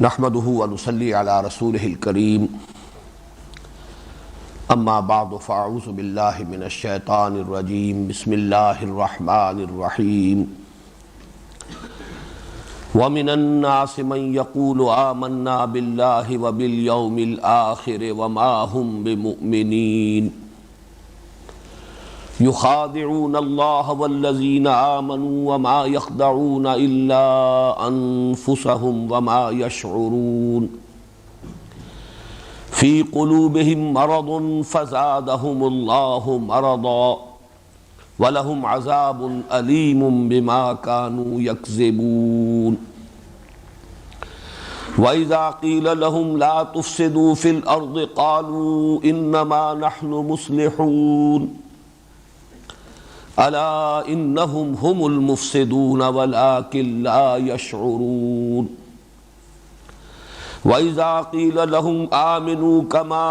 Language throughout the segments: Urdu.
نحمده ونصلي على رسوله الكريم اما بعد فاعوذ بالله من الشيطان الرجيم بسم الله الرحمن الرحيم ومن الناس من يقول آمنا بالله وباليوم الآخر وما هم بمؤمنين يخادعون الله والذين آمنوا وما يخدعون إلا أنفسهم وما يشعرون في قلوبهم مرض فزادهم الله مرضا ولهم عذاب أليم بما كانوا يكذبون وإذا قيل لهم لا تفسدوا في الأرض قالوا إنما نحن مصلحون ألا إنهم هم المفسدون ولكن لا يشعرون وإذا قيل لهم آمنوا كما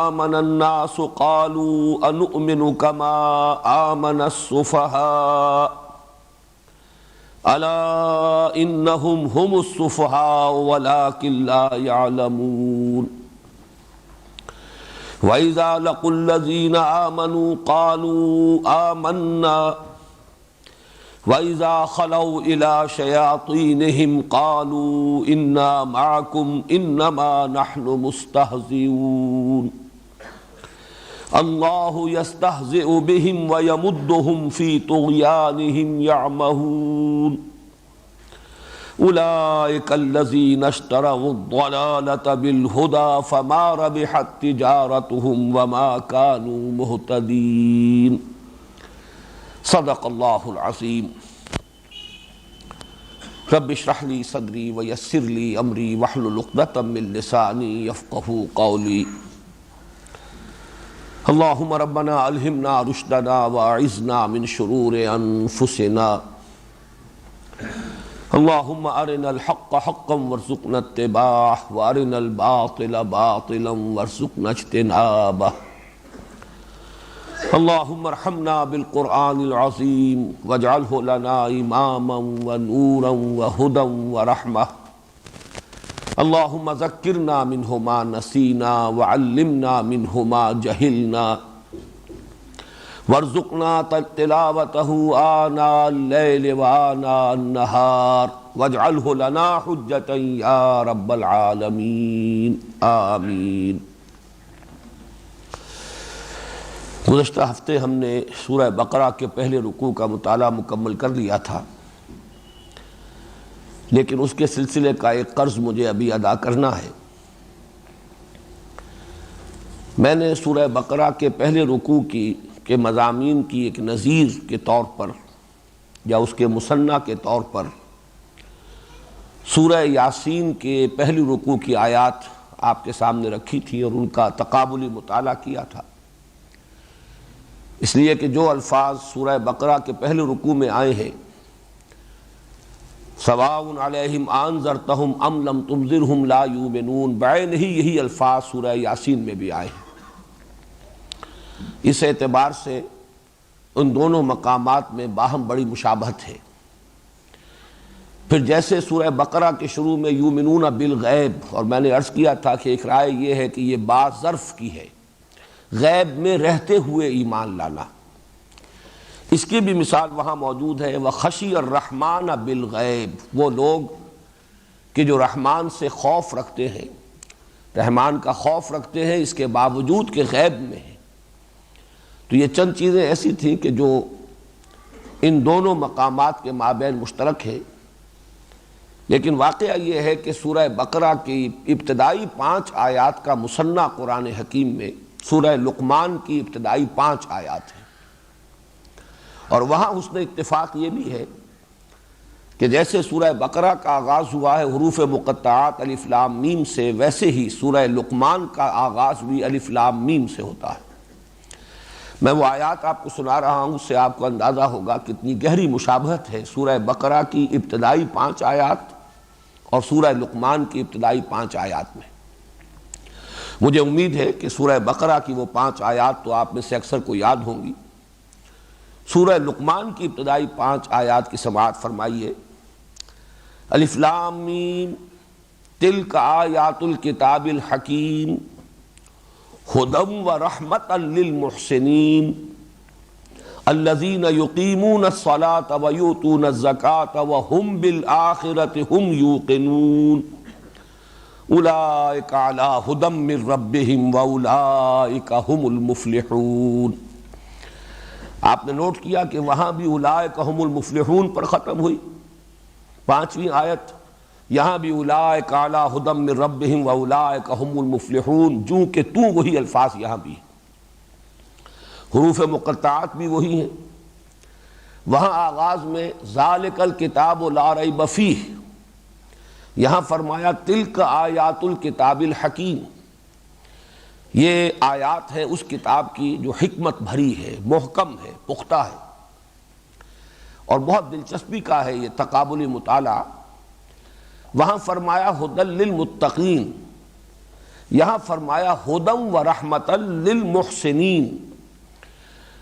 آمن الناس قالوا أنؤمن كما آمن السفهاء ألا إنهم هم السفهاء ولكن لا يعلمون وَإِذَا لَقُوا الَّذِينَ آمَنُوا قَالُوا آمَنَّا وَإِذَا خَلَوْا إِلَى شَيَاطِينِهِمْ قَالُوا إِنَّا مَعَكُمْ إِنَّمَا نَحْنُ مُسْتَهْزِئُونَ اللَّهُ يَسْتَهْزِئُ بِهِمْ وَيَمُدُّهُمْ فِي طُغْيَانِهِمْ يَعْمَهُونَ أولئك الذين اشتروا الضلالة بالهدى فما ربحت تجارتهم وما كانوا مهتدين صدق الله العظيم رب اشرح لي صدري ويسر لي أمري واحلل عقدة من لساني يفقهوا قولي اللهم ربنا ألهمنا رشدنا وأعذنا من شرور أنفسنا اللهم أرنا الحق حقا وارزقنا اتباعه وأرنا الباطل باطلا وارزقنا اجتنابه اللهم ارحمنا بالقرآن العظيم واجعله لنا إماما ونورا وهدى ورحمة اللهم ذكرنا منه ما نسينا وعلمنا منه ما جهلنا وارزقنا تلاوته آناء الليل وآناء النهار واجعله لنا حجة يا رب العالمین آمین۔ گزشتہ ہفتے ہم نے سورہ بقرہ کے پہلے رکوع کا مطالعہ مکمل کر لیا تھا، لیکن اس کے سلسلے کا ایک قرض مجھے ابھی ادا کرنا ہے۔ میں نے سورہ بقرہ کے پہلے رکوع کے مضامین کی ایک نظیر کے طور پر یا اس کے مثنیٰ کے طور پر سورہ یاسین کے پہلی رکوع کی آیات آپ کے سامنے رکھی تھی اور ان کا تقابلی مطالعہ کیا تھا، اس لیے کہ جو الفاظ سورہ بقرہ کے پہلے رکوع میں آئے ہیں سواء علیہم انذرتہم ام لم تنذرہم لا یؤمنون، بعین ہی یہی الفاظ سورہ یاسین میں بھی آئے ہیں۔ اس اعتبار سے ان دونوں مقامات میں باہم بڑی مشابہت ہے۔ پھر جیسے سورہ بقرہ کے شروع میں یؤمنون بالغیب، اور میں نے عرض کیا تھا کہ ایک رائے یہ ہے کہ یہ بات ظرف کی ہے، غیب میں رہتے ہوئے ایمان لانا، اس کی بھی مثال وہاں موجود ہے۔ وَخَشِيَ الرَّحْمَنَ بِالْغَیب، وہ لوگ کہ جو رحمان سے خوف رکھتے ہیں، رحمان کا خوف رکھتے ہیں اس کے باوجود کہ غیب میں ہیں۔ تو یہ چند چیزیں ایسی تھیں کہ جو ان دونوں مقامات کے مابین مشترک ہے، لیکن واقعہ یہ ہے کہ سورہ بقرہ کی ابتدائی 5 آیات کا مثنیٰ قرآن حکیم میں سورہ لقمان کی ابتدائی 5 آیات ہیں، اور وہاں حسن اتفاق یہ بھی ہے کہ جیسے سورہ بقرہ کا آغاز ہوا ہے حروف مقطعات الف لام میم سے، ویسے ہی سورہ لقمان کا آغاز بھی الف لام میم سے ہوتا ہے۔ میں وہ آیات آپ کو سنا رہا ہوں، اس سے آپ کو اندازہ ہوگا کتنی گہری مشابہت ہے سورہ بقرہ کی ابتدائی 5 آیات اور سورہ لقمان کی ابتدائی 5 آیات میں۔ مجھے امید ہے کہ سورہ بقرہ کی وہ 5 آیات تو آپ میں سے اکثر کو یاد ہوں گی۔ سورہ لقمان کی ابتدائی 5 آیات کی سماعت فرمائیے۔ الف لام میم تلک آیات الکتاب الحکیم ہدی ورحمۃ للمحسنین الذین یقیمون الصلاۃ ویؤتون الزکاۃ وہم بالآخرۃ ہم یوقنون اولئک علی ھدی من ربہم واولئک ھم المفلحون۔ آپ نے نوٹ کیا کہ وہاں بھی اولئک ھم المفلحون پر ختم ہوئی 5ویں آیت، یہاں بھی اولئک علی ھدی من ربہم واولئک ھم المفلحون، جو کہ تو وہی الفاظ یہاں بھی ہیں، حروف مقطعات بھی وہی ہیں۔ وہاں آغاز میں ذالک الکتاب لا ریب فیہ، یہاں فرمایا تلک آیات الکتاب الحکیم، یہ آیات ہے اس کتاب کی جو حکمت بھری ہے، محکم ہے، پختہ ہے۔ اور بہت دلچسپی کا ہے یہ تقابلی مطالعہ، وہاں فرمایا ھدی للمتقین، یہاں فرمایا ھدی ورحمۃ للمحسنین۔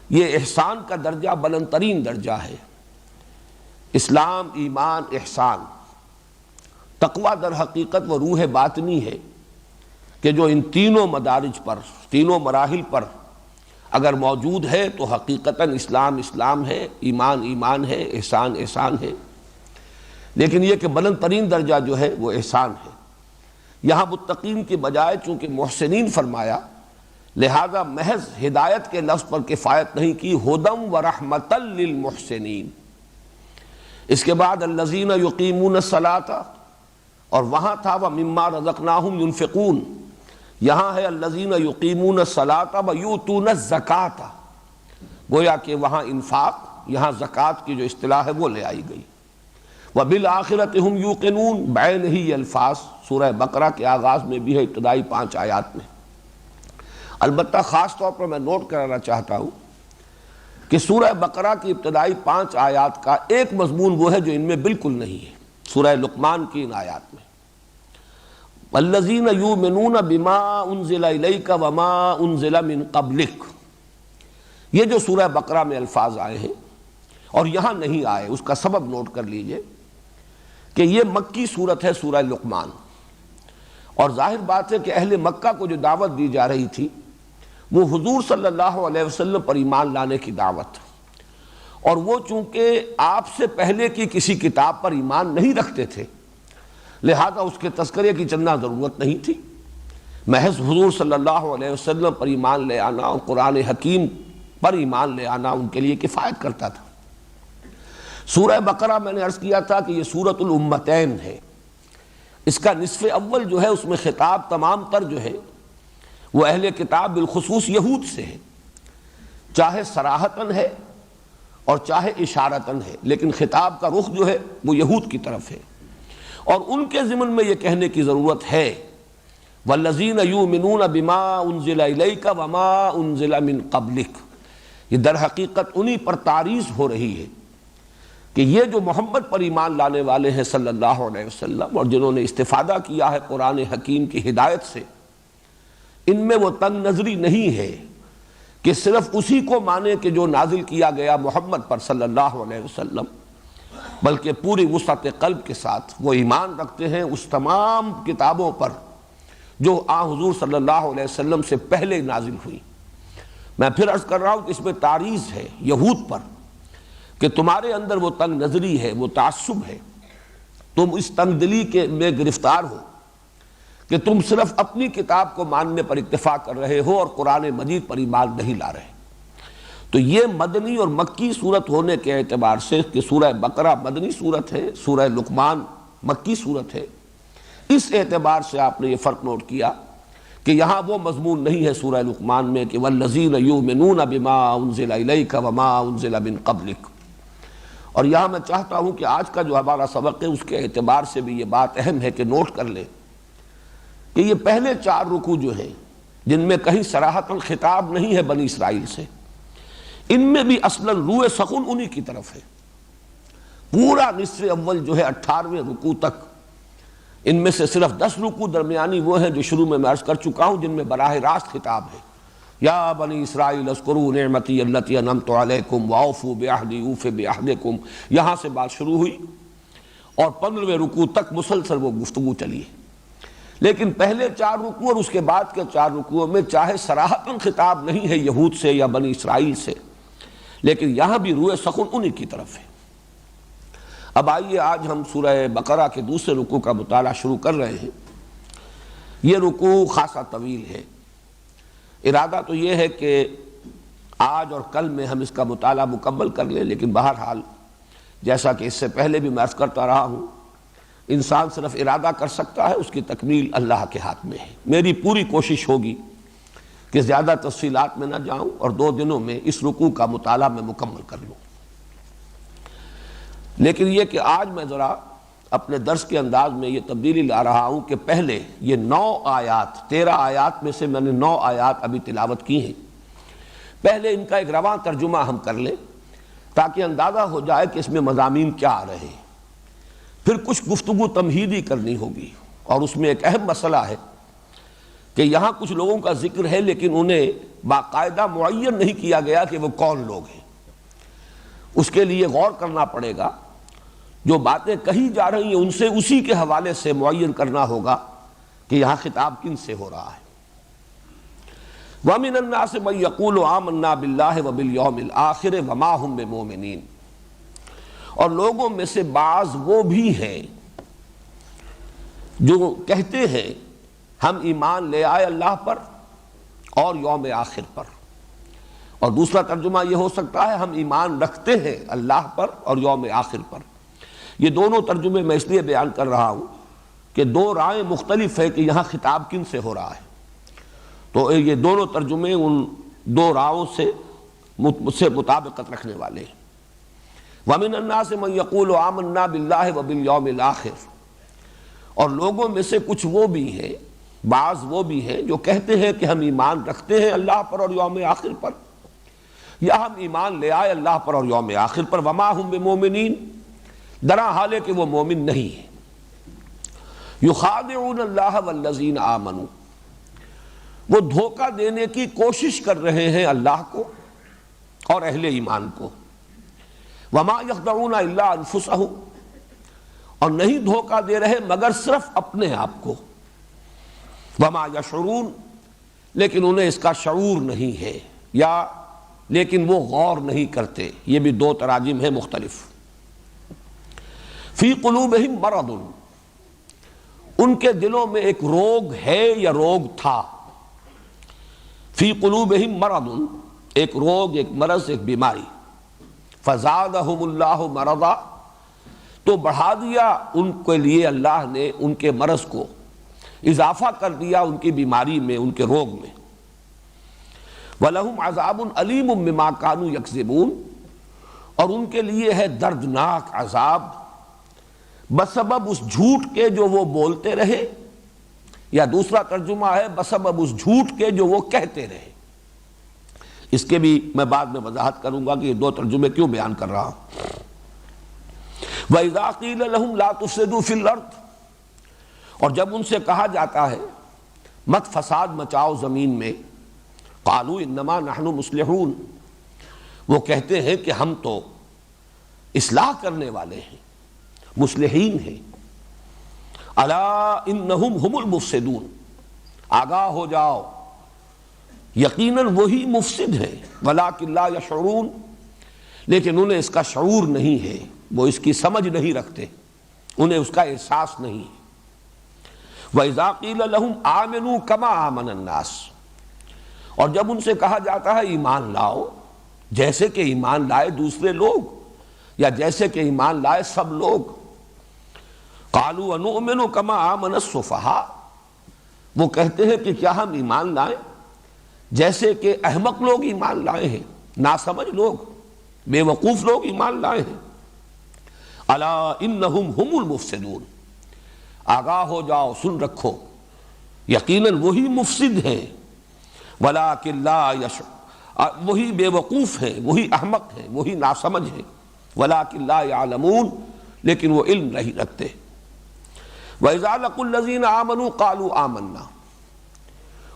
یہ احسان کا درجہ بلند ترین درجہ ہے، اسلام، ایمان، احسان۔ تقویٰ در حقیقت وہ روح باطنی ہے کہ جو ان تینوں مدارج پر، تینوں مراحل پر اگر موجود ہے تو حقیقتاً اسلام اسلام ہے، ایمان ایمان ہے، احسان احسان ہے۔ لیکن یہ کہ بلند ترین درجہ جو ہے وہ احسان ہے۔ یہاں متقین کے بجائے چونکہ محسنین فرمایا، لہذا محض ہدایت کے لفظ پر کفایت نہیں کی، ھدی ورحمۃ للمحسنین۔ اس کے بعد الذین یقیمون الصلاۃ، اور وہاں تھا ومما رزقناہم ینفقون، یہاں ہے الذین یقیمون الصلاۃ ویؤتون الزکاۃ، گویا کہ وہاں انفاق، یہاں زکوٰۃ کی جو اصطلاح ہے وہ لے آئی گئی۔ وبالآخرۃ ہم یوقنون، بعین ہی یہ الفاظ سورہ بقرہ کے آغاز میں بھی ہے، ابتدائی 5 آیات میں۔ البتہ خاص طور پر میں نوٹ کرانا چاہتا ہوں کہ سورہ بقرہ کی ابتدائی 5 آیات کا ایک مضمون وہ ہے جو ان میں بالکل نہیں ہے، سورہ لقمان کی ان آیات میں۔ الذین یؤمنون بما انزل الیک وما انزل من قبلک، یہ جو سورہ بقرہ میں الفاظ آئے ہیں اور یہاں نہیں آئے، اس کا سبب نوٹ کر لیجئے کہ یہ مکی صورت ہے سورہ لقمان، اور ظاہر بات ہے کہ اہل مکہ کو جو دعوت دی جا رہی تھی وہ حضور صلی اللہ علیہ وسلم پر ایمان لانے کی دعوت، اور وہ چونکہ آپ سے پہلے کی کسی کتاب پر ایمان نہیں رکھتے تھے، لہذا اس کے تذکرے کی چندہ ضرورت نہیں تھی، محض حضور صلی اللہ علیہ وسلم پر ایمان لے آنا اور قرآن حکیم پر ایمان لے آنا ان کے لیے کفایت کرتا تھا۔ سورہ بقرہ میں نے عرض کیا تھا کہ یہ سورۃ الامتین ہے، اس کا نصف اول جو ہے اس میں خطاب تمام تر جو ہے وہ اہل کتاب بالخصوص یہود سے ہے، چاہے صراحتاً ہے اور چاہے اشارتاً ہے، لیکن خطاب کا رخ جو ہے وہ یہود کی طرف ہے، اور ان کے ضمن میں یہ کہنے کی ضرورت ہے والذین یؤمنون بما انزل الیک وما انزل من قبلک، یہ در حقیقت انہی پر تعریض ہو رہی ہے کہ یہ جو محمد پر ایمان لانے والے ہیں صلی اللہ علیہ وسلم، اور جنہوں نے استفادہ کیا ہے قرآن حکیم کی ہدایت سے، ان میں وہ تنگ نظری نہیں ہے کہ صرف اسی کو مانے کہ جو نازل کیا گیا محمد پر صلی اللہ علیہ وسلم، بلکہ پوری وسعت قلب کے ساتھ وہ ایمان رکھتے ہیں اس تمام کتابوں پر جو حضور صلی اللہ علیہ وسلم سے پہلے نازل ہوئی۔ میں پھر عرض کر رہا ہوں کہ اس میں تعریض ہے یہود پر کہ تمہارے اندر وہ تنگ نظری ہے، وہ تعصب ہے، تم اس تنگ دلی میں گرفتار ہو کہ تم صرف اپنی کتاب کو ماننے پر اکتفا کر رہے ہو اور قرآن مجید پر ایمان نہیں لا رہے۔ تو یہ مدنی اور مکی صورت ہونے کے اعتبار سے کہ سورہ بقرہ مدنی صورت ہے، سورہ لقمان مکی صورت ہے، اس اعتبار سے آپ نے یہ فرق نوٹ کیا کہ یہاں وہ مضمون نہیں ہے سورہ لقمان میں کہ والذین یؤمنون بما انزل الیک وما انزل من قبلک۔ اور یہاں میں چاہتا ہوں کہ آج کا جو ہمارا سبق ہے اس کے اعتبار سے بھی یہ بات اہم ہے کہ نوٹ کر لیں کہ یہ پہلے 4 رکوع جو ہیں جن میں کہیں صراحت الخطاب نہیں ہے بنی اسرائیل سے، ان میں بھی اصلاً روح سخن انہی کی طرف ہے۔ پورا نصف اول جو ہے 18ویں رکوع تک، ان میں سے صرف 10 رکوع درمیانی وہ ہیں جو شروع میں عرض کر چکا ہوں جن میں براہ راست خطاب ہے، یا بنی اسرائیل اذکروا نعمتی التی انعمت علیکم واوفوا بعہدی اوف بعہدکم، یہاں سے بات شروع ہوئی اور 15ویں رکوع تک مسلسل وہ گفتگو چلی ہے۔ لیکن پہلے 4 رکوع اور اس کے بعد کے 4 رکوعوں میں چاہے صراحتاً خطاب نہیں ہے یہود سے یا بنی اسرائیل سے، لیکن یہاں بھی روئے سخن انہی کی طرف ہے۔ اب آئیے آج ہم سورہ بقرہ کے دوسرے رکوع کا مطالعہ شروع کر رہے ہیں۔ یہ رکوع خاصا طویل ہے۔ ارادہ تو یہ ہے کہ آج اور کل میں ہم اس کا مطالعہ مکمل کر لیں، لیکن بہرحال جیسا کہ اس سے پہلے بھی میں عرض کرتا رہا ہوں، انسان صرف ارادہ کر سکتا ہے، اس کی تکمیل اللہ کے ہاتھ میں ہے۔ میری پوری کوشش ہوگی کہ زیادہ تفصیلات میں نہ جاؤں اور 2 دنوں میں اس رکوع کا مطالعہ میں مکمل کر لوں۔ لیکن یہ کہ آج میں ذرا اپنے درس کے انداز میں یہ تبدیلی لا رہا ہوں کہ پہلے یہ 9 آیات، 13 آیات میں سے میں نے 9 آیات ابھی تلاوت کی ہیں، پہلے ان کا ایک رواں ترجمہ ہم کر لیں تاکہ اندازہ ہو جائے کہ اس میں مضامین کیا آ رہے ہیں۔ پھر کچھ گفتگو تمہیدی کرنی ہوگی، اور اس میں ایک اہم مسئلہ ہے کہ یہاں کچھ لوگوں کا ذکر ہے لیکن انہیں باقاعدہ معین نہیں کیا گیا کہ وہ کون لوگ ہیں۔ اس کے لیے غور کرنا پڑے گا، جو باتیں کہی جا رہی ہیں ان سے اسی کے حوالے سے معین کرنا ہوگا کہ یہاں خطاب کن سے ہو رہا ہے۔ وَمِنَ النَّاسِ مَن يَقُولُ آمَنَّا بِاللَّهِ وَبِالْيَوْمِ الْآخِرِ وَمَا هُم بِمُؤْمِنِينَ، اور لوگوں میں سے بعض وہ بھی ہیں جو کہتے ہیں ہم ایمان لے آئے اللہ پر اور یوم آخر پر، اور دوسرا ترجمہ یہ ہو سکتا ہے ہم ایمان رکھتے ہیں اللہ پر اور یوم آخر پر۔ یہ دونوں ترجمے میں اس لیے بیان کر رہا ہوں کہ 2 رائے مختلف ہے کہ یہاں خطاب کن سے ہو رہا ہے، تو یہ دونوں ترجمے ان 2 راؤں سے مطابقت رکھنے والے ہیں۔ وَمِنَ النَّاسِ مَن يَقُولُ آمَنَّا بِاللَّهِ وَبِالْيَوْمِ الْآخِرِ، اور لوگوں میں سے کچھ وہ بھی ہیں، بعض وہ بھی ہیں جو کہتے ہیں کہ ہم ایمان رکھتے ہیں اللہ پر اور یوم آخر پر، یا ہم ایمان لے آئے اللہ پر اور یوم آخر پر۔ وَمَا هُم بِمُؤْمِنِينَ، درا حال ہے کہ وہ مومن نہیں ہیں۔ يُخَادِعُونَ اللَّهَ وَالَّذِينَ آمَنُوا، وہ دھوکہ دینے کی کوشش کر رہے ہیں اللہ کو اور اہل ایمان کو۔ وَمَا يَخْدَعُونَ إِلَّا أَنفُسَهُمْ، اور نہیں دھوکہ دے رہے مگر صرف اپنے آپ کو۔ وَمَا يَشْعُرُونَ، لیکن انہیں اس کا شعور نہیں ہے، یا لیکن وہ غور نہیں کرتے۔ یہ بھی 2 تراجم ہیں مختلف۔ فی قلوبہم مرض، ان کے دلوں میں ایک روگ ہے یا روگ تھا۔ فی قلوبہم مرض، ایک روگ، ایک مرض، ایک بیماری۔ فزادہم اللہ مرضا، تو بڑھا دیا ان کے لیے اللہ نے ان کے مرض کو، اضافہ کر دیا ان کی بیماری میں، ان کے روگ میں۔ وَلَهُمْ عَذَابٌ أَلِيمٌ بِمَا كَانُوا يَكْذِبُونَ، اور ان کے لیے ہے دردناک عذاب بسبب اس جھوٹ کے جو وہ بولتے رہے، یا دوسرا ترجمہ ہے بسبب اس جھوٹ کے جو وہ کہتے رہے۔ اس کے بھی میں بعد میں وضاحت کروں گا کہ یہ 2 ترجمے کیوں بیان کر رہا ہوں۔ وَإِذَا قِيلَ لَهُمْ لَا تُفْسِدُوا فِي الْأَرْضِ، اور جب ان سے کہا جاتا ہے مت فساد مچاؤ زمین میں، قَالُوا إِنَّمَا نَحْنُ مُصْلِحُونَ، وہ کہتے ہیں کہ ہم تو اصلاح کرنے والے ہیں، مصلحین ہیں۔ الا انہم ہم المفسدون، آگاہ ہو جاؤ یقیناً وہی مفسد ہیں، ولکن لا یشعرون، لیکن انہیں اس کا شعور نہیں ہے، وہ اس کی سمجھ نہیں رکھتے، انہیں اس کا احساس نہیں ہے۔ وَإِذَا قِيلَ لَهُمْ آمِنُوا كَمَا آمَنَ النَّاسُ، اور جب ان سے کہا جاتا ہے ایمان لاؤ جیسے کہ ایمان لائے دوسرے لوگ، یا جیسے کہ ایمان لائے سب لوگ۔ قالوا ونؤمن كما آمن السفہاء، وہ کہتے ہیں کہ کیا ہم ایمان لائیں جیسے کہ احمق لوگ ایمان لائے ہیں، ناسمجھ لوگ، بے وقوف لوگ ایمان لائے ہیں۔ الا انہم ہم المفسدون، آگاہ ہو جاؤ، سن رکھو، یقیناً وہی مفسد ہیں، ولکن لا یشعرون، وہی بے وقوف ہیں، وہی احمق ہیں، وہی ناسمجھ ہیں، ولکن لا یعلمون، لیکن وہ علم نہیں رکھتے۔ وَإِذَا لَقُوا الَّذِينَ آمَنُوا قَالُوا آمَنَّا،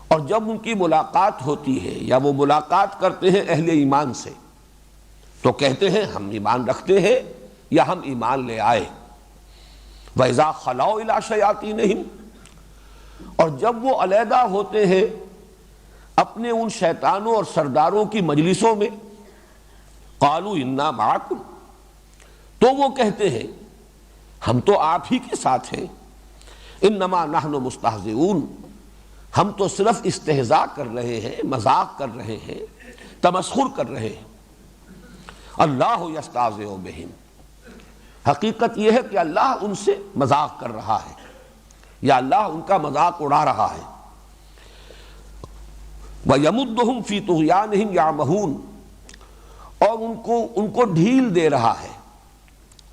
اور جب ان کی ملاقات ہوتی ہے یا وہ ملاقات کرتے ہیں اہل ایمان سے تو کہتے ہیں ہم ایمان رکھتے ہیں یا ہم ایمان لے آئے۔ وَإِذَا خَلَوْا إِلَىٰ شَيَاطِینِهِمْ، اور جب وہ علیحدہ ہوتے ہیں اپنے ان شیطانوں اور سرداروں کی مجلسوں میں، قالوا انا معکم، تو وہ کہتے ہیں ہم تو آپ ہی کے ساتھ ہیں، انما نحن مستہزئون، ہم تو صرف استہزاء کر رہے ہیں، مذاق کر رہے ہیں، تمسخر کر رہے ہیں۔ اللہ یستہزئ بہم، حقیقت یہ ہے کہ اللہ ان سے مذاق کر رہا ہے یا اللہ ان کا مذاق اڑا رہا ہے۔ وَيَمُدُّهُمْ فِي طُغْيَانِهِمْ يَعْمَهُونَ، اور ان کو ڈھیل دے رہا ہے،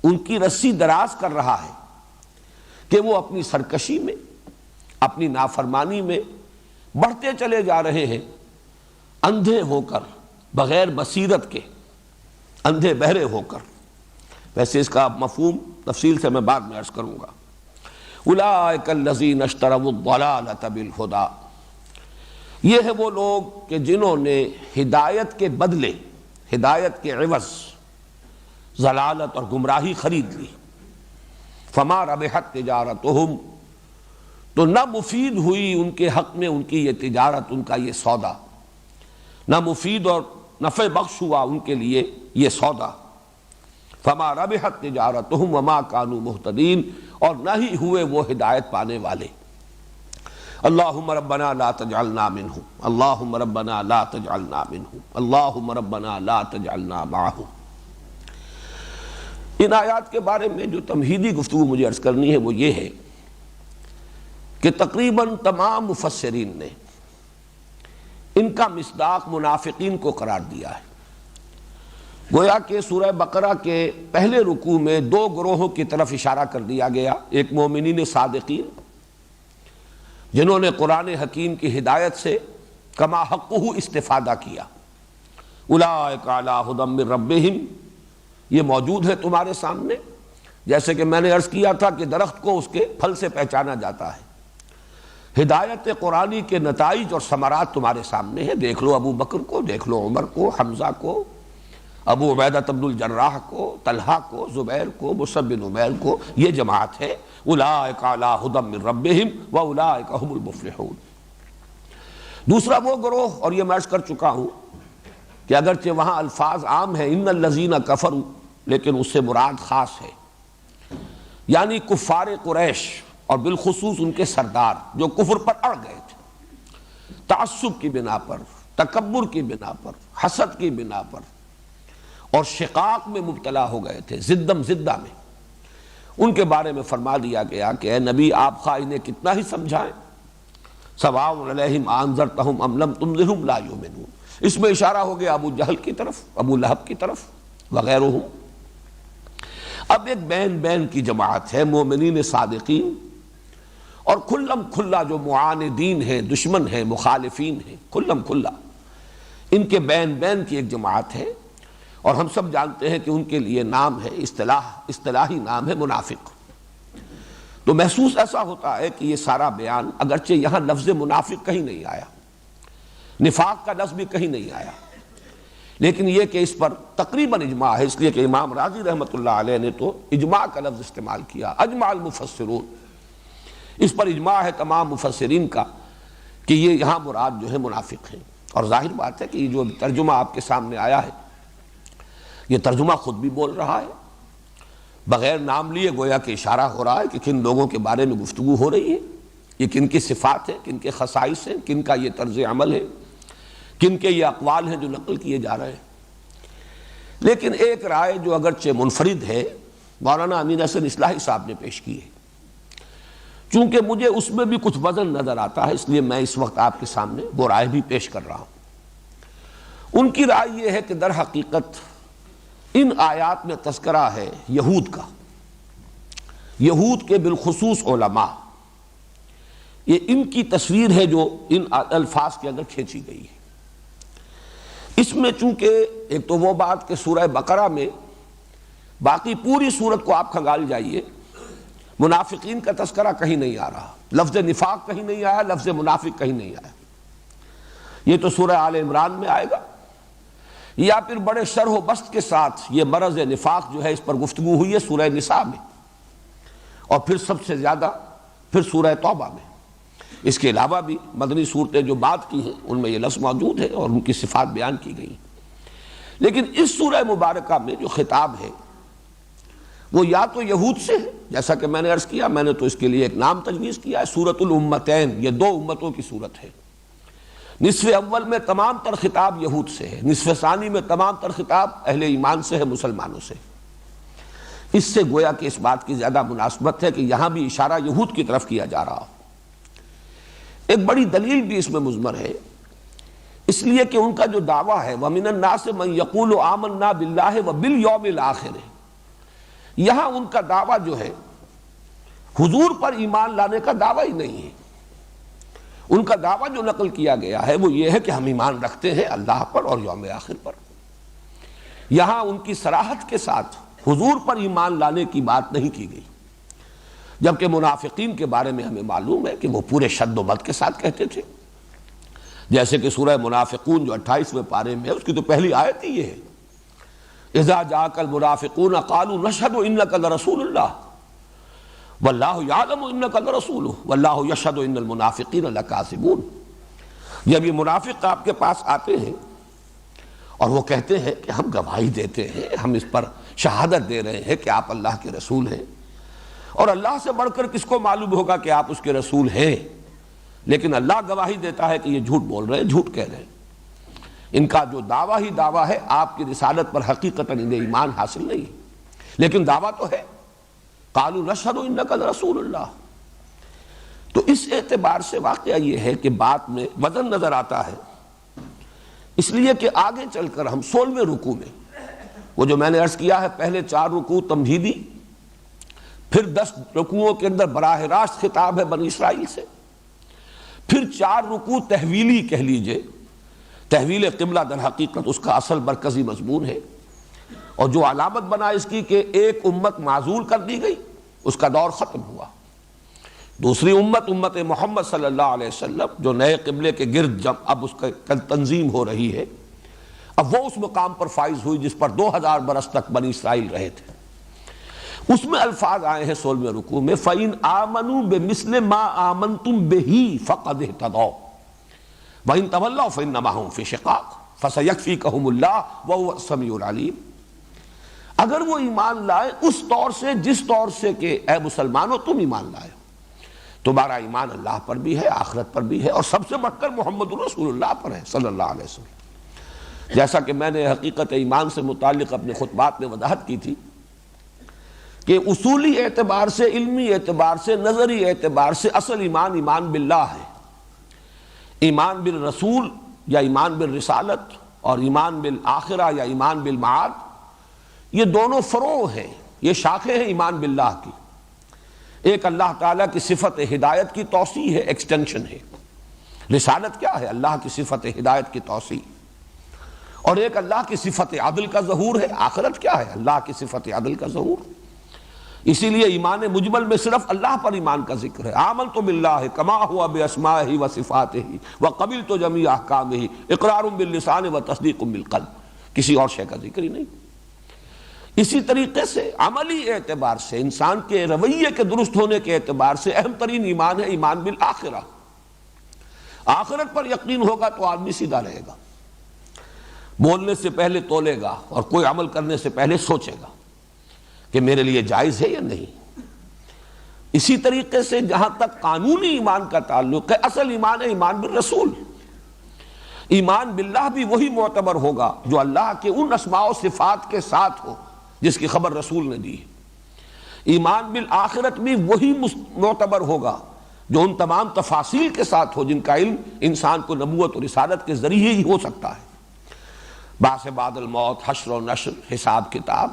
ان کی رسی دراز کر رہا ہے کہ وہ اپنی سرکشی میں، اپنی نافرمانی میں بڑھتے چلے جا رہے ہیں، اندھے ہو کر، بغیر بصیرت کے، اندھے بہرے ہو کر۔ ویسے اس کا مفہوم تفصیل سے میں بعد میں عرض کروں گا۔ اولئک الذین اشتروا الضلالۃ بالہدی، یہ ہے وہ لوگ کہ جنہوں نے ہدایت کے بدلے، ہدایت کے عوض ضلالت اور گمراہی خرید لی۔ فما ربحت تجارتہم، تو نہ مفید ہوئی ان کے حق میں ان کی یہ تجارت، ان کا یہ سودا، نہ مفید اور نفع بخش ہوا ان کے لیے یہ سودا۔ فما ربحت تجارتہم وما کانوا مہتدین، اور نہ ہی ہوئے وہ ہدایت پانے والے۔ اللہم ربنا لا تجعلنا منہم، اللہم ربنا لا تجعلنا منہم، اللہم ربنا لا تجعلنا معہم۔ ان آیات کے بارے میں جو تمہیدی گفتگو مجھے عرض کرنی ہے وہ یہ ہے کہ تقریباً تمام مفسرین نے ان کا مصداق منافقین کو قرار دیا ہے۔ گویا کہ سورہ بقرہ کے پہلے رکوع میں دو گروہوں کی طرف اشارہ کر دیا گیا، ایک مومنین صادقین جنہوں نے قرآن حکیم کی ہدایت سے کما حقہ استفادہ کیا، اولئک علی ھدی من ربہم، یہ موجود ہے تمہارے سامنے، جیسے کہ میں نے عرض کیا تھا کہ درخت کو اس کے پھل سے پہچانا جاتا ہے۔ ہدایت قرآنی کے نتائج اور ثمرات تمہارے سامنے ہیں، دیکھ لو ابو بکر کو، دیکھ لو عمر کو، حمزہ کو، ابو عبیدہ بن الجراح کو، طلحہ کو، زبیر کو، مصعب بن عمیر کو، یہ جماعت ہے۔ اولئک علی ھدی من ربہم واولئک ھم المفلحون۔ دوسرا وہ گروہ، اور یہ میں عرض کر چکا ہوں کہ اگرچہ وہاں الفاظ عام ہیں ان الذین کفروا، لیکن اس سے مراد خاص ہے، یعنی کفار قریش اور بالخصوص ان کے سردار جو کفر پر اڑ گئے تھے، تعصب کی بنا پر، تکبر کی بنا پر، حسد کی بنا پر، اور شقاق میں مبتلا ہو گئے تھے، زدم زدہ میں۔ ان کے بارے میں فرما دیا گیا کہ اے نبی آپ خواہ انہیں کتنا ہی سمجھائیں، سواء علیہم انذرتہم ام لم تنذرہم لا یؤمنون۔ اس میں اشارہ ہو گیا ابو جہل کی طرف، ابو لہب کی طرف وغیرہم۔ اب ایک بین کی جماعت ہے، مومنین صادقین اور کھلم کھلا جو معاندین ہیں، دشمن ہیں، مخالفین ہیں، کھلم کھلا ان کے بین کی ایک جماعت ہے، اور ہم سب جانتے ہیں کہ ان کے لیے نام ہے، اصطلاحی نام ہے منافق۔ تو محسوس ایسا ہوتا ہے کہ یہ سارا بیان، اگرچہ یہاں لفظ منافق کہیں نہیں آیا، نفاق کا لفظ بھی کہیں نہیں آیا، لیکن یہ کہ اس پر تقریباً اجماع ہے، اس لیے کہ امام راضی رحمۃ اللہ علیہ نے تو اجماع کا لفظ استعمال کیا، اجماع المفسرون، اس پر اجماع ہے تمام مفسرین کا کہ یہ یہاں مراد جو ہے منافق ہیں۔ اور ظاہر بات ہے کہ یہ جو ترجمہ آپ کے سامنے آیا ہے، یہ ترجمہ خود بھی بول رہا ہے، بغیر نام لیے گویا کہ اشارہ ہو رہا ہے کہ کن لوگوں کے بارے میں گفتگو ہو رہی ہے، یہ کن کی صفات ہیں، کن کے خصائص ہیں، کن کا یہ طرز عمل ہے، کن کے یہ اقوال ہیں جو نقل کیے جا رہے ہیں۔ لیکن ایک رائے جو اگرچہ منفرد ہے، مولانا امین حسن اصلاحی صاحب نے پیش کی ہے، چونکہ مجھے اس میں بھی کچھ وزن نظر آتا ہے، اس لیے میں اس وقت آپ کے سامنے وہ رائے بھی پیش کر رہا ہوں۔ ان کی رائے یہ ہے کہ در حقیقت ان آیات میں تذکرہ ہے یہود کا، یہود کے بالخصوص علماء، یہ ان کی تصویر ہے جو ان الفاظ کے اندر کھینچی گئی ہے۔ اس میں چونکہ ایک تو وہ بات کہ سورہ بقرہ میں باقی پوری سورت کو آپ کھنگال جائیے، منافقین کا تذکرہ کہیں نہیں آ رہا، لفظ نفاق کہیں نہیں آیا، لفظ منافق کہیں نہیں آیا۔ یہ تو سورہ آل عمران میں آئے گا، یا پھر بڑے شرح و بسط کے ساتھ یہ مرض نفاق جو ہے اس پر گفتگو ہوئی ہے سورہ نساء میں، اور پھر سب سے زیادہ پھر سورہ توبہ میں۔ اس کے علاوہ بھی مدنی صورتیں جو بات کی ہیں ان میں یہ لفظ موجود ہے اور ان کی صفات بیان کی گئی. لیکن اس سورہ مبارکہ میں جو خطاب ہے وہ یا تو یہود سے ہے، جیسا کہ میں نے عرض کیا، میں نے تو اس کے لیے ایک نام تجویز کیا ہے سورۃ الامتین، یہ دو امتوں کی صورت ہے. نصف اول میں تمام تر خطاب یہود سے ہے، نصف ثانی میں تمام تر خطاب اہل ایمان سے ہے، مسلمانوں سے. اس سے گویا کہ اس بات کی زیادہ مناسبت ہے کہ یہاں بھی اشارہ یہود کی طرف کیا جا رہا ہو. ایک بڑی دلیل بھی اس میں مضمر ہے، اس لیے کہ ان کا جو دعویٰ ہے وَمِنَ النَّاسِ مَن يَقُولُ آمَنَّا بِاللَّهِ وَبِالْيَوْمِ الْآخِرِ، یہاں ان کا دعویٰ جو ہے حضور پر ایمان لانے کا دعویٰ ہی نہیں ہے. ان کا دعویٰ جو نقل کیا گیا ہے وہ یہ ہے کہ ہم ایمان رکھتے ہیں اللہ پر اور یوم آخر پر. یہاں ان کی صراحت کے ساتھ حضور پر ایمان لانے کی بات نہیں کی گئی، جبکہ منافقین کے بارے میں ہمیں معلوم ہے کہ وہ پورے شد و بد کے ساتھ کہتے تھے. جیسے کہ سورہ منافقون جو 28ویں پارے میں ہے اس کی تو پہلی آیت ہی یہ ہے اذا جاءک المنافقون قالوا نشهد انک لرسول اللہ واللہ یعلم انک لرسولہ واللہ یشہد ان المنافقین لکاذبون. جب یہ منافق آپ کے پاس آتے ہیں اور وہ کہتے ہیں کہ ہم گواہی دیتے ہیں، ہم اس پر شہادت دے رہے ہیں کہ آپ اللہ کے رسول ہیں، اور اللہ سے بڑھ کر کس کو معلوم ہوگا کہ آپ اس کے رسول ہیں، لیکن اللہ گواہی دیتا ہے کہ یہ جھوٹ بول رہے ہیں، جھوٹ کہہ رہے ہیں. ان کا جو دعویٰ ہی دعویٰ ہے، آپ کی رسالت پر حقیقتاً انہیں ایمان حاصل نہیں ہے، لیکن دعویٰ تو ہے قالوا نشہد انک لرسول اللہ. تو اس اعتبار سے واقعہ یہ ہے کہ بات میں وزن نظر آتا ہے، اس لیے کہ آگے چل کر ہم 16ویں رکوع میں وہ جو میں نے عرض کیا ہے پہلے 4 رکوع تمہیدی، پھر 10 رکوعوں کے اندر براہ راست خطاب ہے بنی اسرائیل سے، پھر 4 رکوع تحویلی کہہ لیجئے. تحویل قبلہ در حقیقت اس کا اصل مرکزی مضمون ہے، اور جو علامت بنا اس کی کہ ایک امت معزول کر دی گئی، اس کا دور ختم ہوا. دوسری امت محمد صلی اللہ علیہ وسلم جو نئے قبلے کے گرد جب اب اس کا تنظیم ہو رہی ہے، اب وہ اس مقام پر فائز ہوئی جس پر 2000 برس تک بنی اسرائیل رہے تھے. اس میں الفاظ آئے ہیں 16ویں رکوع میں فَإِنْ آمَنُوا بِمِثْلِ مَا آمَنْتُمْ بِهِ فَقَدْ اهْتَدَوْا وَإِنْ تَوَلَّوْا فَإِنَّمَا هُمْ فِي شِقَاقٍ فَسَيَكْفِيكَهُمُ اللَّهُ وَهُوَ السَّمِيعُ الْعَلِيمُ. اگر وہ ایمان لائے اس طور سے جس طور سے کہ اے مسلمانوں تم ایمان لائے، تمہارا ایمان اللہ پر بھی ہے، آخرت پر بھی ہے، اور سب سے بڑھ کر محمد رسول اللہ پر ہے صلی اللہ علیہ وسلم. جیسا کہ میں نے حقیقت ایمان سے متعلق اپنے خطبات میں وضاحت کی تھی کہ اصولی اعتبار سے، علمی اعتبار سے، نظری اعتبار سے اصل ایمان ایمان باللہ ہے. ایمان بالرسول یا ایمان بالرسالت اور ایمان بالآخرہ یا ایمان بالمعاد، یہ دونوں فروع ہیں، یہ شاخیں ہیں ایمان باللہ کی. ایک اللہ تعالیٰ کی صفت ہدایت کی توسیع ہے، ایکسٹینشن ہے. رسالت کیا ہے؟ اللہ کی صفت ہدایت کی توسیع. اور ایک اللہ کی صفت عدل کا ظہور ہے. آخرت کیا ہے؟ اللہ کی صفت عدل کا ظہور. اسی لیے ایمان مجمل میں صرف اللہ پر ایمان کا ذکر ہے. آمنت باللہ کما ہوا باسمائہ و صفاتہ وقبلت جمیع احکامہ اقرار باللسان و تصدیق بالقلب. کسی اور شے کا ذکر ہی نہیں. اسی طریقے سے عملی اعتبار سے، انسان کے رویے کے درست ہونے کے اعتبار سے اہم ترین ایمان ہے ایمان بالآخرہ. آخرت پر یقین ہوگا تو آدمی سیدھا رہے گا، بولنے سے پہلے تولے گا اور کوئی عمل کرنے سے پہلے سوچے گا کہ میرے لیے جائز ہے یا نہیں. اسی طریقے سے جہاں تک قانونی ایمان کا تعلق ہے، اصل ایمان ہے ایمان بالرسول. ایمان باللہ بھی وہی معتبر ہوگا جو اللہ کے ان اسماء و صفات کے ساتھ ہو جس کی خبر رسول نے دی ہے. ایمان بالآخرت بھی وہی معتبر ہوگا جو ان تمام تفاصیل کے ساتھ ہو جن کا علم انسان کو نبوت اور رسالت کے ذریعے ہی ہو سکتا ہے. بعث بعد الموت، حشر و نشر، حساب کتاب،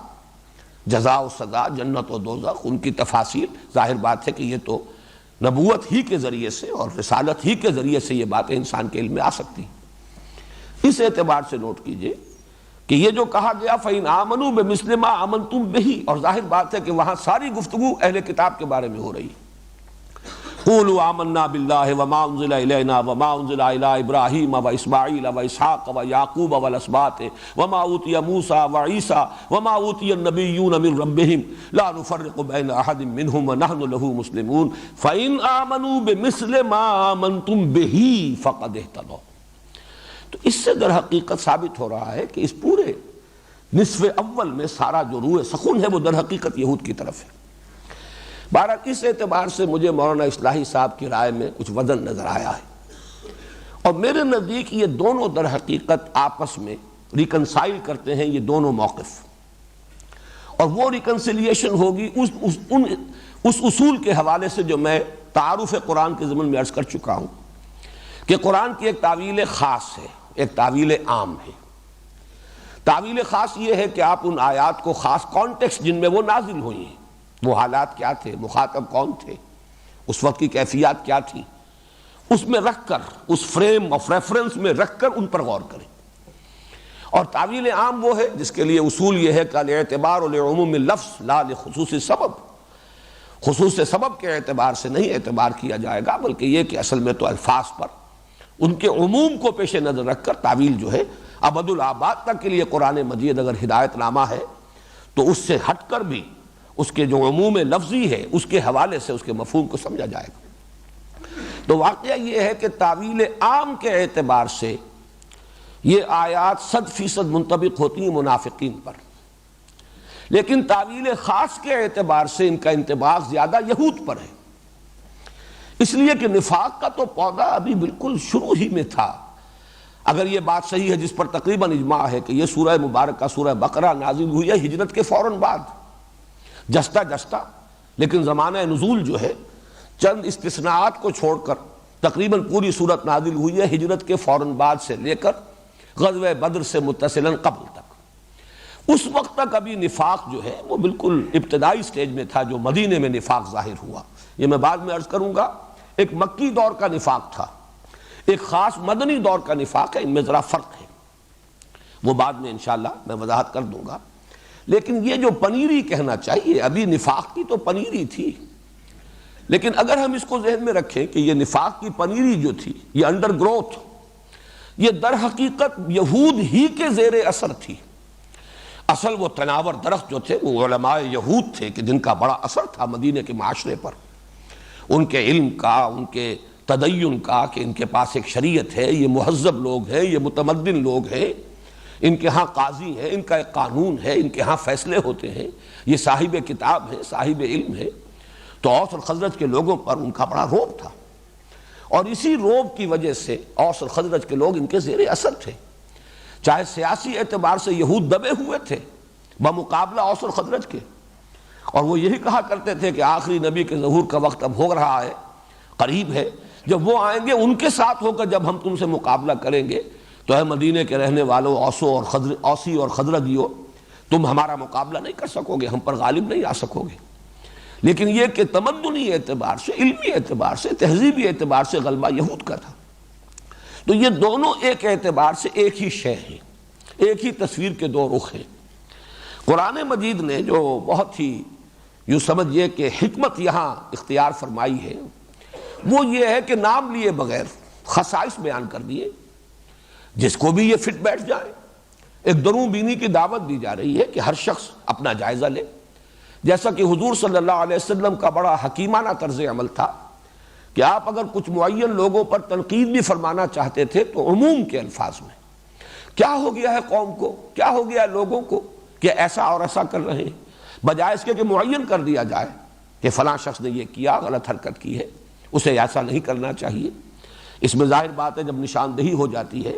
جزا و سزا، جنت و دوزخ، ان کی تفاصیل. ظاہر بات ہے کہ یہ تو نبوت ہی کے ذریعے سے اور رسالت ہی کے ذریعے سے یہ باتیں انسان کے علم میں آ سکتی ہیں. اس اعتبار سے نوٹ کیجئے کہ یہ جو کہا گیا فَإِنْ آمَنُوا بِمِثْلِ مَا آمَنْتُمْ بِهِ، اور ظاہر بات ہے کہ وہاں ساری گفتگو اہل کتاب کے بارے میں ہو رہی ہے. قولوا آمنا باللہ وما انزل الینا وما انزل الی ابراہیم واسماعیل واسحاق ویعقوب والاسباط وما اوتی موسیٰ وعیسیٰ وما اوتی النبیون من ربہم لا نفرق بین احد منہم ونحن لہ مسلمون فإن آمنوا بمثل ما آمنتم بہ فقد اہتدوا۔ تو اس سے در حقیقت ثابت ہو رہا ہے کہ اس پورے نصف اول میں سارا جو روح سخن ہے وہ در حقیقت یہود کی طرف ہے۔ بہرحال اس اعتبار سے مجھے مولانا اصلاحی صاحب کی رائے میں کچھ وزن نظر آیا ہے، اور میرے نزدیک یہ دونوں در حقیقت آپس میں ریکنسائل کرتے ہیں یہ دونوں موقف، اور وہ ریکنسیلیشن ہوگی اس اصول کے حوالے سے جو میں تعارف قرآن کے ضمن میں عرض کر چکا ہوں کہ قرآن کی ایک تعویل خاص ہے، ایک تعویل عام ہے۔ تعویل خاص یہ ہے کہ آپ ان آیات کو خاص کانٹیکسٹ جن میں وہ نازل ہوئی ہیں، وہ حالات کیا تھے، مخاطب کون تھے، اس وقت کی کیفیات کیا تھی، اس میں رکھ کر، اس فریم آف ریفرنس میں رکھ کر ان پر غور کریں۔ اور تعویل عام وہ ہے جس کے لیے اصول یہ ہے کہ الاعتبار لعموم اللفظ لا لخصوص سبب، خصوص سبب کے اعتبار سے نہیں اعتبار کیا جائے گا، بلکہ یہ کہ اصل میں تو الفاظ پر ان کے عموم کو پیش نظر رکھ کر تعویل جو ہے ابد الآباد تک کے لیے قرآن مجید اگر ہدایت نامہ ہے تو اس سے ہٹ کر بھی اس کے جو عموم لفظی ہے اس کے حوالے سے اس کے مفہوم کو سمجھا جائے گا۔ تو واقعہ یہ ہے کہ تعویل عام کے اعتبار سے یہ آیات 100% منطبق ہوتی ہیں منافقین پر، لیکن تعویل خاص کے اعتبار سے ان کا انطباق زیادہ یہود پر ہے، اس لیے کہ نفاق کا تو پودا ابھی بالکل شروع ہی میں تھا۔ اگر یہ بات صحیح ہے جس پر تقریباً اجماع ہے کہ یہ سورہ مبارکہ سورہ بقرہ نازل ہوئی ہے ہجرت کے فوراً بعد، جستا جستا، لیکن زمانہ نزول جو ہے چند استثناءات کو چھوڑ کر تقریباً پوری صورت نازل ہوئی ہے ہجرت کے فوراً بعد سے لے کر غزوہ بدر سے متصلاً قبل تک۔ اس وقت تک ابھی نفاق جو ہے وہ بالکل ابتدائی سٹیج میں تھا، جو مدینے میں نفاق ظاہر ہوا یہ میں بعد میں عرض کروں گا۔ ایک مکی دور کا نفاق تھا، ایک خاص مدنی دور کا نفاق ہے، ان میں ذرا فرق ہے، وہ بعد میں انشاءاللہ میں وضاحت کر دوں گا۔ لیکن یہ جو پنیری کہنا چاہیے، ابھی نفاق کی تو پنیری تھی، لیکن اگر ہم اس کو ذہن میں رکھیں کہ یہ نفاق کی پنیری جو تھی، یہ انڈر گروتھ، یہ در حقیقت یہود ہی کے زیر اثر تھی۔ اصل وہ تناور درخت جو تھے وہ علماء یہود تھے کہ جن کا بڑا اثر تھا مدینے کے معاشرے پر، ان کے علم کا، ان کے تدین کا، کہ ان کے پاس ایک شریعت ہے، یہ مہذب لوگ ہیں، یہ متمدن لوگ ہیں، ان کے ہاں قاضی ہیں، ان کا ایک قانون ہے، ان کے ہاں فیصلے ہوتے ہیں، یہ صاحب کتاب ہیں، صاحب علم ہے۔ تو اوس اور خزرج کے لوگوں پر ان کا بڑا رعب تھا، اور اسی رعب کی وجہ سے اوس اور خزرج کے لوگ ان کے زیر اثر تھے۔ چاہے سیاسی اعتبار سے یہود دبے ہوئے تھے بمقابلہ اوس اور خزرج کے، اور وہ یہی کہا کرتے تھے کہ آخری نبی کے ظہور کا وقت اب ہو رہا ہے، قریب ہے، جب وہ آئیں گے ان کے ساتھ ہو کر جب ہم تم سے مقابلہ کریں گے تو اے مدینے کے رہنے والوں اوسی اور خزرجیوں، تم ہمارا مقابلہ نہیں کر سکو گے، ہم پر غالب نہیں آ سکو گے۔ لیکن یہ کہ تمدنی اعتبار سے، علمی اعتبار سے، تہذیبی اعتبار سے غلبہ یہود کا تھا۔ تو یہ دونوں ایک اعتبار سے ایک ہی شے ہیں، ایک ہی تصویر کے دو رخ ہیں۔ قرآن مجید نے جو بہت ہی یوں سمجھئے کہ حکمت یہاں اختیار فرمائی ہے وہ یہ ہے کہ نام لیے بغیر خصائص بیان کر دیے، جس کو بھی یہ فٹ بیٹھ جائے۔ ایک دروں بینی کی دعوت دی جا رہی ہے کہ ہر شخص اپنا جائزہ لے، جیسا کہ حضور صلی اللہ علیہ وسلم کا بڑا حکیمانہ طرز عمل تھا کہ آپ اگر کچھ معین لوگوں پر تنقید بھی فرمانا چاہتے تھے تو عموم کے الفاظ میں، کیا ہو گیا ہے قوم کو، کیا ہو گیا ہے لوگوں کو کہ ایسا اور ایسا کر رہے ہیں، بجائے اس کے کہ معین کر دیا جائے کہ فلاں شخص نے یہ کیا، غلط حرکت کی ہے، اسے ایسا نہیں کرنا چاہیے۔ اس میں ظاہر بات ہے جب نشاندہی ہو جاتی ہے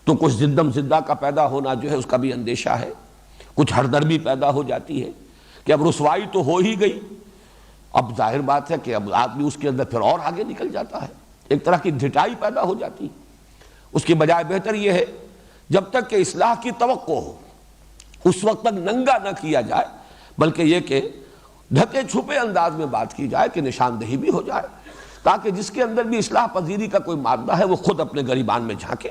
تو کچھ زدم زدہ کا پیدا ہونا جو ہے اس کا بھی اندیشہ ہے، کچھ ہردرمی پیدا ہو جاتی ہے کہ اب رسوائی تو ہو ہی گئی، اب ظاہر بات ہے کہ اب آدمی اس کے اندر پھر اور آگے نکل جاتا ہے، ایک طرح کی ڈھٹائی پیدا ہو جاتی ہے۔ اس کی بجائے بہتر یہ ہے جب تک کہ اصلاح کی توقع ہو اس وقت تک ننگا نہ کیا جائے، بلکہ یہ کہ ڈھکے چھپے انداز میں بات کی جائے کہ نشاندہی بھی ہو جائے، تاکہ جس کے اندر بھی اصلاح پذیری کا کوئی مادہ ہے وہ خود اپنے گریبان میں جھانکے۔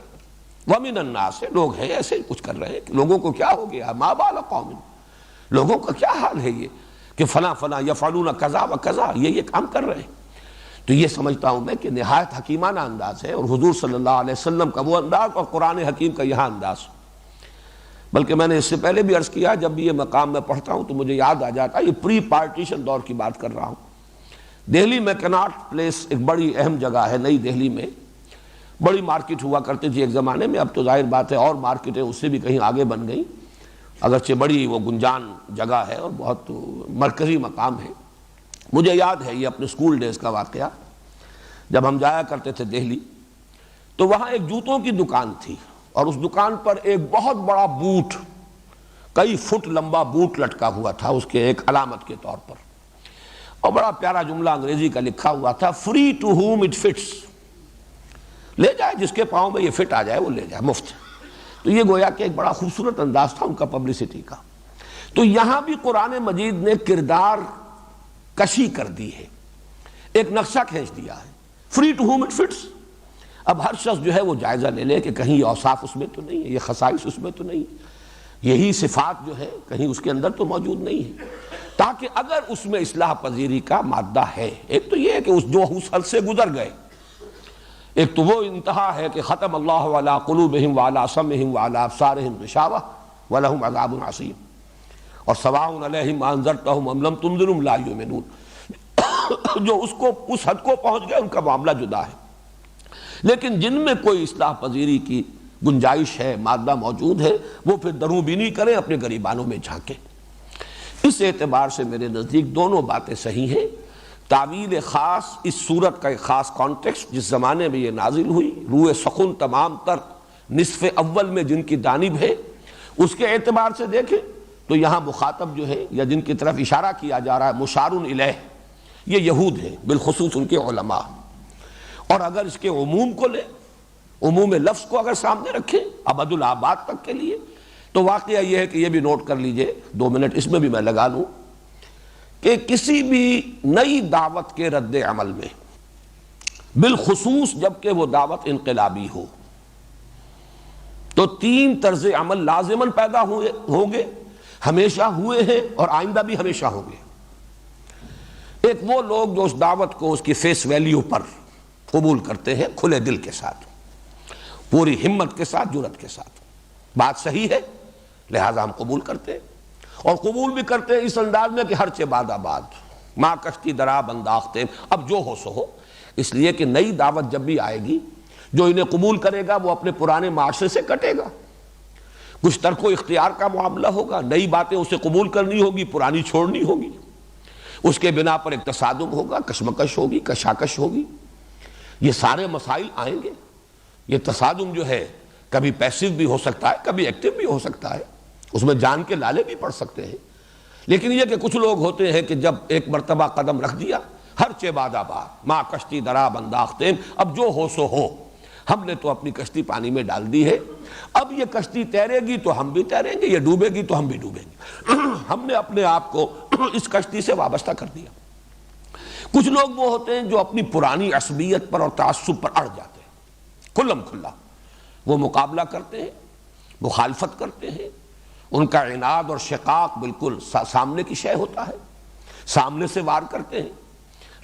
وَمِنَ النَّاسِ، لوگ ہیں ایسے ہی کچھ کر رہے ہیں کہ لوگوں کو کیا ہو گیا، مَا بَالَ قَوْمٍ، لوگوں کا کیا حال ہے یہ کہ فلاں فلاں یفعلون کذا و کذا، یہ کام کر رہے ہیں۔ تو یہ سمجھتا ہوں میں کہ نہایت حکیمانہ انداز ہے، اور حضور صلی اللہ علیہ وسلم کا وہ انداز اور قرآن حکیم کا یہاں انداز۔ بلکہ میں نے اس سے پہلے بھی عرض کیا، جب بھی یہ مقام میں پڑھتا ہوں تو مجھے یاد آ جاتا ہے، یہ پری پارٹیشن دور کی بات کر رہا ہوں۔ دہلی میں کناٹ پلیس ایک بڑی اہم جگہ ہے، نئی دہلی میں بڑی مارکیٹ ہوا کرتی تھی ایک زمانے میں، اب تو ظاہر بات ہے اور مارکیٹیں اس سے بھی کہیں آگے بن گئیں، اگرچہ بڑی وہ گنجان جگہ ہے اور بہت مرکزی مقام ہے۔ مجھے یاد ہے یہ اپنے اسکول ڈیز کا واقعہ، جب ہم جایا کرتے تھے دہلی تو وہاں ایک جوتوں کی دکان تھی، اور اس دکان پر ایک بہت بڑا بوٹ، کئی فٹ لمبا بوٹ لٹکا ہوا تھا اس کے ایک علامت کے طور پر، اور بڑا پیارا جملہ انگریزی کا لکھا ہوا تھا، free to home it fits, لے جائے جس کے پاؤں میں یہ فٹ آ جائے وہ لے جائے، مفت۔ تو یہ گویا کہ ایک بڑا خوبصورت انداز تھا ان کا پبلسٹی کا۔ تو یہاں بھی قرآن مجید نے کردار کشی کر دی ہے، ایک نقشہ کھینچ دیا ہے، free to home it fits. اب ہر شخص جو ہے وہ جائزہ لے لے کہ کہیں یہ اوصاف اس میں تو نہیں ہے، یہ خصائص اس میں تو نہیں ہے، یہی صفات جو ہے کہیں اس کے اندر تو موجود نہیں ہے، تاکہ اگر اس میں اصلاح پذیری کا مادہ ہے، ایک تو یہ ہے کہ جو اس حد سے گزر گئے، ایک تو وہ انتہا ہے کہ ختم اللہ علی قلوبہم وعلی سمعہم وعلی ابصارہم غشاوہ ولہم عذاب عظیم، اور سواء علیہم انذرتہم ام لم تنذرہم لا یؤمنون۔ جو اس حد کو پہنچ گئے ان کا معاملہ جدا ہے، لیکن جن میں کوئی اصلاح پذیری کی گنجائش ہے، مادہ موجود ہے، وہ پھر دروں بینی کریں، اپنے گریبانوں میں جھانکیں۔ اس اعتبار سے میرے نزدیک دونوں باتیں صحیح ہیں۔ تعویل خاص اس صورت کا ایک خاص کانٹیکسٹ جس زمانے میں یہ نازل ہوئی، روح سخن تمام تر نصف اول میں جن کی جانب ہے، اس کے اعتبار سے دیکھیں تو یہاں مخاطب جو ہے یا جن کی طرف اشارہ کیا جا رہا ہے مشار الیہ، یہ یہود ہیں، بالخصوص ان کے علماء۔ اور اگر اس کے عموم کو لیں، عموم لفظ کو اگر سامنے رکھیں ابد الآباد تک کے لیے، تو واقعہ یہ ہے کہ یہ بھی نوٹ کر لیجئے، 2 منٹ اس میں بھی میں لگا لوں، کہ کسی بھی نئی دعوت کے رد عمل میں، بالخصوص جبکہ وہ دعوت انقلابی ہو، تو 3 طرز عمل لازماً پیدا ہوں گے، ہمیشہ ہوئے ہیں اور آئندہ بھی ہمیشہ ہوں گے۔ ایک وہ لوگ جو اس دعوت کو اس کی فیس ویلیو پر قبول کرتے ہیں، کھلے دل کے ساتھ، پوری ہمت کے ساتھ، جرأت کے ساتھ، بات صحیح ہے لہذا ہم قبول کرتے ہیں، اور قبول بھی کرتے ہیں اس انداز میں کہ ہر چہ باد آباد، ماں کشتی دراب انداختے، اب جو ہو سو ہو، اس لیے کہ نئی دعوت جب بھی آئے گی، جو انہیں قبول کرے گا وہ اپنے پرانے معاشرے سے کٹے گا، کچھ ترک و اختیار کا معاملہ ہوگا، نئی باتیں اسے قبول کرنی ہوگی، پرانی چھوڑنی ہوگی، اس کے بنا پر ایک تصادم ہوگا، کشمکش ہوگی، کشاکش ہوگی، یہ سارے مسائل آئیں گے۔ یہ تصادم جو ہے کبھی پیسیو بھی ہو سکتا ہے، کبھی ایکٹیو بھی ہو سکتا ہے، اس میں جان کے لالے بھی پڑ سکتے ہیں، لیکن یہ کہ کچھ لوگ ہوتے ہیں کہ جب ایک مرتبہ قدم رکھ دیا، ہر چہ باد آباد، ماں کشتی دراب انداختیم، اب جو ہو سو ہو، ہم نے تو اپنی کشتی پانی میں ڈال دی ہے، اب یہ کشتی تیرے گی تو ہم بھی تیریں گے، یہ ڈوبے گی تو ہم بھی ڈوبیں گے۔ ہم نے اپنے آپ کو اس کشتی سے وابستہ کر دیا۔ کچھ لوگ وہ ہوتے ہیں جو اپنی پرانی عصبیت پر اور تعصب پر اڑ جاتے ہیں، کھلم کھلا وہ مقابلہ کرتے ہیں، مخالفت کرتے ہیں، ان کا عناد اور شقاق بالکل سامنے کی شے ہوتا ہے، سامنے سے وار کرتے ہیں،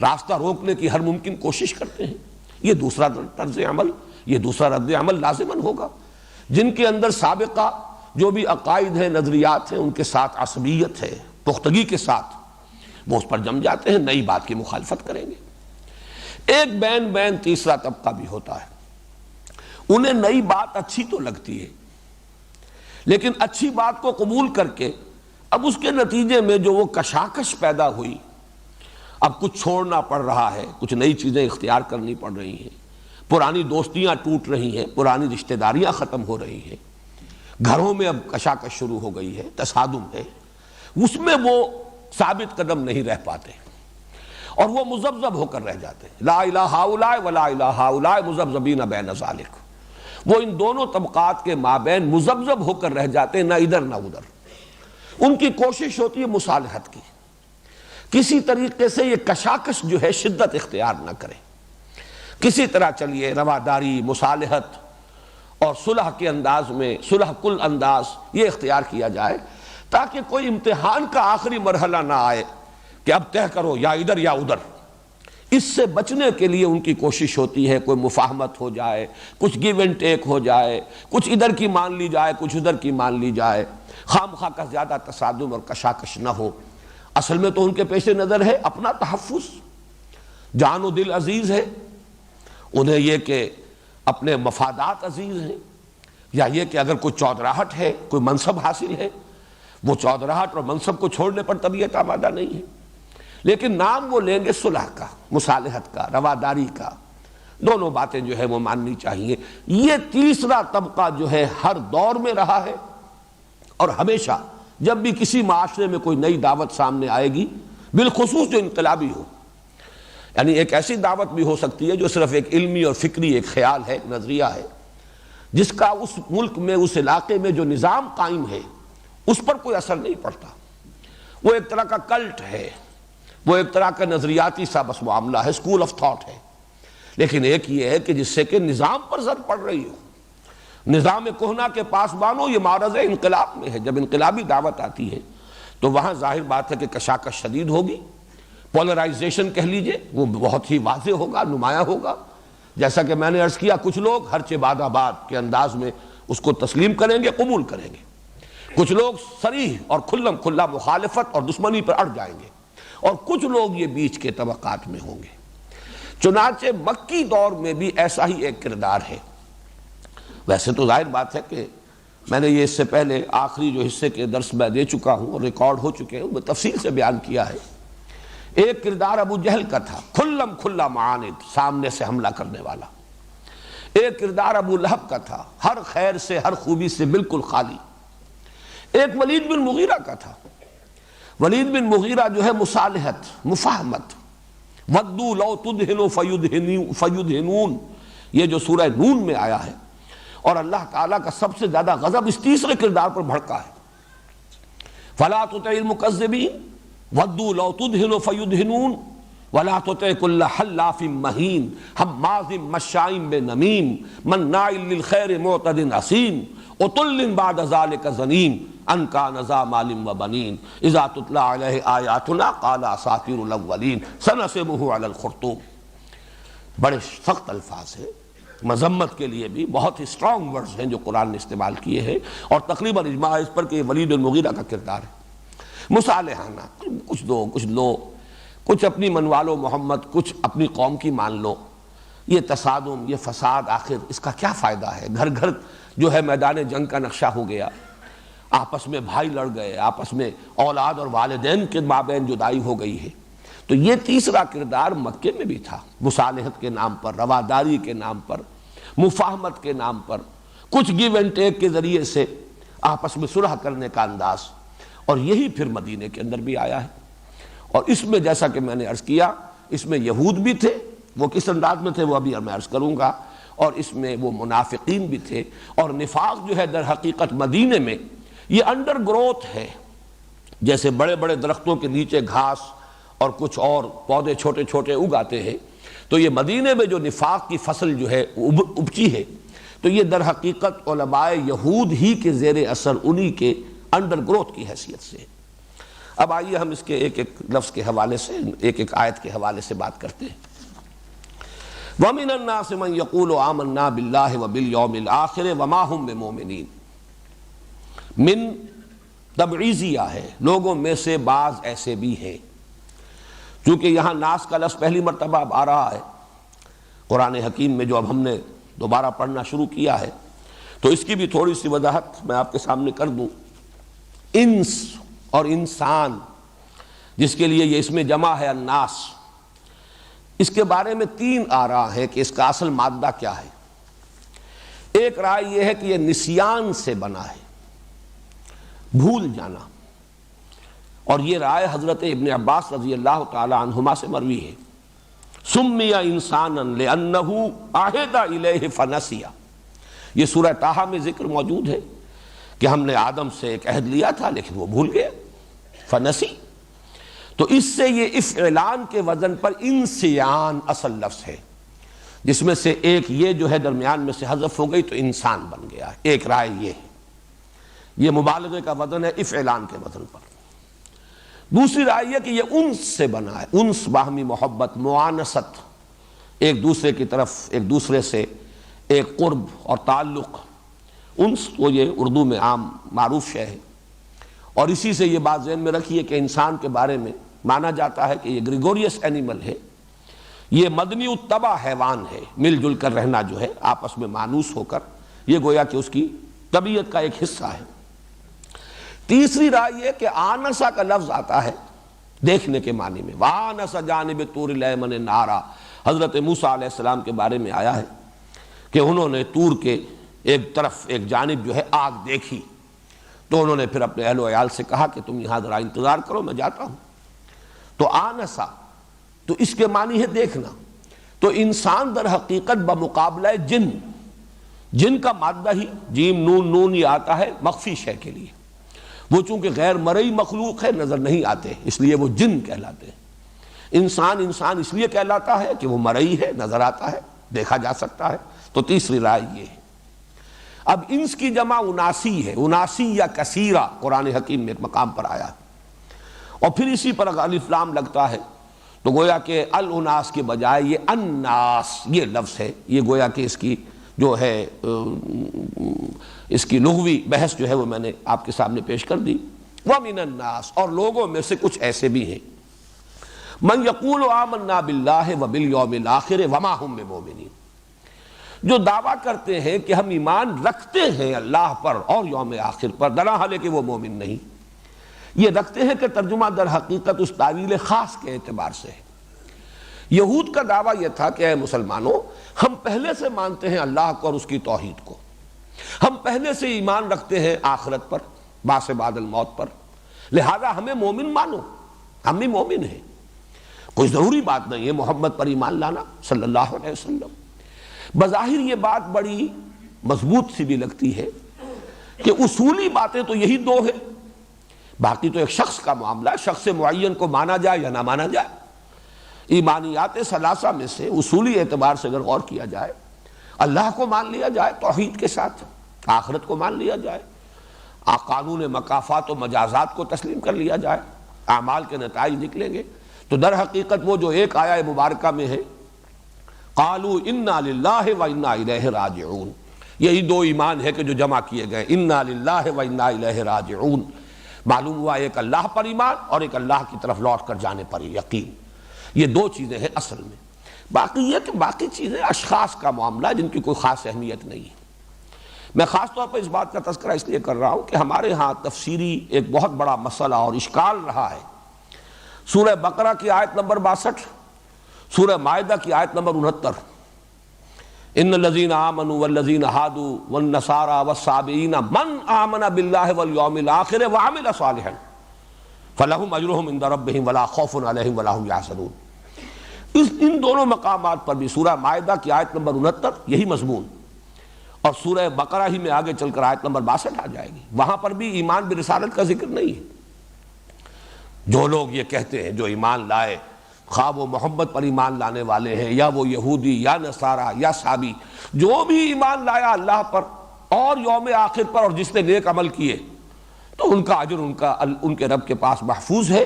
راستہ روکنے کی ہر ممکن کوشش کرتے ہیں۔ یہ دوسرا طرز عمل، یہ دوسرا رد عمل لازماً ہوگا۔ جن کے اندر سابقہ جو بھی عقائد ہیں، نظریات ہیں، ان کے ساتھ عصبیت ہے، پختگی کے ساتھ وہ اس پر جم جاتے ہیں، نئی بات کی مخالفت کریں گے۔ ایک بین تیسرا طبقہ بھی ہوتا ہے، انہیں نئی بات اچھی تو لگتی ہے، لیکن اچھی بات کو قبول کر کے اب اس کے نتیجے میں جو وہ کشاکش پیدا ہوئی، اب کچھ چھوڑنا پڑ رہا ہے، کچھ نئی چیزیں اختیار کرنی پڑ رہی ہیں، پرانی دوستیاں ٹوٹ رہی ہیں، پرانی رشتہ داریاں ختم ہو رہی ہیں، گھروں میں اب کشاکش شروع ہو گئی ہے، تصادم ہے، اس میں وہ ثابت قدم نہیں رہ پاتے اور وہ مذبذب ہو کر رہ جاتے ہیں۔ لا الہ ہؤلاء ولا الہ ہؤلاء مذبذبین بین ذلک، وہ ان دونوں طبقات کے مابین مذبذب ہو کر رہ جاتے ہیں، نہ ادھر نہ ادھر۔ ان کی کوشش ہوتی ہے مصالحت کی، کسی طریقے سے یہ کشاکش جو ہے شدت اختیار نہ کرے، کسی طرح چلیے رواداری، مصالحت اور صلح کے انداز میں، صلح کل انداز یہ اختیار کیا جائے، تاکہ کوئی امتحان کا آخری مرحلہ نہ آئے کہ اب طے کرو یا ادھر یا ادھر، اس سے بچنے کے لیے ان کی کوشش ہوتی ہے کوئی مفاہمت ہو جائے، کچھ گیو اینڈ ٹیک ہو جائے، کچھ ادھر کی مان لی جائے کچھ ادھر کی مان لی جائے، خام خواہ کا زیادہ تصادم اور کشاکش نہ ہو۔ اصل میں تو ان کے پیش نظر ہے اپنا تحفظ، جان و دل عزیز ہے، انہیں یہ کہ اپنے مفادات عزیز ہیں، یا یہ کہ اگر کوئی چودراہٹ ہے، کوئی منصب حاصل ہے، وہ چودراہٹ اور منصب کو چھوڑنے پر طبیعت آمادہ نہیں ہے، لیکن نام وہ لیں گے صلح کا، مصالحت کا، رواداری کا، دونوں باتیں جو ہے وہ ماننی چاہیے۔ یہ تیسرا طبقہ جو ہے ہر دور میں رہا ہے، اور ہمیشہ جب بھی کسی معاشرے میں کوئی نئی دعوت سامنے آئے گی، بالخصوص جو انقلابی ہو، یعنی ایک ایسی دعوت بھی ہو سکتی ہے جو صرف ایک علمی اور فکری ایک خیال ہے، ایک نظریہ ہے، جس کا اس ملک میں، اس علاقے میں جو نظام قائم ہے اس پر کوئی اثر نہیں پڑتا، وہ ایک طرح کا کلٹ ہے، وہ ایک طرح کا نظریاتی سا بس معاملہ ہے، اسکول آف تھاٹ ہے۔ لیکن ایک یہ ہے کہ جس سے کہ نظام پر زد پڑ رہی ہو، نظام کہنا کے پاسبانوں، یہ معرض انقلاب میں ہے۔ جب انقلابی دعوت آتی ہے تو وہاں ظاہر بات ہے کہ کشاکش شدید ہوگی، پولرائزیشن کہہ لیجئے وہ بہت ہی واضح ہوگا، نمایاں ہوگا۔ جیسا کہ میں نے عرض کیا، کچھ لوگ ہر چہ باد آباد کے انداز میں اس کو تسلیم کریں گے، قبول کریں گے، کچھ لوگ صریح اور کھلم کھلا مخالفت اور دشمنی پر اڑ جائیں گے، اور کچھ لوگ یہ بیچ کے طبقات میں ہوں گے۔ چنانچہ مکی دور میں بھی ایسا ہی ایک کردار ہے۔ ویسے تو ظاہر بات ہے کہ میں نے یہ اس سے پہلے آخری جو حصے کے درس میں دے چکا ہوں اور ریکارڈ ہو چکے ہیں، میں تفصیل سے بیان کیا ہے۔ ایک کردار ابو جہل کا تھا، کھلم کھلا معاند، سامنے سے حملہ کرنے والا۔ ایک کردار ابو لہب کا تھا، ہر خیر سے، ہر خوبی سے بالکل خالی۔ ایک ولید بن مغیرہ کا تھا۔ ولید بن مغیرہ جو ہے مصالحت، مفاہمت، ودو لو تدہنوا فیدہنون، یہ جو سورہ نون میں آیا ہے، اور اللہ تعالیٰ کا سب سے زیادہ غضب اس تیسرے کردار پر بھڑکا ہے۔ فلا تطع المکذبین ودوا لو تدہن فیدہنون ولا تطع کل حلاف مہین ہماز مشاء بنمیم مناع للخیر معتد اثیم عتل بعد ذلک زنیم ان کان ذا مال وبنین اذا تتلی علیہ آیاتنا قال اساطیر الاولین سنسمہ علی الخرطوم۔ بڑے سخت الفاظ ہیں، مذمت کے لیے بھی بہت ہی اسٹرانگ ورڈز ہیں جو قرآن نے استعمال کیے ہیں، اور تقریباً اجماع ہے اس پر کہ یہ ولید المغیرہ کا کردار ہے۔ مصالحانہ، کچھ دو کچھ لو، کچھ اپنی منوا لو محمد، کچھ اپنی قوم کی مان لو۔ یہ تصادم، یہ فساد، آخر اس کا کیا فائدہ ہے؟ گھر گھر جو ہے میدان جنگ کا نقشہ ہو گیا، آپس میں بھائی لڑ گئے، آپس میں اولاد اور والدین کے مابین جدائی ہو گئی ہے۔ تو یہ تیسرا کردار مکے میں بھی تھا، مصالحت کے نام پر، رواداری کے نام پر، مفاہمت کے نام پر، کچھ گیو اینڈ ٹیک کے ذریعے سے آپس میں صلح کرنے کا انداز، اور یہی پھر مدینے کے اندر بھی آیا ہے۔ اور اس میں جیسا کہ میں نے عرض کیا، اس میں یہود بھی تھے، وہ کس انداز میں تھے وہ ابھی میں عرض کروں گا، اور اس میں وہ منافقین بھی تھے۔ اور نفاق جو ہے در حقیقت مدینے میں یہ انڈر گروتھ ہے، جیسے بڑے بڑے درختوں کے نیچے گھاس اور کچھ اور پودے چھوٹے چھوٹے اگاتے ہیں، تو یہ مدینے میں جو نفاق کی فصل جو ہے اپجی ہے، تو یہ در حقیقت علماء یہود ہی کے زیر اثر، انہی کے انڈر گروتھ کی حیثیت سے۔ اب آئیے ہم اس کے ایک ایک لفظ کے حوالے سے، ایک ایک آیت کے حوالے سے بات کرتے ہیں۔ وَمِنَ النَّاسِ مَن يَقُولُ آمَنَّا بِاللَّهِ وَبِالْيَوْمِ الْآخِرِ وَمَا هُمْ بِمُؤْمِنِينَ۔ من تبعیضیہ ہے، لوگوں میں سے بعض ایسے بھی ہیں۔ چونکہ یہاں ناس کا لفظ پہلی مرتبہ اب آ رہا ہے قرآن حکیم میں، جو اب ہم نے دوبارہ پڑھنا شروع کیا ہے، تو اس کی بھی تھوڑی سی وضاحت میں آپ کے سامنے کر دوں۔ انس اور انسان، جس کے لیے یہ اسم جمع ہے الناس، اس کے بارے میں تین آراء ہے کہ اس کا اصل مادہ کیا ہے۔ ایک رائے یہ ہے کہ یہ نسیان سے بنا ہے، بھول جانا، اور یہ رائے حضرت ابن عباس رضی اللہ تعالی عنہما سے مروی ہے۔ سمی انسانا لأنہ عہد الیہ فنسی، یہ سورہ طٰہٰ میں ذکر موجود ہے کہ ہم نے آدم سے ایک عہد لیا تھا لیکن وہ بھول گیا، فنسی۔ تو اس سے یہ افعلان کے وزن پر انسیان اصل لفظ ہے، جس میں سے ایک یہ جو ہے درمیان میں سے حذف ہو گئی تو انسان بن گیا ہے۔ ایک رائے یہ ہے، یہ مبالغے کا وزن ہے افعلان کے وزن پر۔ دوسری رائے یہ کہ یہ انس سے بنا ہے، انس باہمی محبت، معانست، ایک دوسرے کی طرف ایک دوسرے سے ایک قرب اور تعلق۔ انس تو یہ اردو میں عام معروف شے ہے، اور اسی سے یہ بات ذہن میں رکھیے کہ انسان کے بارے میں مانا جاتا ہے کہ یہ گریگوریس اینیمل ہے، یہ مدنی الطبع حیوان ہے، مل جل کر رہنا جو ہے، آپس میں مانوس ہو کر، یہ گویا کہ اس کی طبیعت کا ایک حصہ ہے۔ تیسری رائے یہ کہ آنسا کا لفظ آتا ہے دیکھنے کے معنی میں، وآنس جانب طور الایمن نارا، حضرت موسیٰ علیہ السلام کے بارے میں آیا ہے کہ انہوں نے طور کے ایک طرف ایک جانب جو ہے آگ دیکھی، تو انہوں نے پھر اپنے اہل و عیال سے کہا کہ تم یہاں ذرا انتظار کرو، میں جاتا ہوں۔ تو آنسا تو اس کے معنی ہے دیکھنا۔ تو انسان در حقیقت بمقابلہ جن، جن کا مادہ ہی جیم نون نون یہ آتا ہے مخفی شے کے لیے، وہ چونکہ غیر مرئی مخلوق ہے، نظر نہیں آتے، اس لیے وہ جن کہلاتے ہیں۔ انسان اس لیے کہلاتا ہے کہ وہ مرئی ہے، نظر آتا ہے، دیکھا جا سکتا ہے۔ تو تیسری رائے یہ ہے۔ اب انس کی جمع اناسی ہے، اناسی یا کثیرہ قرآن حکیم میں ایک مقام پر آیا ہے، اور پھر اسی پر اگر الف لام لگتا ہے تو گویا کہ الاناس کے بجائے یہ الناس یہ لفظ ہے، یہ گویا کہ اس کی جو ہے اس کی لغوی بحث جو ہے وہ میں نے آپ کے سامنے پیش کر دی۔ وَمِنَ النَّاسِ، اور لوگوں میں سے کچھ ایسے بھی ہیں، مَن يَقُولُ آمَنَّا بِاللَّهِ وَبِالْيَوْمِ الْآخِرِ وَمَا هُم بِمُؤْمِنِينَ، جو دعویٰ کرتے ہیں کہ ہم ایمان رکھتے ہیں اللہ پر اور یوم آخر پر، درحال ہے کہ وہ مومن نہیں۔ یہ رکھتے ہیں کہ ترجمہ در حقیقت اس تعویل خاص کے اعتبار سے ہے۔ یہود کا دعویٰ یہ تھا کہ اے مسلمانوں، ہم پہلے سے مانتے ہیں اللہ کو اور اس کی توحید کو، ہم پہلے سے ایمان رکھتے ہیں آخرت پر، بعث بعد الموت پر، لہذا ہمیں مومن مانو، ہم بھی مومن ہیں۔ کوئی ضروری بات نہیں ہے محمد پر ایمان لانا صلی اللہ علیہ وسلم۔ بظاہر یہ بات بڑی مضبوط سی بھی لگتی ہے کہ اصولی باتیں تو یہی دو ہیں، باقی تو ایک شخص کا معاملہ ہے، شخص معین کو مانا جائے یا نہ مانا جائے۔ ایمانیات ثلاثہ میں سے اصولی اعتبار سے اگر غور کیا جائے، اللہ کو مان لیا جائے توحید کے ساتھ، آخرت کو مان لیا جائے، قانون مکافات و مجازات کو تسلیم کر لیا جائے، اعمال کے نتائج نکلیں گے، تو در حقیقت وہ جو ایک آیہ مبارکہ میں ہے قالوا انا للہ و انا الیہ راجعون، یہی دو ایمان ہے کہ جو جمع کیے گئے، انا للہ و انا الیہ راجعون، معلوم ہوا ایک اللہ پر ایمان اور ایک اللہ کی طرف لوٹ کر جانے پر یقین، یہ دو چیزیں ہیں اصل میں۔ باقی یہ کہ باقی چیزیں اشخاص کا معاملہ جن کی کوئی خاص اہمیت نہیں ہے۔ میں خاص طور پر اس بات کا تذکرہ اس لیے کر رہا ہوں کہ ہمارے ہاں تفسیری ایک بہت بڑا مسئلہ اور اشکال رہا ہے۔ سورہ بقرہ کی آیت نمبر 62، سورہ مائدہ کی آیت نمبر 69، ان الذین آمنوا والذین ہادوا والنصارى والصابئین من آمن باللہ والیوم الآخر وعمل صالحا فلہم اجرہم عند ربہم ولا خوف علیہم ولا ہم یحزنون۔ ان دونوں مقامات پر بھی سورہ مائدہ کی آیت نمبر 69 یہی مضمون، اور سورہ بقرہ ہی میں آگے چل کر آیت نمبر 62 آ جائے گی، وہاں پر بھی ایمان برسالت کا ذکر نہیں ہے۔ جو لوگ یہ کہتے ہیں جو ایمان لائے، خواہ وہ محمد پر ایمان لانے والے ہیں یا وہ یہودی یا نصارہ یا صابی، جو بھی ایمان لایا اللہ پر اور یوم آخر پر اور جس نے نیک عمل کیے، تو ان کا اجر ان کے رب کے پاس محفوظ ہے،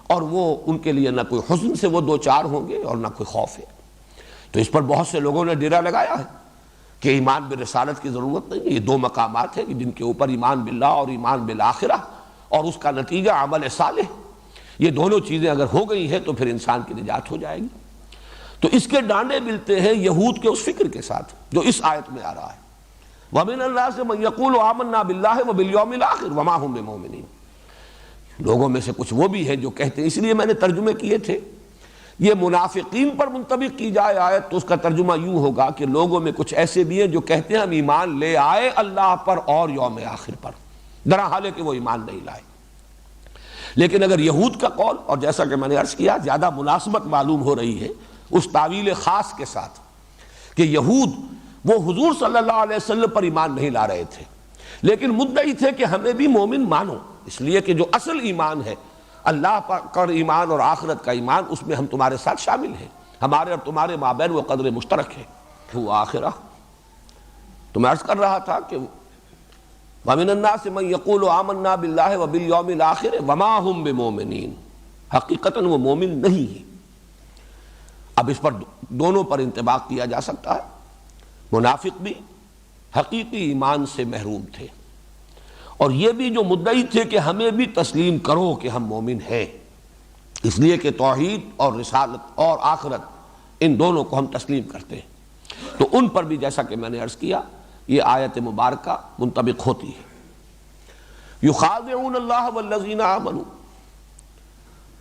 اور وہ ان کے لیے نہ کوئی حزن سے وہ دو چار ہوں گے اور نہ کوئی خوف ہے۔ تو اس پر بہت سے لوگوں نے ڈیرا لگایا ہے کہ ایمان برسالت کی ضرورت نہیں ہے۔ یہ دو مقامات ہیں کہ جن کے اوپر ایمان باللہ اور ایمان بالآخرہ اور اس کا نتیجہ عمل صالح، یہ دونوں چیزیں اگر ہو گئی ہیں تو پھر انسان کی نجات ہو جائے گی۔ تو اس کے ڈانڈے ملتے ہیں یہود کے اس فکر کے ساتھ جو اس آیت میں آ رہا ہے، وَمِنَ النَّاسِ مَن يَقُولُ آمَنَّا بِاللَّهِ وَبِالْيَوْمِ الْآخِرِ وَمَا هُم بِمُؤْمِنِينَ۔ لوگوں میں سے کچھ وہ بھی ہیں جو کہتے ہیں، اس لیے میں نے ترجمے کیے تھے، یہ منافقین پر منطبق کی جائے آیت تو اس کا ترجمہ یوں ہوگا کہ لوگوں میں کچھ ایسے بھی ہیں جو کہتے ہیں ہم ایمان لے آئے اللہ پر اور یوم آخر پر، درحال ہے کہ وہ ایمان نہیں لائے۔ لیکن اگر یہود کا قول، اور جیسا کہ میں نے عرض کیا زیادہ مناسبت معلوم ہو رہی ہے اس تعویل خاص کے ساتھ کہ یہود وہ حضور صلی اللہ علیہ وسلم پر ایمان نہیں لا رہے تھے، لیکن مدعی تھے کہ ہمیں بھی مومن مانو، اس لیے کہ جو اصل ایمان ہے اللہ پر ایمان اور آخرت کا ایمان، اس میں ہم تمہارے ساتھ شامل ہیں، ہمارے اور تمہارے مابین وہ قدر مشترک ہے۔ وہ آخرہ تو میں عرض کر رہا تھا کہ وَمِنَ النَّاسِ مَن يَقُولُ آمَنَّا بِاللَّهِ وَبِالْيَوْمِ الْآخِرِ وَمَا هُمْ بِمُؤْمِنِينَ، حقیقتاً وہ مومن نہیں ہے۔ اب اس پر دونوں پر انطباق کیا جا سکتا ہے، منافق بھی حقیقی ایمان سے محروم تھے، اور یہ بھی جو مدعی تھے کہ ہمیں بھی تسلیم کرو کہ ہم مومن ہیں، اس لیے کہ توحید اور رسالت اور آخرت ان دونوں کو ہم تسلیم کرتے ہیں، تو ان پر بھی جیسا کہ میں نے عرض کیا یہ آیت مبارکہ منطبق ہوتی ہے۔ یخادعون اللہ والذین آمنوا،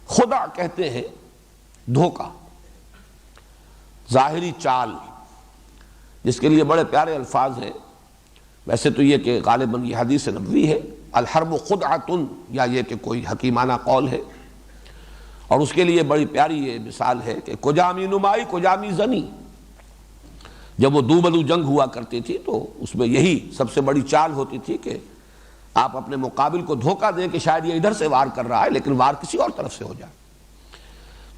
خدا کہتے ہیں دھوکہ، ظاہری چال، جس کے لیے بڑے پیارے الفاظ ہیں۔ ویسے تو یہ کہ غالباً یہ حدیث نبوی ہے، الحرب خدعۃ، یا یہ کہ کوئی حکیمانہ قول ہے، اور اس کے لیے بڑی پیاری یہ مثال ہے کہ کجامی نمائی کجامی زنی، جب وہ دوبلو جنگ ہوا کرتی تھی تو اس میں یہی سب سے بڑی چال ہوتی تھی کہ آپ اپنے مقابل کو دھوکہ دیں کہ شاید یہ ادھر سے وار کر رہا ہے لیکن وار کسی اور طرف سے ہو جائے،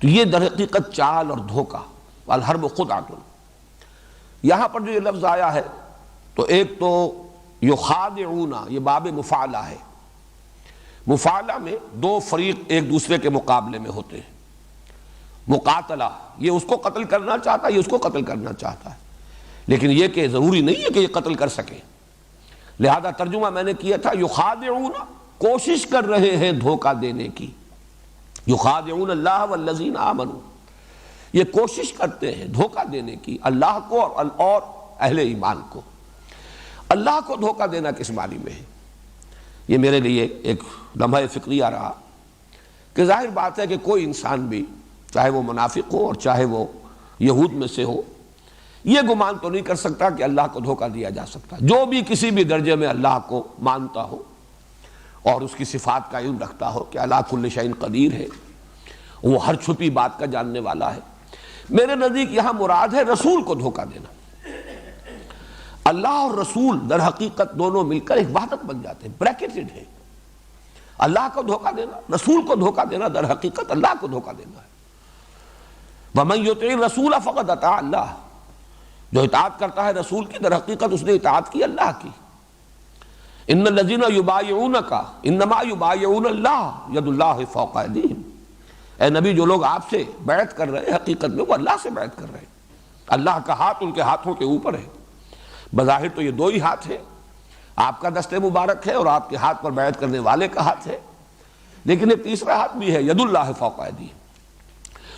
تو یہ در حقیقت چال اور دھوکہ، الحرب خدعۃ۔ یہاں پر جو یہ لفظ آیا ہے تو ایک تو یخادعون، یہ باب مفعلہ ہے، مفعلہ میں دو فریق ایک دوسرے کے مقابلے میں ہوتے ہیں، مقاتلہ، یہ اس کو قتل کرنا چاہتا ہے، یہ اس کو قتل کرنا چاہتا ہے، لیکن یہ کہ ضروری نہیں ہے کہ یہ قتل کر سکے، لہذا ترجمہ میں نے کیا تھا یخادعون، کوشش کر رہے ہیں دھوکہ دینے کی، یخادعون اللہ والذین آمنوا، یہ کوشش کرتے ہیں دھوکہ دینے کی اللہ کو اور اہل ایمان کو۔ اللہ کو دھوکہ دینا کس معنی میں ہے؟ یہ میرے لیے ایک لمحہ فکریہ رہا کہ ظاہر بات ہے کہ کوئی انسان بھی، چاہے وہ منافق ہو اور چاہے وہ یہود میں سے ہو، یہ گمان تو نہیں کر سکتا کہ اللہ کو دھوکہ دیا جا سکتا۔ جو بھی کسی بھی درجے میں اللہ کو مانتا ہو اور اس کی صفات کا علم رکھتا ہو کہ علی کل شیء قدیر ہے، وہ ہر چھپی بات کا جاننے والا ہے، میرے نزدیک یہاں مراد ہے رسول کو دھوکہ دینا۔ اللہ اور رسول در حقیقت دونوں مل کر ایک وحدت بن جاتے ہیں، بریکٹڈ ہے۔ اللہ کو دھوکہ دینا، رسول کو دھوکہ دینا، در حقیقت اللہ کو دھوکہ دینا ہے۔ وَمَن يُطِعِ الرَّسُولَ فَقَدْ أَطَاعَ اللَّهَ، جو اطاعت کرتا ہے رسول کی در حقیقت اس نے اطاعت کی اللہ کی۔ ان الذین یبایعونک انما یبایعون اللہ ید اللہ فوق ایدیہم، اے نبی جو لوگ آپ سے بیعت کر رہے ہیں حقیقت میں وہ اللہ سے بیعت کر رہے ہیں، اللہ کا ہاتھ ان کے ہاتھوں کے اوپر ہے۔ بظاہر تو یہ دو ہی ہاتھ ہیں، آپ کا دست مبارک ہے اور آپ کے ہاتھ پر بیعت کرنے والے کا ہاتھ ہے، لیکن ایک تیسرا ہاتھ بھی ہے، ید اللہ فوق ایدیہم۔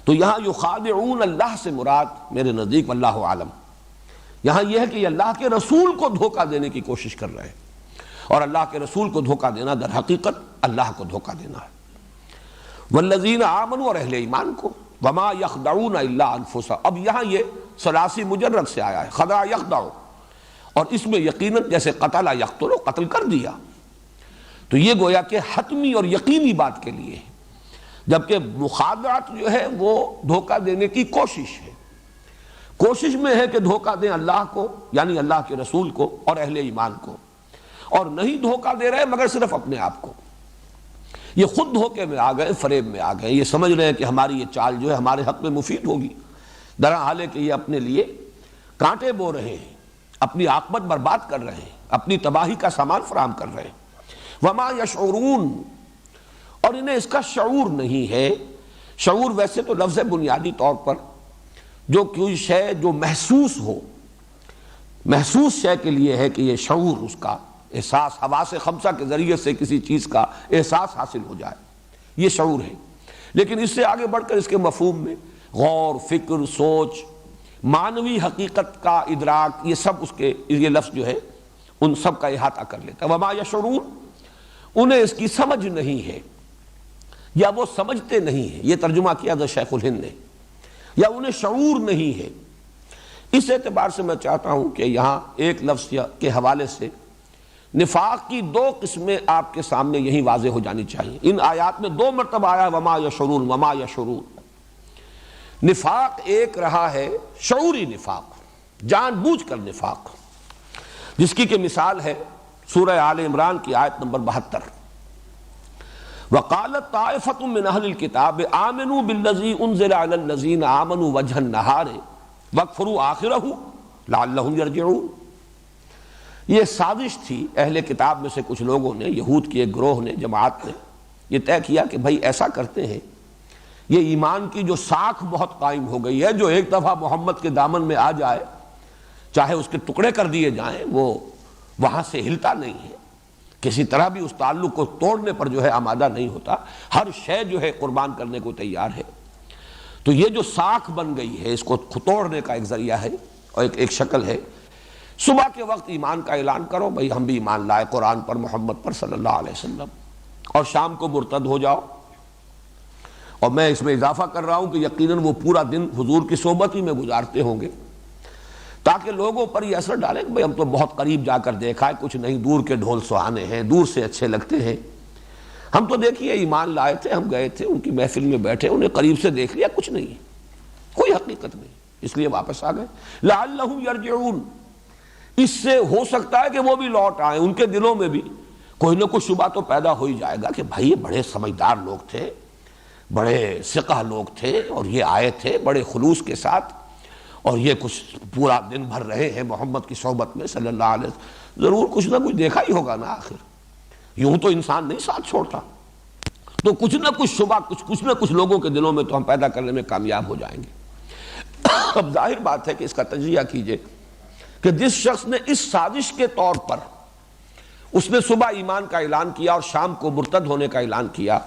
تو یہاں یخادعون اللہ سے مراد میرے نزدیک واللہ عالم یہاں یہ ہے کہ یہ اللہ کے رسول کو دھوکہ دینے کی کوشش کر رہے ہیں، اور اللہ کے رسول کو دھوکہ دینا در حقیقت اللہ کو دھوکہ دینا ہے۔ والذین آمنوا، اور اہل ایمان کو، وما یخدعون الا انفسهم، اب یہاں یہ ثلاثی مجرد سے آیا ہے، خدع یخدع، اور اس میں یقیناً جیسے قتل یقتل، قتل کر دیا، تو یہ گویا کہ حتمی اور یقینی بات کے لیے ہے، جبکہ مخادعت جو ہے وہ دھوکہ دینے کی کوشش ہے، کوشش میں ہے کہ دھوکہ دیں اللہ کو یعنی اللہ کے رسول کو اور اہل ایمان کو، اور نہیں دھوکہ دے رہے مگر صرف اپنے آپ کو۔ یہ خود دھوکے میں آ گئے، فریب میں آ گئے، یہ سمجھ رہے ہیں کہ ہماری یہ چال جو ہے ہمارے حق میں مفید ہوگی، درحال ہے کہ یہ اپنے لیے کانٹے بو رہے ہیں، اپنی عاقبت برباد کر رہے ہیں، اپنی تباہی کا سامان فراہم کر رہے ہیں۔ وما یشعرون، اور انہیں اس کا شعور نہیں ہے۔ شعور ویسے تو لفظ بنیادی طور پر جو کوئی شے جو محسوس ہو، محسوس شے کے لیے ہے کہ یہ شعور، اس کا احساس، حواس خمسہ کے ذریعے سے کسی چیز کا احساس حاصل ہو جائے، یہ شعور ہے۔ لیکن اس سے آگے بڑھ کر اس کے مفہوم میں غور، فکر، سوچ، معنوی حقیقت کا ادراک، یہ سب اس کے یہ لفظ جو ہے ان سب کا احاطہ کر لیتا ہے۔ وما یشعرون، انہیں اس کی سمجھ نہیں ہے، یا وہ سمجھتے نہیں ہیں، یہ ترجمہ کیا تھا شیخ الہند نے، یا انہیں شعور نہیں ہے۔ اس اعتبار سے میں چاہتا ہوں کہ یہاں ایک لفظ کے حوالے سے نفاق کی دو قسمیں آپ کے سامنے یہی واضح ہو جانی چاہیے۔ ان آیات میں دو مرتبہ آیا وما یشعرون، وما یشعرون۔ نفاق ایک رہا ہے شعوری نفاق، جان بوجھ کر نفاق، جس کی کہ مثال ہے سورہ آل عمران کی آیت نمبر 72، وقالت طائفۃ من اہل الکتاب آمنوا بالذی انزل علی الذین آمنوا وجہ النہار واکفروا آخرہ لعلہم یرجعون۔ یہ سازش تھی اہل کتاب میں سے کچھ لوگوں نے، یہود کی ایک گروہ نے، جماعت نے یہ طے کیا کہ بھائی ایسا کرتے ہیں، یہ ایمان کی جو ساکھ بہت قائم ہو گئی ہے، جو ایک دفعہ محمد کے دامن میں آ جائے چاہے اس کے ٹکڑے کر دیے جائیں وہ وہاں سے ہلتا نہیں ہے، کسی طرح بھی اس تعلق کو توڑنے پر جو ہے آمادہ نہیں ہوتا، ہر شے جو ہے قربان کرنے کو تیار ہے۔ تو یہ جو ساکھ بن گئی ہے اس کو توڑنے کا ایک ذریعہ ہے اور ایک شکل ہے، صبح کے وقت ایمان کا اعلان کرو، بھئی ہم بھی ایمان لائے قرآن پر، محمد پر صلی اللہ علیہ وسلم، اور شام کو مرتد ہو جاؤ۔ اور میں اس میں اضافہ کر رہا ہوں کہ یقیناً وہ پورا دن حضور کی صحبت ہی میں گزارتے ہوں گے تاکہ لوگوں پر یہ اثر ڈالے کہ بھئی ہم تو بہت قریب جا کر دیکھا ہے، کچھ نہیں، دور کے ڈھول سہانے ہیں، دور سے اچھے لگتے ہیں، ہم تو دیکھیے ایمان لائے تھے، ہم گئے تھے ان کی محفل میں بیٹھے، انہیں قریب سے دیکھ لیا، کچھ نہیں، کوئی حقیقت نہیں، اس لیے واپس آ گئے۔ لعلہم یرجعون، اس سے ہو سکتا ہے کہ وہ بھی لوٹ آئیں، ان کے دلوں میں بھی کوئی نہ کوئی شبہ تو پیدا ہو ہی جائے گا کہ بھائی یہ بڑے سمجھدار لوگ تھے، بڑے ثقہ لوگ تھے، اور یہ آئے تھے بڑے خلوص کے ساتھ، اور یہ کچھ پورا دن بھر رہے ہیں محمد کی صحبت میں صلی اللہ علیہ وسلم، ضرور کچھ نہ کچھ دیکھا ہی ہوگا نا، آخر یوں تو انسان نہیں ساتھ چھوڑتا، تو کچھ نہ کچھ شبہ کچھ نہ کچھ لوگوں کے دلوں میں تو ہم پیدا کرنے میں کامیاب ہو جائیں گے۔ اب ظاہر بات ہے کہ اس کا تجزیہ کیجئے کہ جس شخص نے اس سازش کے طور پر اس نے صبح ایمان کا اعلان کیا اور شام کو مرتد ہونے کا اعلان کیا،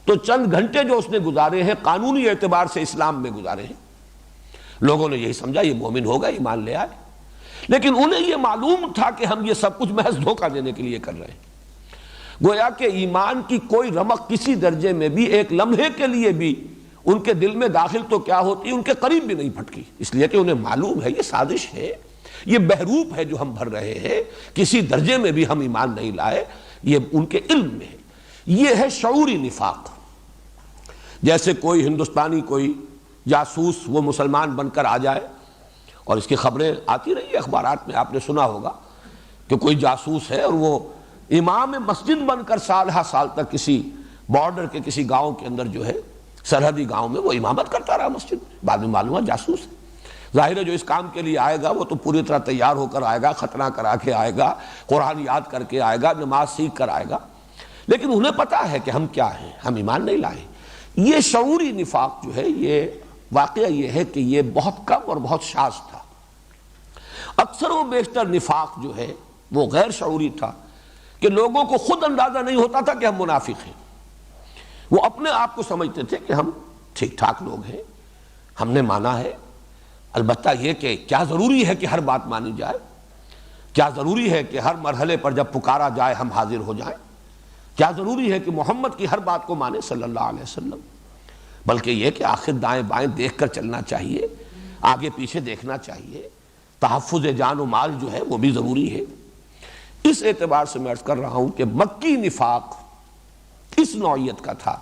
تو چند گھنٹے جو اس نے گزارے ہیں قانونی اعتبار سے اسلام میں گزارے ہیں، لوگوں نے یہی سمجھا یہ مومن ہوگا، ایمان لے آئے، لیکن انہیں یہ معلوم تھا کہ ہم یہ سب کچھ محض دھوکہ دینے کے لیے کر رہے ہیں، گویا کہ ایمان کی کوئی رمق کسی درجے میں بھی ایک لمحے کے لیے بھی ان کے دل میں داخل تو کیا ہوتی، ان کے قریب بھی نہیں پھٹکی، اس لیے کہ انہیں معلوم ہے یہ سازش ہے، یہ بہروپ ہے جو ہم بھر رہے ہیں، کسی درجے میں بھی ہم ایمان نہیں لائے، یہ ان کے علم میں ہے۔ یہ ہے شعوری نفاق۔ جیسے کوئی ہندوستانی کوئی جاسوس وہ مسلمان بن کر آ جائے، اور اس کی خبریں آتی رہی اخبارات میں، آپ نے سنا ہوگا کہ کوئی جاسوس ہے اور وہ امام مسجد بن کر سال ہا سال تک کسی بارڈر کے کسی گاؤں کے اندر جو ہے سرحدی گاؤں میں وہ امامت کرتا رہا مسجد، بعد میں معلوم ہے جاسوس ہے۔ ظاہر ہے جو اس کام کے لیے آئے گا وہ تو پوری طرح تیار ہو کر آئے گا، ختنہ کرا کے آئے گا، قرآن یاد کر کے آئے گا، نماز سیکھ کر آئے گا، لیکن انہیں پتا ہے کہ ہم کیا ہیں، ہم ایمان نہیں لائے۔ یہ شعوری نفاق جو ہے، یہ واقعہ یہ ہے کہ یہ بہت کم اور بہت شاذ تھا۔ اکثر و بیشتر نفاق جو ہے وہ غیر شعوری تھا کہ لوگوں کو خود اندازہ نہیں ہوتا تھا کہ ہم منافق ہیں، وہ اپنے آپ کو سمجھتے تھے کہ ہم ٹھیک ٹھاک لوگ ہیں، ہم نے مانا ہے، البتہ یہ کہ کیا ضروری ہے کہ ہر بات مانی جائے، کیا ضروری ہے کہ ہر مرحلے پر جب پکارا جائے ہم حاضر ہو جائیں، کیا ضروری ہے کہ محمد کی ہر بات کو مانے صلی اللہ علیہ وسلم، بلکہ یہ کہ آخر دائیں بائیں دیکھ کر چلنا چاہیے، آگے پیچھے دیکھنا چاہیے، تحفظ جان و مال جو ہے وہ بھی ضروری ہے۔ اس اعتبار سے میں عرض کر رہا ہوں کہ مکی نفاق اس نوعیت کا تھا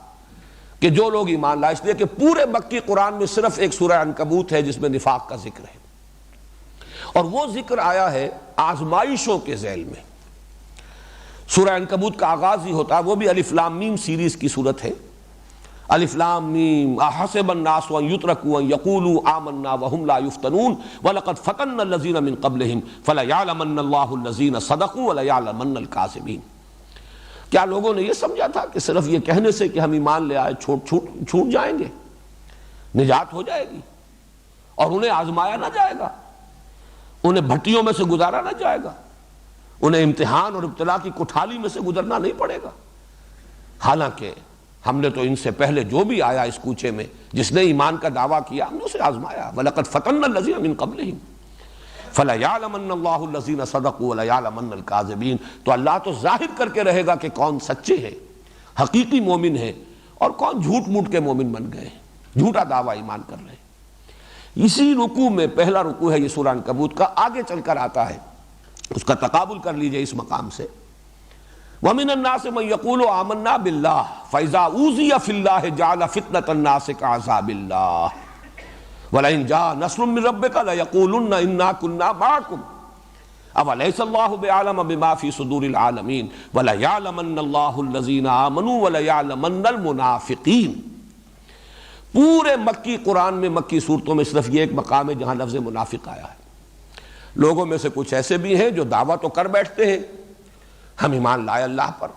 کہ جو لوگ ایمان لائے، اس لیے کہ پورے مکی قرآن میں صرف ایک سورہ عنکبوت ہے جس میں نفاق کا ذکر ہے، اور وہ ذکر آیا ہے آزمائشوں کے ذیل میں۔ سورہ عنکبوت کا آغاز ہی ہوتا ہے، وہ بھی الف لام میم سیریز کی صورت ہے، الف لام میم احسب الناس ان یترکوا ان یقولوا آمنا وهم لا یفتنون ولقد فتنا الذین من قبلهم فلیعلمن اللہ الذین صدقوا وليعلمن الکاذبین۔ کیا لوگوں نے یہ سمجھا تھا کہ صرف یہ کہنے سے کہ ہم ایمان لے آئے چھوٹ جائیں گے، نجات ہو جائے گی، اور انہیں آزمایا نہ جائے گا، انہیں بھٹیوں میں سے گزارا نہ جائے گا، انہیں امتحان اور ابتلا کی کٹھالی میں سے گزرنا نہیں پڑے گا؟ حالانکہ ہم نے تو ان سے پہلے جو بھی آیا اس کوچے میں جس نے ایمان کا دعویٰ کیا ہم نے اسے آزمایا، وَلَقَدْ فَتَنَّا الَّذِينَ مِن قَبْلِهِمْ فَلَيَعْلَمَنَّ اللَّهُ الَّذِينَ صَدَقُوا وَلَيَعْلَمَنَّ الْكَاذِبِينَ۔ تو اللہ تو ظاہر کر کے رہے گا کہ کون سچے ہیں، حقیقی مومن ہیں، اور کون جھوٹ موٹ کے مومن بن گئے ہیں، جھوٹا دعویٰ ایمان کر رہے ہیں۔ اسی رکوع میں پہلا رکوع ہے یہ سورہ عنکبوت کا، آگے چل کر آتا ہے، اس کا تقابل کر لیجئے اس مقام سے، وَمِنَ النَّاسِ مَن يَقُولُ آمَنَّا بِاللَّهِ فَإِذَا أُوذِيَ فِي اللَّهِ جَعَلَ فِتْنَةَ النَّاسِ كَعَذَابِ اللَّهِ وَلَئِن جَاءَ نَصْرٌ مِّن رَّبِّكَ لَيَقُولُنَّ إِنَّا كُنَّا مَعَكُمْ أَوَلَيْسَ اللَّهُ بِأَعْلَمَ بِمَا فِي صُدُورِ الْعَالَمِينَ وَلَيَعْلَمَنَّ اللَّهُ الَّذِينَ آمَنُوا وَلَيَعْلَمَنَّ الْمُنَافِقِينَ۔ پورے مکی قرآن میں، مکی صورتوں میں صرف یہ ایک مقام ہے جہاں لفظ منافق آیا ہے، لوگوں میں سے کچھ ایسے بھی ہیں جو دعویٰ تو کر بیٹھتے ہیں ہم ایمان لائے اللہ پر،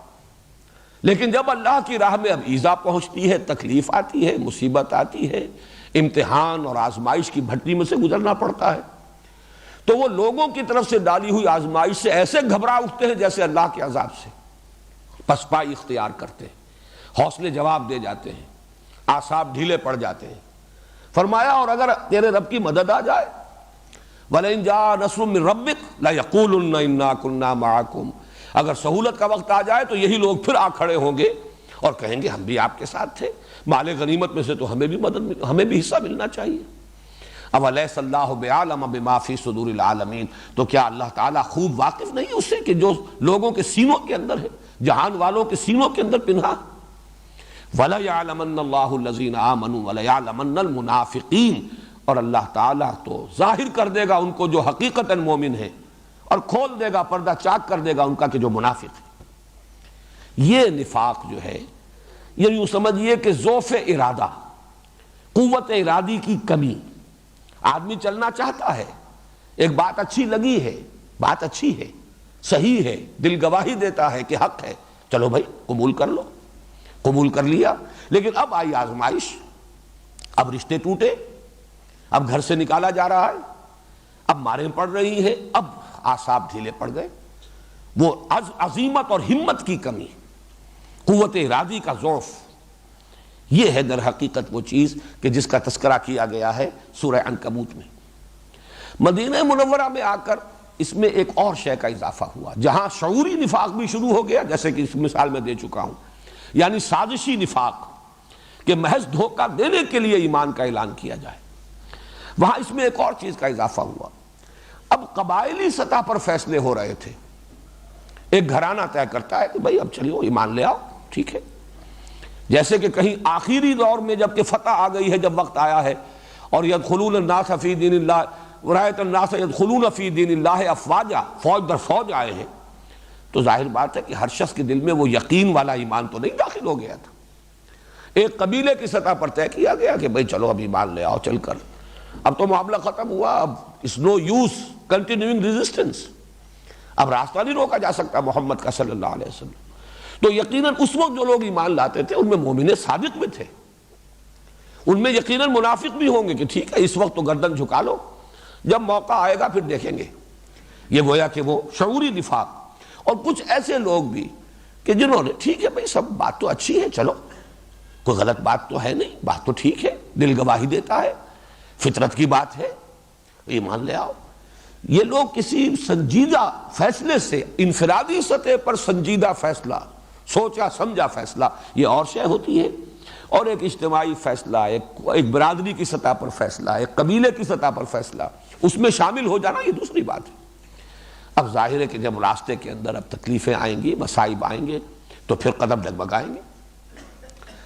لیکن جب اللہ کی راہ میں اب ایذا پہنچتی ہے، تکلیف آتی ہے، مصیبت آتی ہے، امتحان اور آزمائش کی بھٹی میں سے گزرنا پڑتا ہے، تو وہ لوگوں کی طرف سے ڈالی ہوئی آزمائش سے ایسے گھبرا اٹھتے ہیں جیسے اللہ کے عذاب سے، پسپائی اختیار کرتے ہیں، حوصلے جواب دے جاتے ہیں، اعصاب ڈھیلے پڑ جاتے ہیں۔ فرمایا اور اگر تیرے رب کی مدد آ جائے وَلَئِن جَاءَ نَصْرٌ مِّن رَبِّكَ لَيَقُولُنَّ إِنَّا كُنَّا مَعَكُمْ، اگر سہولت کا وقت آ جائے تو یہی لوگ پھر آ کھڑے ہوں گے اور کہیں گے ہم بھی آپ کے ساتھ تھے، مال غنیمت میں سے تو ہمیں بھی حصہ ملنا چاہیے۔ أَوَلَيْسَ اللَّهُ بِأَعْلَمَ بِمَا فِي صُدُورِ الْعَالَمِينَ، تو کیا اللہ تعالیٰ خوب واقف نہیں اس سے کہ جو لوگوں کے سینوں کے اندر ہے، جہان والوں کے سینوں کے اندر پنہا۔ وَلَيَعْلَمَنَّ اللَّهُ الَّذِينَ آمَنُوا وَلَيَعْلَمَنَّ الْمُنَافِقِينَ، اور اللہ تعالیٰ تو ظاہر کر دے گا ان کو جو حقیقتاً مومن ہے، اور کھول دے گا، پردہ چاک کر دے گا ان کا کہ جو منافق ہے۔ یہ نفاق جو ہے، یہ یوں سمجھئے کہ ضعف ارادہ، قوت ارادی کی کمی۔ آدمی چلنا چاہتا ہے، ایک بات اچھی لگی ہے، بات اچھی ہے، صحیح ہے، دل گواہی دیتا ہے کہ حق ہے، چلو بھائی قبول کر لو، قبول کر لیا، لیکن اب آئی آزمائش، اب رشتے ٹوٹے، اب گھر سے نکالا جا رہا ہے، اب ماریں پڑ رہی ہیں، اب اعصاب ڈھیلے پڑ گئے، وہ عزیمت اور ہمت کی کمی، قوت ارادی کا ضعف، یہ ہے در حقیقت وہ چیز کہ جس کا تذکرہ کیا گیا ہے سورہ عنکبوت میں۔ مدینہ منورہ میں آ کر اس میں ایک اور شے کا اضافہ ہوا، جہاں شعوری نفاق بھی شروع ہو گیا، جیسے کہ اس مثال میں دے چکا ہوں، یعنی سازشی نفاق کہ محض دھوکہ دینے کے لیے ایمان کا اعلان کیا جائے، وہاں اس میں ایک اور چیز کا اضافہ ہوا۔ اب قبائلی سطح پر فیصلے ہو رہے تھے، ایک گھرانہ طے کرتا ہے کہ بھائی اب چلیو ایمان لے آؤ، ٹھیک ہے، جیسے کہ کہیں آخری دور میں جب کہ فتح آ گئی ہے، جب وقت آیا ہے، اور يدخلون الناس فی دین اللہ ورایت الناس يدخلون فی دین اللہ افواجا، فوج در فوج آئے ہیں، تو ظاہر بات ہے کہ ہر شخص کے دل میں وہ یقین والا ایمان تو نہیں داخل ہو گیا تھا۔ ایک قبیلے کی سطح پر طے کیا گیا کہ بھائی چلو اب ایمان لے آؤ چل کر، اب تو معاملہ ختم ہوا، اب اس نو یوز کنٹینیوئنگ ریزسٹنس، اب راستہ نہیں روکا جا سکتا محمد کا صلی اللہ علیہ وسلم۔ تو یقیناً اس وقت جو لوگ ایمان لاتے تھے ان میں مومن صادق بھی تھے، ان میں یقیناً منافق بھی ہوں گے کہ ٹھیک ہے اس وقت تو گردن جھکا لو، جب موقع آئے گا پھر دیکھیں گے۔ یہ گویا کہ وہ شعوری نفاق۔ اور کچھ ایسے لوگ بھی کہ جنہوں نے ٹھیک ہے بھائی سب بات تو اچھی ہے، چلو کوئی غلط بات تو ہے نہیں، بات تو ٹھیک ہے، دل گواہی دیتا ہے، فطرت کی بات ہے، ایمان لے آؤ۔ یہ لوگ کسی سنجیدہ فیصلے سے، انفرادی سطح پر سنجیدہ فیصلہ، سوچا سمجھا فیصلہ، یہ اور شے ہوتی ہے، اور ایک اجتماعی فیصلہ، ایک برادری کی سطح پر فیصلہ، ایک قبیلے کی سطح پر فیصلہ، اس میں شامل ہو جانا یہ دوسری بات ہے۔ اب ظاہر ہے کہ جب راستے کے اندر اب تکلیفیں آئیں گی، مصائب آئیں گے، تو پھر قدم ڈگمگائیں گے۔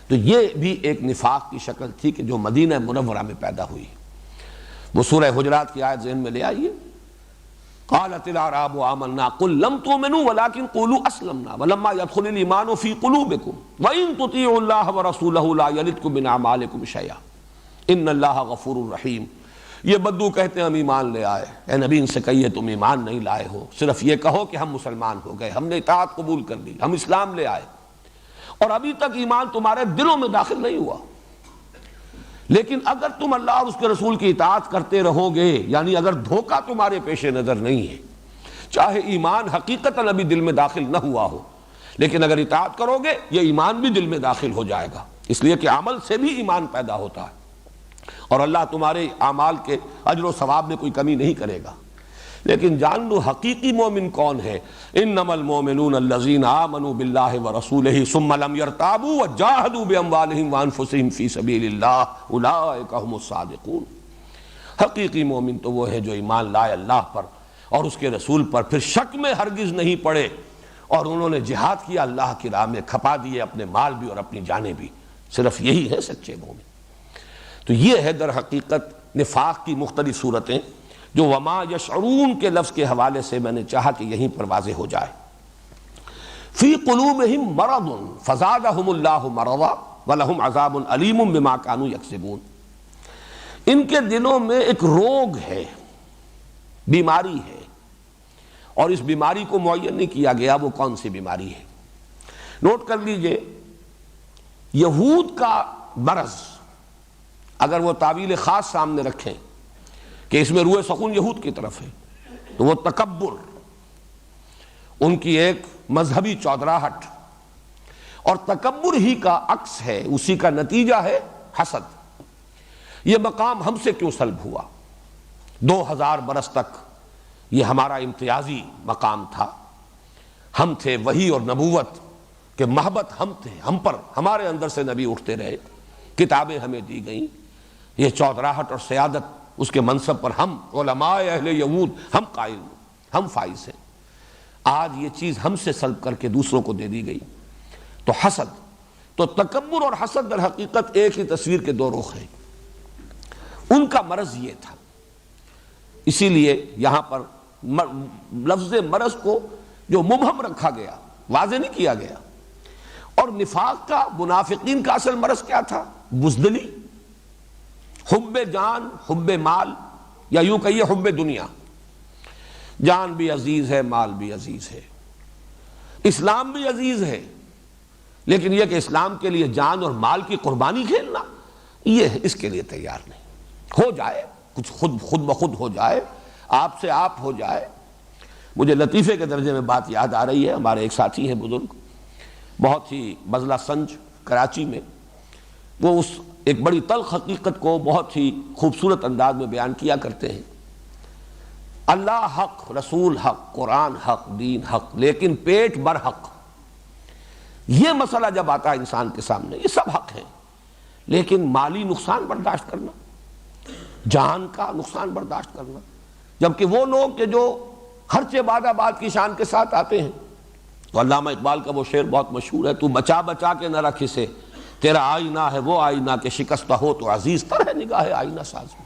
تو یہ بھی ایک نفاق کی شکل تھی کہ جو مدینہ منورہ میں پیدا ہوئی۔ وہ سورہ حجرات کی آیت ذہن میں لے آئیے، قالت الاعراب آمنا قل لم تؤمنوا ولكن قولوا اسلمنا ولما يدخل الايمان في قلوبكم وان تطيعوا الله ورسوله لا يلدكم من اعمالكم شيئا ان الله غفور رحیم۔ یہ بدو کہتے ہیں ہم ایمان لے آئے، اے نبی ان سے کہیے تم ایمان نہیں لائے ہو، صرف یہ کہو کہ ہم مسلمان ہو گئے، ہم نے اطاعت قبول کر لی، ہم اسلام لے آئے، اور ابھی تک ایمان تمہارے دلوں میں داخل نہیں ہوا، لیکن اگر تم اللہ اور اس کے رسول کی اطاعت کرتے رہو گے، یعنی اگر دھوکہ تمہارے پیش نظر نہیں ہے، چاہے ایمان حقیقتاً ابھی دل میں داخل نہ ہوا ہو، لیکن اگر اطاعت کرو گے یہ ایمان بھی دل میں داخل ہو جائے گا، اس لیے کہ عمل سے بھی ایمان پیدا ہوتا ہے، اور اللہ تمہارے اعمال کے اجر و ثواب میں کوئی کمی نہیں کرے گا۔ لیکن جان لو حقیقی مومن کون ہے، انما المؤمنون الذین آمنوا باللہ ورسولہ ثم لم یرتابوا وجاہدوا باموالہم وانفسہم فی سبیل اللہ اولئک ھم الصادقون۔ حقیقی مومن تو وہ ہے جو ایمان لائے اللہ پر اور اس کے رسول پر، پھر شک میں ہرگز نہیں پڑے، اور انہوں نے جہاد کیا اللہ کی راہ میں، کھپا دیے اپنے مال بھی اور اپنی جانیں بھی، صرف یہی ہے سچے مومن۔ تو یہ ہے در حقیقت نفاق کی مختلف صورتیں جو وما یشعرون کے لفظ کے حوالے سے میں نے چاہا کہ یہیں پر واضح ہو جائے۔ فی قلوبہم مرض فزادہم اللہ مرضا ولہم عذاب علیم بما کانوا یکسبون۔ ان کے دلوں میں ایک روگ ہے، بیماری ہے، اور اس بیماری کو معین نہیں کیا گیا وہ کون سی بیماری ہے۔ نوٹ کر لیجئے، یہود کا مرض اگر وہ تعویل خاص سامنے رکھیں کہ اس میں روح سخون یہود کی طرف ہے، تو وہ تکبر، ان کی ایک مذہبی چودراہٹ، اور تکبر ہی کا عکس ہے، اسی کا نتیجہ ہے حسد۔ یہ مقام ہم سے کیوں سلب ہوا؟ 2000 برس تک یہ ہمارا امتیازی مقام تھا، ہم تھے وحی اور نبوت کہ محبت ہم تھے، ہم پر، ہمارے اندر سے نبی اٹھتے رہے، کتابیں ہمیں دی گئیں، یہ چودراہٹ اور سیادت اس کے منصب پر ہم علماء اہل یہود ہم قائل، ہم فائز ہیں۔ آج یہ چیز ہم سے سلب کر کے دوسروں کو دے دی گئی، تو حسد، تو تکبر اور حسد در حقیقت ایک ہی تصویر کے دو رخ ہیں۔ ان کا مرض یہ تھا، اسی لیے یہاں پر لفظ مرض کو جو مبہم رکھا گیا، واضح نہیں کیا گیا۔ اور نفاق کا، منافقین کا اصل مرض کیا تھا؟ بزدلی، حب جان، حب مال، یا یوں کہیے حب دنیا۔ جان بھی عزیز ہے، مال بھی عزیز ہے، اسلام بھی عزیز ہے، لیکن یہ کہ اسلام کے لیے جان اور مال کی قربانی کھیلنا، یہ اس کے لیے تیار نہیں۔ ہو جائے کچھ خود بخود ہو جائے، آپ سے آپ ہو جائے۔ مجھے لطیفے کے درجے میں بات یاد آ رہی ہے، ہمارے ایک ساتھی ہیں بزرگ، بہت ہی بزلہ سنج کراچی میں، وہ اس ایک بڑی تلخ حقیقت کو بہت ہی خوبصورت انداز میں بیان کیا کرتے ہیں۔ اللہ حق، رسول حق، قرآن حق، دین حق، لیکن پیٹ بر حق۔ یہ مسئلہ جب آتا ہے انسان کے سامنے، یہ سب حق ہیں، لیکن مالی نقصان برداشت کرنا، جان کا نقصان برداشت کرنا، جبکہ وہ لوگ کہ جو خرچ بعد آباد کی شان کے ساتھ آتے ہیں، تو علامہ اقبال کا وہ شعر بہت مشہور ہے، تو بچا بچا کے نہ رکھ اسے، تیرا آئینہ ہے وہ آئینہ کہ شکستہ ہو تو عزیز تر ہے نگاہ آئینہ ساز میں۔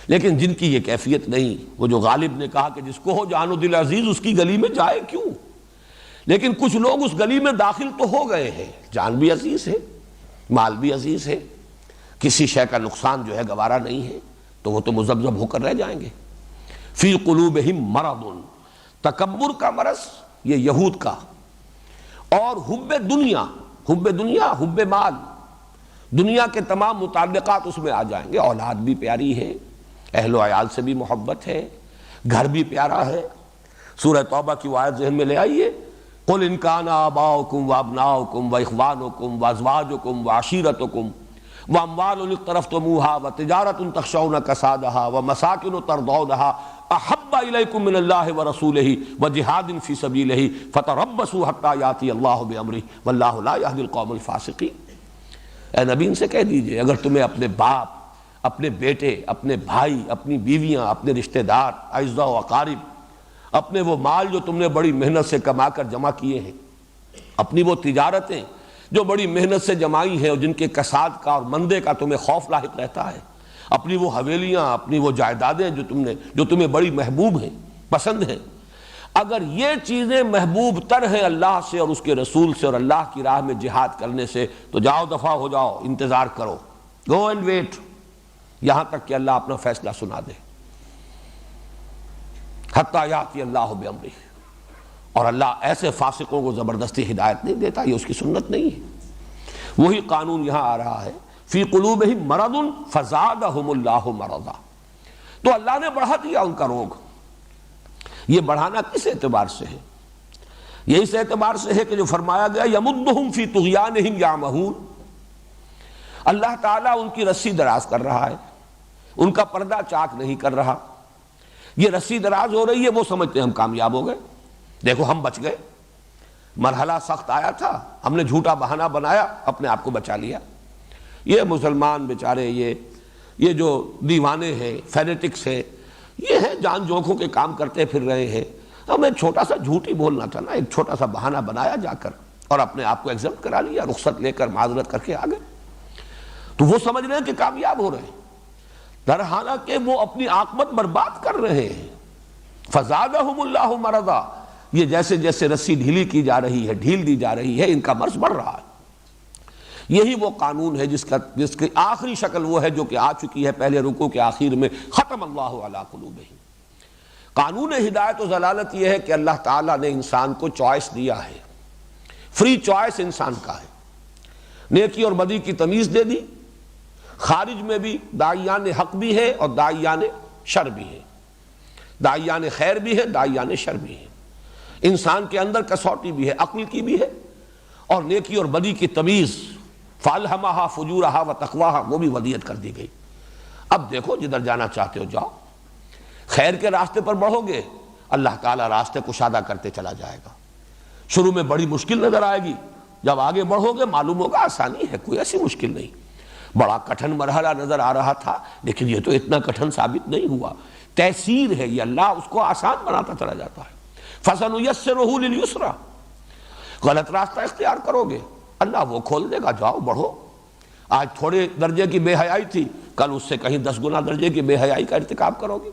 لیکن جن کی یہ کیفیت نہیں، وہ جو غالب نے کہا کہ جس کو ہو جان و دل عزیز اس کی گلی میں جائے کیوں، لیکن کچھ لوگ اس گلی میں داخل تو ہو گئے ہیں، جان بھی عزیز ہے، مال بھی عزیز ہے، کسی شے کا نقصان جو ہے گوارا نہیں ہے، تو وہ تو مذبذب ہو کر رہ جائیں گے۔ فی قلوبہم مرض، تکبر کا مرض یہ یہود کا، اور حب دنیا، حب مال، دنیا کے تمام متعلقات اس میں آ جائیں گے۔ اولاد بھی پیاری ہے، اہل و عیال سے بھی محبت ہے، گھر بھی پیارا ہے۔ سورہ توبہ کی وہ آیت ذہن میں لے آئیے، قل ان کان آباؤکم وابناؤکم واخوانکم وازواجکم وعشیرتکم واموال اقترفتموها وتجارۃ تخشون کسادها ومساکن ترضونها احب الیکم من اللہ ورسولہ وجہاد فی سبیلہ فتربصوا حتی یاتی اللہ بامرہ واللہ لا یہدی القوم الفاسقین۔ اے نبی ان سے کہہ دیجئے، اگر تمہیں اپنے باپ، اپنے بیٹے، اپنے بھائی، اپنی بیویاں، اپنے رشتہ دار، اعزاء و اقارب، اپنے وہ مال جو تم نے بڑی محنت سے کما کر جمع کیے ہیں، اپنی وہ تجارتیں جو بڑی محنت سے جمائی ہیں اور جن کے کساد کا اور مندے کا تمہیں خوف لاحق رہتا ہے، اپنی وہ حویلیاں، اپنی وہ جائیدادیں جو تمہیں بڑی محبوب ہیں، پسند ہیں، اگر یہ چیزیں محبوب تر ہیں اللہ سے اور اس کے رسول سے اور اللہ کی راہ میں جہاد کرنے سے، تو جاؤ دفع ہو جاؤ، انتظار کرو، گو اینڈ ویٹ، یہاں تک کہ اللہ اپنا فیصلہ سنا دے۔ حتی یاتی اللہ بامرہ، اور اللہ ایسے فاسقوں کو زبردستی ہدایت نہیں دیتا، یہ اس کی سنت نہیں ہے۔ وہی قانون یہاں آ رہا ہے، فی قلوبہم مرض فزادہم اللہ مرضا، تو اللہ نے بڑھا دیا ان کا روگ۔ یہ بڑھانا کس اعتبار سے ہے؟ یہ اس اعتبار سے ہے کہ جو فرمایا گیا یمدہم فی طغیانہم یعمہون، اللہ تعالیٰ ان کی رسی دراز کر رہا ہے، ان کا پردہ چاک نہیں کر رہا۔ یہ رسی دراز ہو رہی ہے، وہ سمجھتے ہیں ہم کامیاب ہو گئے، دیکھو ہم بچ گئے، مرحلہ سخت آیا تھا، ہم نے جھوٹا بہانہ بنایا، اپنے آپ کو بچا لیا۔ یہ مسلمان بیچارے، یہ جو دیوانے ہیں، فینیٹکس ہیں، یہ ہیں جان جوکھوں کے کام کرتے پھر رہے ہیں، ہمیں ایک چھوٹا سا جھوٹ ہی بولنا تھا نا، ایک چھوٹا سا بہانہ بنایا جا کر اور اپنے آپ کو ایگزمپٹ کرا لیا، رخصت لے کر معذرت کر کے آ گئے، تو وہ سمجھ رہے ہیں کہ کامیاب ہو رہے ہیں، در حالانکہ وہ اپنی عاقبت برباد کر رہے ہیں۔ فزادہم اللہ مرضا، یہ جیسے جیسے رسی ڈھیلی کی جا رہی ہے، ڈھیل دی جا رہی ہے، ان کا مرض بڑھ رہا ہے۔ یہی وہ قانون ہے جس کی آخری شکل وہ ہے جو کہ آ چکی ہے پہلے رکوع کے آخر میں، ختم اللہ علی قلوبہم، قانون ہدایت و ضلالت یہ ہے کہ اللہ تعالیٰ نے انسان کو چوائس دیا ہے، فری چوائس انسان کا ہے، نیکی اور بدی کی تمیز دے دی، خارج میں بھی داعیان حق بھی ہے اور داعیان شر بھی ہے، داعیان خیر بھی ہے، داعیان شر بھی ہے، انسان کے اندر کسوٹی بھی ہے، عقل کی بھی ہے، اور نیکی اور بدی کی تمیز فَأَلْهَمَهَا فُجُورَهَا وَتَقْوَاهَا وہ بھی ودیت کر دی گئی۔ اب دیکھو جدھر جانا چاہتے ہو جاؤ، خیر کے راستے پر بڑھو گے اللہ تعالیٰ راستے کشادہ کرتے چلا جائے گا۔ شروع میں بڑی مشکل نظر آئے گی، جب آگے بڑھو گے معلوم ہوگا آسانی ہے، کوئی ایسی مشکل نہیں۔ بڑا کٹھن مرحلہ نظر آ رہا تھا لیکن یہ تو اتنا کٹھن ثابت نہیں ہوا، تیسیر ہے یہ، اللہ اس کو آسان بناتا چلا جاتا ہے۔ فَسَنُيَسِّرُهُ لِلْيُسْرَىٰ غلط راستہ اختیار کرو گے اللہ وہ کھول دے گا، جاؤ بڑھو۔ آج تھوڑے درجے کی بے حیائی تھی، کل اس سے کہیں 10 گنا درجے کی بے حیائی کا ارتکاب کرو گے،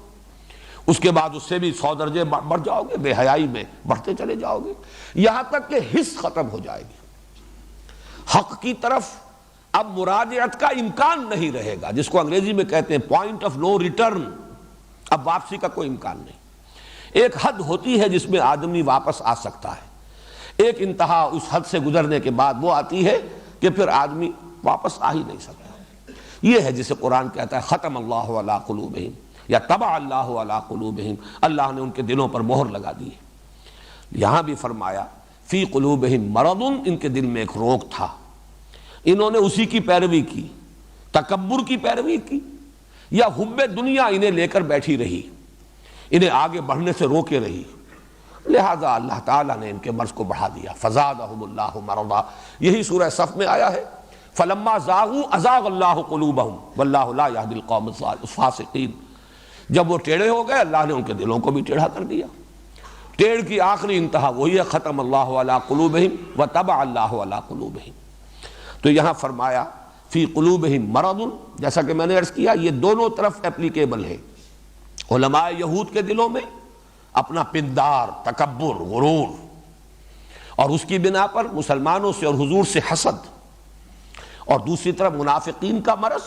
اس کے بعد اس سے بھی 100 درجے بڑھ جاؤ گے، بے حیائی میں بڑھتے چلے جاؤ گے، یہاں تک کہ حس ختم ہو جائے گی، حق کی طرف اب مراجعت کا امکان نہیں رہے گا، جس کو انگریزی میں کہتے ہیں پوائنٹ آف نو ریٹرن، اب واپسی کا کوئی امکان نہیں۔ ایک حد ہوتی ہے جس میں آدمی واپس آ سکتا ہے، ایک انتہا اس حد سے گزرنے کے بعد وہ آتی ہے کہ پھر آدمی واپس آ ہی نہیں سکتا۔ یہ ہے جسے قرآن کہتا ہے ختم اللہ علی قلوبہم یا طبع اللہ علی قلوبہم، اللہ نے ان کے دلوں پر مہر لگا دی ہے۔ یہاں بھی فرمایا فی قلوبہم مرض، ان کے دل میں ایک روگ تھا، انہوں نے اسی کی پیروی کی، تکبر کی پیروی کی، یا حب دنیا انہیں لے کر بیٹھی رہی، انہیں آگے بڑھنے سے روکے رہی، لہذا اللہ تعالیٰ نے ان کے مرض کو بڑھا دیا۔ فزادہم اللہ مرضا، یہی سورہ صف میں آیا ہے فلما زاغوا ازاغ اللہ قلوبہم واللہ لا یہدی القوم الفاسقین، جب وہ ٹیڑھے ہو گئے اللہ نے ان کے دلوں کو بھی ٹیڑھا کر دیا۔ ٹیڑھ کی آخری انتہا وہی ہے ختم اللہ علی قلوبہم وطبع اللہ علی قلوبہم۔ تو یہاں فرمایا فی قلوبہم مرض، جیسا کہ میں نے عرض کیا یہ دونوں طرف اپلیکیبل ہے، علماء یہود کے دلوں میں اپنا پندار، تکبر، غرور، اور اس کی بنا پر مسلمانوں سے اور حضور سے حسد، اور دوسری طرف منافقین کا مرض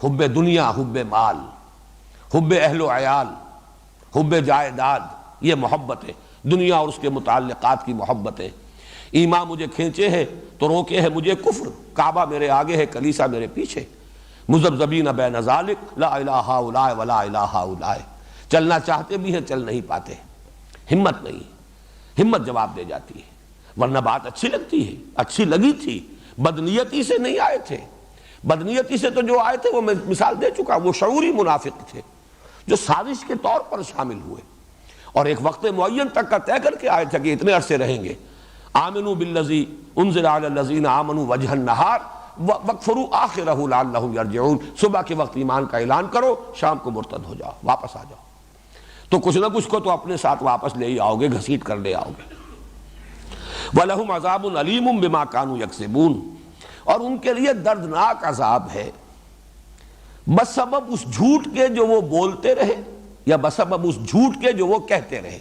حب دنیا، حب مال، حب اہل و عیال، حب جائیداد، یہ محبت ہے، دنیا اور اس کے متعلقات کی محبت ہے۔ ایمان مجھے کھینچے ہے تو روکے ہے مجھے کفر، کعبہ میرے آگے ہے کلیسا میرے پیچھے، مذبذبین بین ذالک لا الہ ہؤلاء ولا الہ ہؤلاء، چلنا چاہتے بھی ہیں چل نہیں پاتے، ہمت نہیں، ہمت جواب دے جاتی ہے، ورنہ بات اچھی لگتی ہے، اچھی لگی تھی، بدنیتی سے نہیں آئے تھے، بدنیتی سے تو جو آئے تھے وہ میں مثال دے چکا، وہ شعوری منافق تھے جو سازش کے طور پر شامل ہوئے اور ایک وقت معین تک کا طے کر کے آئے تھے کہ اتنے عرصے رہیں گے۔ آمنوا بالذی انزل علی الذین آمنوا وجہ النہار واکفروا آخرہ لعلہم یرجعون، صبح کے وقت ایمان کا اعلان کرو، شام کو مرتد ہو جاؤ، واپس آ جاؤ، تو کچھ نہ کچھ کو تو اپنے ساتھ واپس لے ہی آؤ گے، گھسیٹ کر لے آؤ گے۔ وَلَهُمْ عَذَابٌ عَلِيمٌ بِمَا كَانُوا يَكْسِبُونَ، اور ان کے لیے دردناک عذاب ہے بسبب اس جھوٹ کے جو وہ بولتے رہے یا بسبب اس جھوٹ کے جو وہ کہتے رہے۔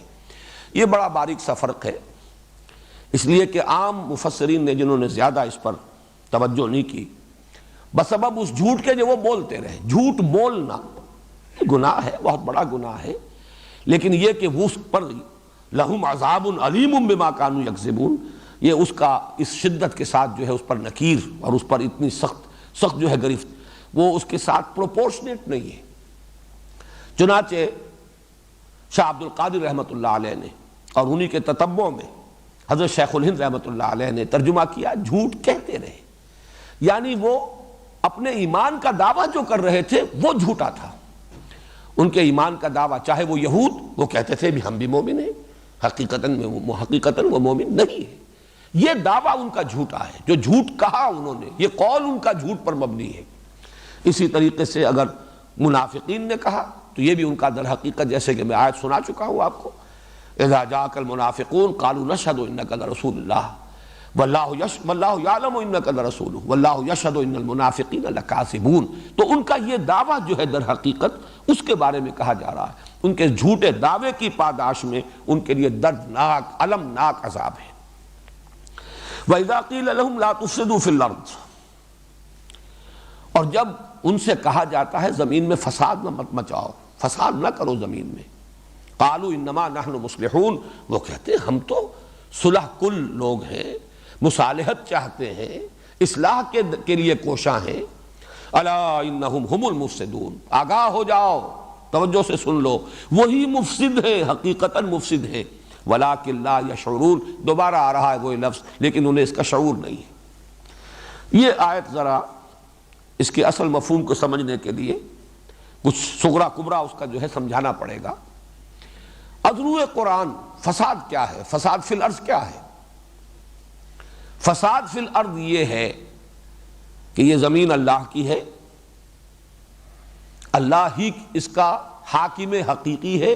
یہ بڑا باریک سا فرق ہے، اس لیے کہ عام مفسرین نے جنہوں نے زیادہ اس پر توجہ نہیں کی، بسبب اس جھوٹ کے جو وہ بولتے رہے، جھوٹ بولنا گناہ ہے، بہت بڑا گناہ ہے، لیکن یہ کہ وہ اس پر لہم عذاب علیم بما کانوا یکذبون، یہ اس کا اس شدت کے ساتھ جو ہے اس پر نکیر اور اس پر اتنی سخت جو ہے گرفت، وہ اس کے ساتھ پروپورشنیٹ نہیں ہے۔ چنانچہ شاہ عبد القادر رحمۃ اللہ علیہ نے اور انہی کے تتبع میں حضرت شیخ الہند رحمۃ اللہ علیہ نے ترجمہ کیا جھوٹ کہتے رہے، یعنی وہ اپنے ایمان کا دعویٰ جو کر رہے تھے وہ جھوٹا تھا، ان کے ایمان کا دعویٰ، چاہے وہ یہود، وہ کہتے تھے بھی ہم بھی مومن ہیں، حقیقتاً وہ مومن نہیں ہے، یہ دعویٰ ان کا جھوٹا ہے، جو جھوٹ کہا انہوں نے، یہ قول ان کا جھوٹ پر مبنی ہے۔ اسی طریقے سے اگر منافقین نے کہا تو یہ بھی ان کا در حقیقت، جیسے کہ میں آیت سنا چکا ہوں آپ کو، اذا جاءک المنافقون قالوا نشهد انک لرسول اللہ واللہ یعلم انک لرسولہ واللہ یشہد ان المنافقین لکاذبون، تو ان کا یہ دعویٰ جو ہے در حقیقت اس کے بارے میں کہا جا رہا ہے، ان کے جھوٹے دعوے کی پاداش میں ان کے لیے دردناک المناک عذاب ہے۔ وَإِذَا قِيلَ لَهُمْ لَا تُفْسِدُوا فِي الْأَرْضِ، اور جب ان سے کہا جاتا ہے زمین میں فساد نہ مت مچاؤ، فساد نہ کرو زمین میں، قالوا انما نحن مصلحون، وہ کہتے ہیں ہم تو صلح کل لوگ ہیں، مصالحت چاہتے ہیں، اصلاح کے لیے کوشاں ہیں۔ الا انہم هم المفسدون، آگاہ ہو جاؤ، توجہ سے سن لو، وہی مفسد ہیں، حقیقتاً مفسد ہیں، ولکن لا یشعرون، دوبارہ آ رہا ہے وہی لفظ، لیکن انہیں اس کا شعور نہیں ہے۔ یہ آیت ذرا اس کے اصل مفہوم کو سمجھنے کے لیے کچھ صغرا کبرا اس کا جو ہے سمجھانا پڑے گا۔ اذرو قرآن فساد کیا ہے، فساد فی الارض کیا ہے؟ فساد فی الارض یہ ہے کہ یہ زمین اللہ کی ہے، اللہ ہی اس کا حاکم حقیقی ہے،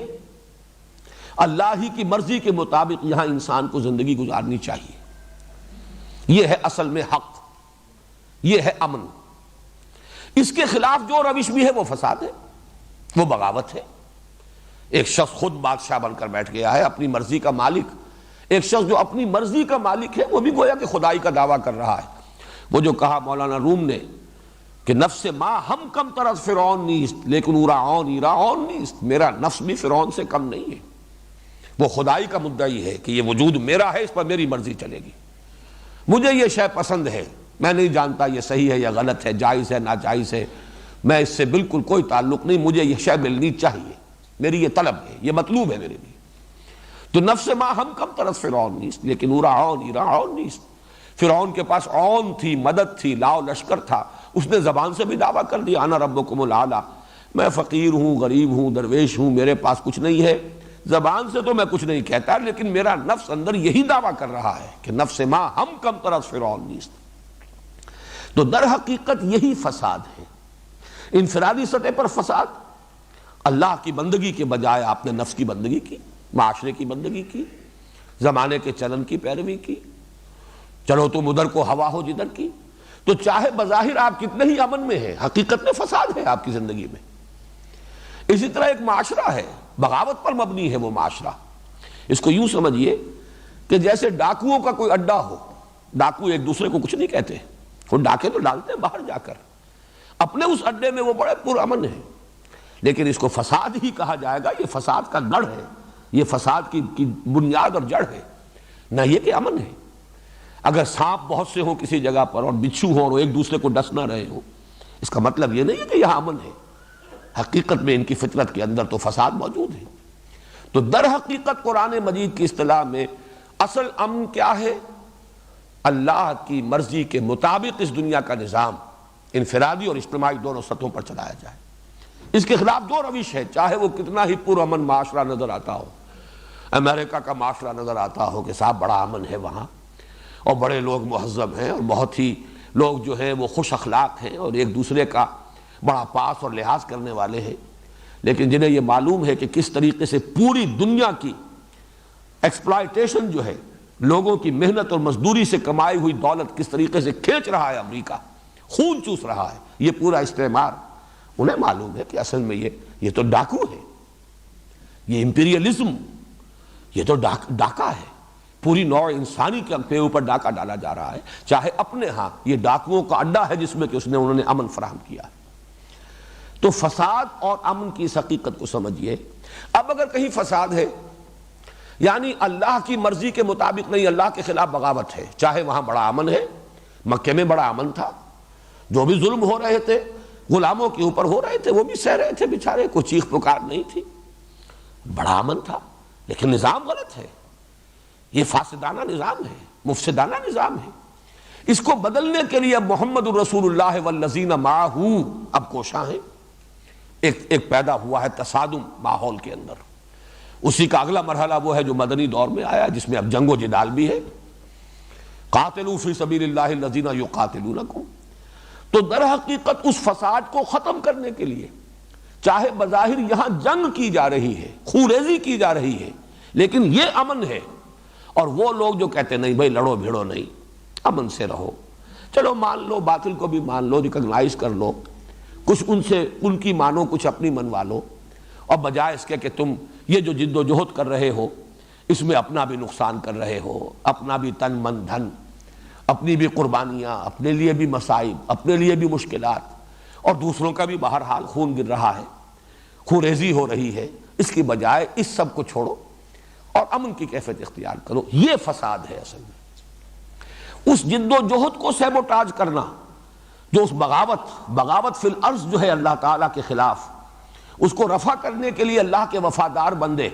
اللہ ہی کی مرضی کے مطابق یہاں انسان کو زندگی گزارنی چاہیے، یہ ہے اصل میں حق، یہ ہے امن۔ اس کے خلاف جو روش بھی ہے وہ فساد ہے، وہ بغاوت ہے۔ ایک شخص خود بادشاہ بن کر بیٹھ گیا ہے، اپنی مرضی کا مالک۔ ایک شخص جو اپنی مرضی کا مالک ہے وہ بھی گویا کہ خدائی کا دعویٰ کر رہا ہے۔ وہ جو کہا مولانا روم نے کہ نفس ما ہم کم طرز فرعون نیست لیکن اورعون ایرعون نیست، میرا نفس بھی فرعون سے کم نہیں ہے۔ وہ خدائی کا مدعی ہے کہ یہ وجود میرا ہے، اس پر میری مرضی چلے گی، مجھے یہ شے پسند ہے، میں نہیں جانتا یہ صحیح ہے یا غلط ہے، جائز ہے ناجائز ہے، میں اس سے بالکل کوئی تعلق نہیں، مجھے یہ شے ملنی چاہیے، میری یہ طلب ہے، یہ مطلوب ہے میرے لیے۔ تو نفس ما ہم کم طرز فرعون نیست لیکن اورعون ایرعون نیست، فرعون کے پاس عون تھی، مدد تھی، لاؤ لشکر تھا، اس نے زبان سے بھی دعویٰ کر دیا انا ربکم الاعلی، میں فقیر ہوں، غریب ہوں، درویش ہوں، میرے پاس کچھ نہیں ہے، زبان سے تو میں کچھ نہیں کہتا، لیکن میرا نفس اندر یہی دعویٰ کر رہا ہے کہ نفس ما ہم کم طرز فرعون نیست۔ تو در حقیقت یہی فساد ہے، انفرادی سطح پر فساد، اللہ کی بندگی کے بجائے آپ نے نفس کی بندگی کی، معاشرے کی بندگی کی، زمانے کے چلن کی پیروی کی، چلو تم ادھر کو ہوا ہو جدھر کی، تو چاہے بظاہر آپ کتنے ہی امن میں ہیں، حقیقت میں فساد ہے آپ کی زندگی میں۔ اسی طرح ایک معاشرہ ہے، بغاوت پر مبنی ہے وہ معاشرہ۔ اس کو یوں سمجھیے کہ جیسے ڈاکوؤں کا کوئی اڈا ہو، ڈاکو ایک دوسرے کو کچھ نہیں کہتے، وہ ڈاکے تو ڈالتے ہیں باہر جا کر، اپنے اس اڈے میں وہ بڑے پرامن ہیں، لیکن اس کو فساد ہی کہا جائے گا، یہ فساد کا گڑھ ہے، یہ فساد کی بنیاد اور جڑ ہے، نہ یہ کہ امن ہے۔ اگر سانپ بہت سے ہوں کسی جگہ پر اور بچھو ہوں اور ایک دوسرے کو ڈس نہ رہے ہوں، اس کا مطلب یہ نہیں ہے کہ یہاں امن ہے، حقیقت میں ان کی فطرت کے اندر تو فساد موجود ہے۔ تو در حقیقت قرآن مجید کی اصطلاح میں اصل امن کیا ہے؟ اللہ کی مرضی کے مطابق اس دنیا کا نظام انفرادی اور اجتماعی دونوں سطحوں پر چلایا جائے۔ اس کے خلاف دو روش ہے، چاہے وہ کتنا ہی پرامن معاشرہ نظر آتا ہو، امریکہ کا معاشرہ نظر آتا ہو کہ صاحب بڑا امن ہے وہاں، اور بڑے لوگ مہذب ہیں، اور بہت ہی لوگ جو ہیں وہ خوش اخلاق ہیں اور ایک دوسرے کا بڑا پاس اور لحاظ کرنے والے ہیں، لیکن جنہیں یہ معلوم ہے کہ کس طریقے سے پوری دنیا کی ایکسپلائٹیشن جو ہے، لوگوں کی محنت اور مزدوری سے کمائی ہوئی دولت کس طریقے سے کھینچ رہا ہے امریکہ، خون چوس رہا ہے یہ پورا استعمار، انہیں معلوم ہے کہ اصل میں یہ تو ڈاکو ہے، یہ امپیریلزم، یہ تو ڈاکہ ہے، پوری نوع انسانی کے اوپر ڈاکہ ڈالا جا رہا ہے، چاہے اپنے ہاں یہ ڈاکوؤں کا اڈا ہے جس میں کہ انہوں نے امن فراہم کیا ہے۔ تو فساد اور امن کی اس حقیقت کو سمجھیے۔ اب اگر کہیں فساد ہے یعنی اللہ کی مرضی کے مطابق نہیں، اللہ کے خلاف بغاوت ہے، چاہے وہاں بڑا امن ہے، مکے میں بڑا امن تھا، جو بھی ظلم ہو رہے تھے غلاموں کے اوپر ہو رہے تھے وہ بھی سہ رہے تھے بیچارے، کوئی چیخ پکار نہیں تھی، بڑا امن تھا، لیکن نظام غلط ہے، یہ فاسدانہ نظام ہے، مفسدانہ نظام ہے۔ اس کو بدلنے کے لیے اب محمد الرسول اللہ والذین معہ اب کوشاں ہیں۔ ایک پیدا ہوا ہے تصادم ماحول کے اندر، اسی کا اگلا مرحلہ وہ ہے جو مدنی دور میں آیا، جس میں اب جنگ و جدال بھی ہے، قاتلوا فی سبیل اللہ الذین یقاتلونکم۔ تو در حقیقت اس فساد کو ختم کرنے کے لیے چاہے بظاہر یہاں جنگ کی جا رہی ہے، خونریزی کی جا رہی ہے، لیکن یہ امن ہے، اور وہ لوگ جو کہتے نہیں بھائی لڑو بھیڑو نہیں، امن سے رہو، چلو مان لو، باطل کو بھی مان لو، ریکگنائز کر لو، کچھ ان سے ان کی مانو، کچھ اپنی منوا لو، اور بجائے اس کے کہ تم یہ جو جد و جہد کر رہے ہو اس میں اپنا بھی نقصان کر رہے ہو، اپنا بھی تن من دھن، اپنی بھی قربانیاں، اپنے لیے بھی مصائب، اپنے لیے بھی مشکلات، اور دوسروں کا بھی بہرحال خون گر رہا ہے، خون ریزی ہو رہی ہے، اس کی بجائے اس سب کو چھوڑو اور امن کی کیفیت اختیار کرو. یہ فساد ہے اصل میں. اس جد و جہد کو سیبوٹاج کرنا، جو اس بغاوت فی الارض جو ہے اللہ تعالیٰ کے خلاف، اس کو رفع کرنے کے لیے اللہ کے وفادار بندے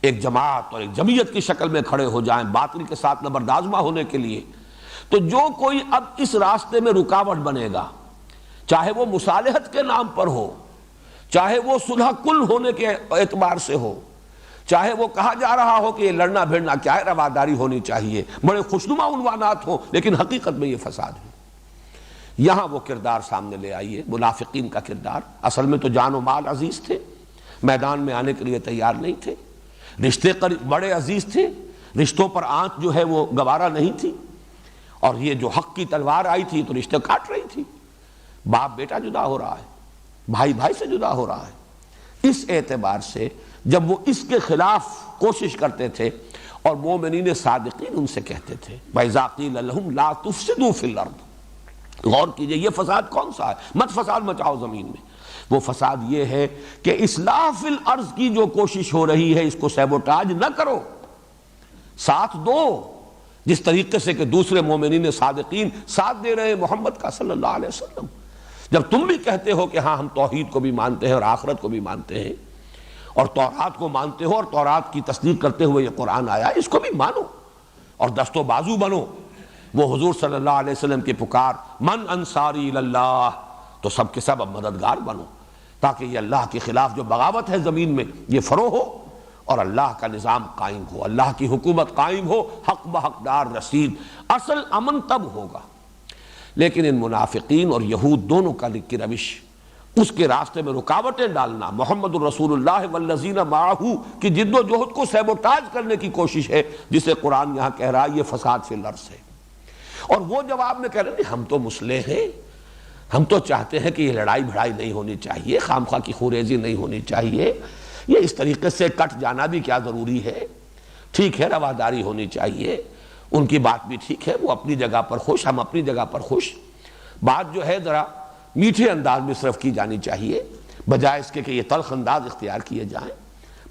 ایک جماعت اور ایک جمعیت کی شکل میں کھڑے ہو جائیں باطل کے ساتھ نبردآزمہ ہونے کے لیے. تو جو کوئی اب اس راستے میں رکاوٹ بنے گا، چاہے وہ مصالحت کے نام پر ہو، چاہے وہ صلح کل ہونے کے اعتبار سے ہو، چاہے وہ کہا جا رہا ہو کہ یہ لڑنا بھیڑنا کیا ہے، رواداری ہونی چاہیے، بڑے خوشنما عنوانات ہوں، لیکن حقیقت میں یہ فساد ہے. یہاں وہ کردار سامنے لے آئیے، منافقین کا کردار. اصل میں تو جان و مال عزیز تھے، میدان میں آنے کے لیے تیار نہیں تھے. رشتے بڑے عزیز تھے، رشتوں پر آنچ جو ہے وہ گوارا نہیں تھی. اور یہ جو حق کی تلوار آئی تھی تو رشتے کاٹ رہی تھی. باپ بیٹا جدا ہو رہا ہے، بھائی بھائی سے جدا ہو رہا ہے. اس اعتبار سے جب وہ اس کے خلاف کوشش کرتے تھے اور مومنین صادقین ان سے کہتے تھے وَإِذَا قِيلَ لَهُمْ لَا تُفْسِدُوا فِي الْأَرْضِ. غور کیجئے یہ فساد کون سا ہے؟ مت فساد مچاؤ زمین میں. وہ فساد یہ ہے کہ اصلاح فی الارض کی جو کوشش ہو رہی ہے اس کو سیبوٹاج نہ کرو، ساتھ دو، جس طریقے سے کہ دوسرے مومنین صادقین ساتھ دے رہے ہیں محمد کا صلی اللہ علیہ وسلم. جب تم بھی کہتے ہو کہ ہاں ہم توحید کو بھی مانتے ہیں اور آخرت کو بھی مانتے ہیں اور تورات کو مانتے ہو اور تورات کی تصدیق کرتے ہوئے یہ قرآن آیا، اس کو بھی مانو اور دست و بازو بنو. وہ حضور صلی اللہ علیہ وسلم کی پکار من انصاری اللہ، تو سب کے سب اب مددگار بنو تاکہ یہ اللہ کے خلاف جو بغاوت ہے زمین میں یہ فروغ ہو اور اللہ کا نظام قائم ہو، اللہ کی حکومت قائم ہو، حق بحقدار رسید. اصل امن تب ہوگا. لیکن ان منافقین اور یہود دونوں کا کی روش، اس کے راستے میں رکاوٹیں ڈالنا، محمد الرسول اللہ والذین معہ کی جد و جہد کو سیبوٹاج کرنے کی کوشش ہے، جسے قرآن یہاں کہہ رہا ہے یہ فساد فی الارض ہے. اور وہ جواب میں کہہ رہے ہیں ہم تو مسلح ہیں، ہم تو چاہتے ہیں کہ یہ لڑائی بھڑائی نہیں ہونی چاہیے، خامخواہ کی خوریزی نہیں ہونی چاہیے، یہ اس طریقے سے کٹ جانا بھی کیا ضروری ہے. ٹھیک ہے رواداری ہونی چاہیے، ان کی بات بھی ٹھیک ہے، وہ اپنی جگہ پر خوش، ہم اپنی جگہ پر خوش. بات جو ہے ذرا میٹھے انداز میں صرف کی جانی چاہیے، بجائے اس کے کہ یہ تلخ انداز اختیار کیے جائیں،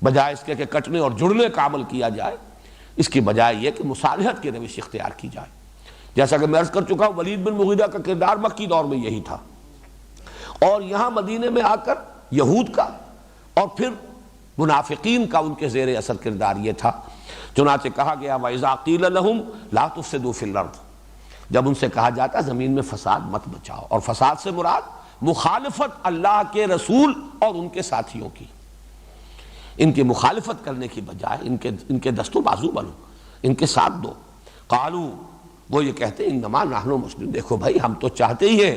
بجائے اس کے کہ کٹنے اور جڑنے کا عمل کیا جائے. اس کی بجائے یہ کہ مصالحت کی روش اختیار کی جائے. جیسا کہ میں عرض کر چکا ہوں ولید بن مغیرہ کا کردار مکی دور میں یہی تھا، اور یہاں مدینے میں آ کر یہود کا اور پھر منافقین کا ان کے زیر اثر کردار یہ تھا. چنانچہ کہا گیا وَإِذَا قِيلَ لَهُمْ لَا تُفْسِدُوا فِي الْأَرْضِ. جب ان سے کہا جاتا زمین میں فساد مت بچاؤ، اور فساد سے مراد مخالفت اللہ کے رسول اور ان کے ساتھیوں کی، ان کی مخالفت کرنے کی بجائے ان کے دست و بازو بنو، ان کے ساتھ دو. قالوا، وہ یہ کہتے ہیں انما نحن مسلمون، دیکھو بھائی ہم تو چاہتے ہی ہیں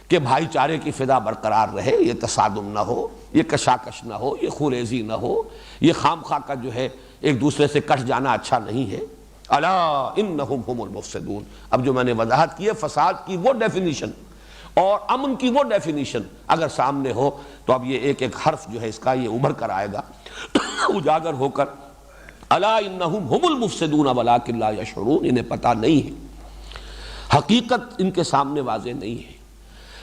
کہ بھائی چارے کی فضا برقرار رہے، یہ تصادم نہ ہو، یہ کشاکش نہ ہو، یہ خوریزی نہ ہو، یہ خام خواہ کا جو ہے ایک دوسرے سے کٹ جانا اچھا نہیں ہے. الا انہم هم المفسدون. اب جو میں نے وضاحت کی ہے فساد کی وہ ڈیفینیشن اور امن کی وہ ڈیفینیشن اگر سامنے ہو تو اب یہ ایک ایک حرف جو ہے اس کا یہ ابھر کر آئے گا اجاگر ہو کر. الا انہم هم المفسدون ولکن لا یشعرون. انہیں پتہ نہیں ہے، حقیقت ان کے سامنے واضح نہیں ہے.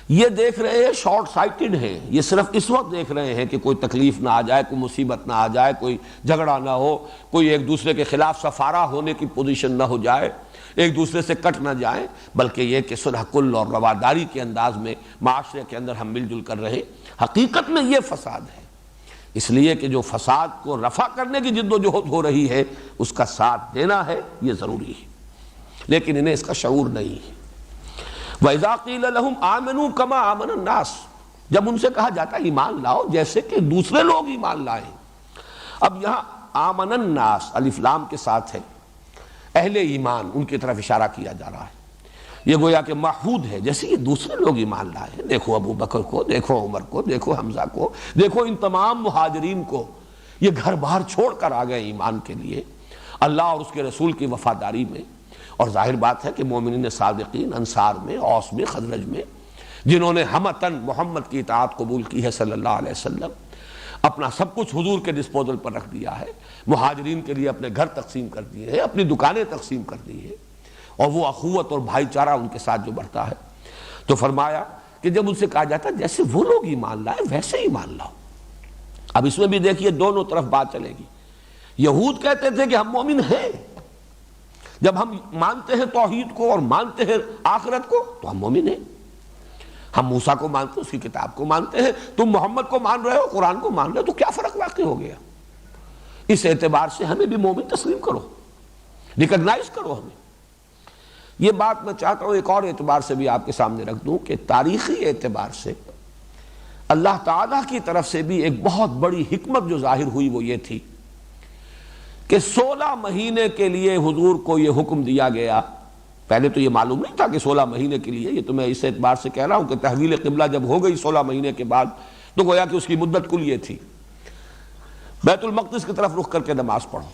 یہ دیکھ رہے ہیں شارٹ سائٹڈ ہیں، یہ صرف اس وقت دیکھ رہے ہیں کہ کوئی تکلیف نہ آ جائے، کوئی مصیبت نہ آ جائے، کوئی جھگڑا نہ ہو، کوئی ایک دوسرے کے خلاف سفارہ ہونے کی پوزیشن نہ ہو جائے، ایک دوسرے سے کٹ نہ جائیں، بلکہ یہ کہ صلح کل اور رواداری کے انداز میں معاشرے کے اندر ہم مل جل کر رہے. حقیقت میں یہ فساد ہے. اس لیے کہ جو فساد کو رفع کرنے کی جد و جہد ہو رہی ہے اس کا ساتھ دینا ہے، یہ ضروری ہے، لیکن انہیں اس کا شعور نہیں ہے. وَإِذَا قِيلَ لَهُمْ آمِنُوا كَمَا آمَنَ النَّاسُ. جب ان سے کہا جاتا ہے ایمان لاؤ جیسے کہ دوسرے لوگ ایمان لائیں. اب یہاں آمن الناس الف لام کے ساتھ ہے، اہل ایمان ان کی طرف اشارہ کیا جا رہا ہے. یہ گویا کہ معہود ہے، جیسے یہ دوسرے لوگ ایمان لائے ہیں. دیکھو ابو بکر کو، دیکھو عمر کو، دیکھو حمزہ کو، دیکھو ان تمام مہاجرین کو، یہ گھر باہر چھوڑ کر آ گئے ایمان کے لیے، اللہ اور اس کے رسول کی وفاداری میں. اور ظاہر بات ہے کہ مومنین صادقین انصار میں، اوس میں، خزرج میں، جنہوں نے ہمتن محمد کی اطاعت قبول کی ہے صلی اللہ علیہ وسلم، اپنا سب کچھ حضور کے ڈسپوزل پر رکھ دیا ہے، مہاجرین کے لیے اپنے گھر تقسیم کر دیے ہیں، اپنی دکانیں تقسیم کر دی ہیں، اور وہ اخوت اور بھائی چارہ ان کے ساتھ جو بڑھتا ہے. تو فرمایا کہ جب ان سے کہا جاتا جیسے وہ لوگ ایمان لائے ویسے ایمان لاؤ. اب اس میں بھی دیکھیے دونوں طرف بات چلے گی. یہود کہتے تھے کہ ہم مومن ہیں، جب ہم مانتے ہیں توحید کو اور مانتے ہیں آخرت کو تو ہم مومن ہیں. ہم موسیٰ کو مانتے ہیں، اس کی کتاب کو مانتے ہیں، تم محمد کو مان رہے ہو، قرآن کو مان رہے ہو، تو کیا فرق واقع ہو گیا؟ اس اعتبار سے ہمیں بھی مومن تسلیم کرو، ریکگنائز کرو ہمیں. یہ بات میں چاہتا ہوں ایک اور اعتبار سے بھی آپ کے سامنے رکھ دوں کہ تاریخی اعتبار سے اللہ تعالیٰ کی طرف سے بھی ایک بہت بڑی حکمت جو ظاہر ہوئی وہ یہ تھی کہ 16 مہینے کے لیے حضور کو یہ حکم دیا گیا. پہلے تو یہ معلوم نہیں تھا کہ 16 مہینے کے لیے، یہ تو میں اس اعتبار سے کہہ رہا ہوں کہ تحویل قبلہ جب ہو گئی 16 مہینے کے بعد تو گویا کہ اس کی مدت کل یہ تھی، بیت المقدس کی طرف رخ کر کے نماز پڑھو.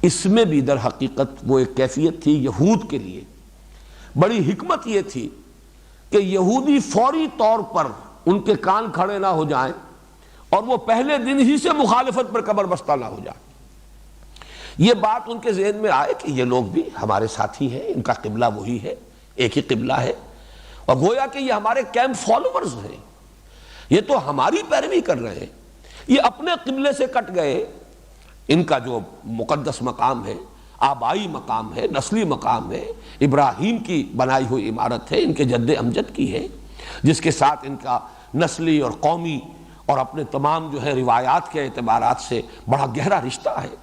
اس میں بھی در حقیقت وہ ایک کیفیت تھی یہود کے لیے. بڑی حکمت یہ تھی کہ یہودی فوری طور پر ان کے کان کھڑے نہ ہو جائیں اور وہ پہلے دن ہی سے مخالفت پر کمر بستہ نہ ہو جائیں. یہ بات ان کے ذہن میں آئے کہ یہ لوگ بھی ہمارے ساتھی ہیں، ان کا قبلہ وہی ہے، ایک ہی قبلہ ہے، اور گویا کہ یہ ہمارے کیمپ فالوورز ہیں، یہ تو ہماری پیروی کر رہے ہیں. یہ اپنے قبلے سے کٹ گئے. ان کا جو مقدس مقام ہے، آبائی مقام ہے، نسلی مقام ہے، ابراہیم کی بنائی ہوئی عمارت ہے، ان کے جد امجد کی ہے، جس کے ساتھ ان کا نسلی اور قومی اور اپنے تمام جو ہے روایات کے اعتبارات سے بڑا گہرا رشتہ ہے.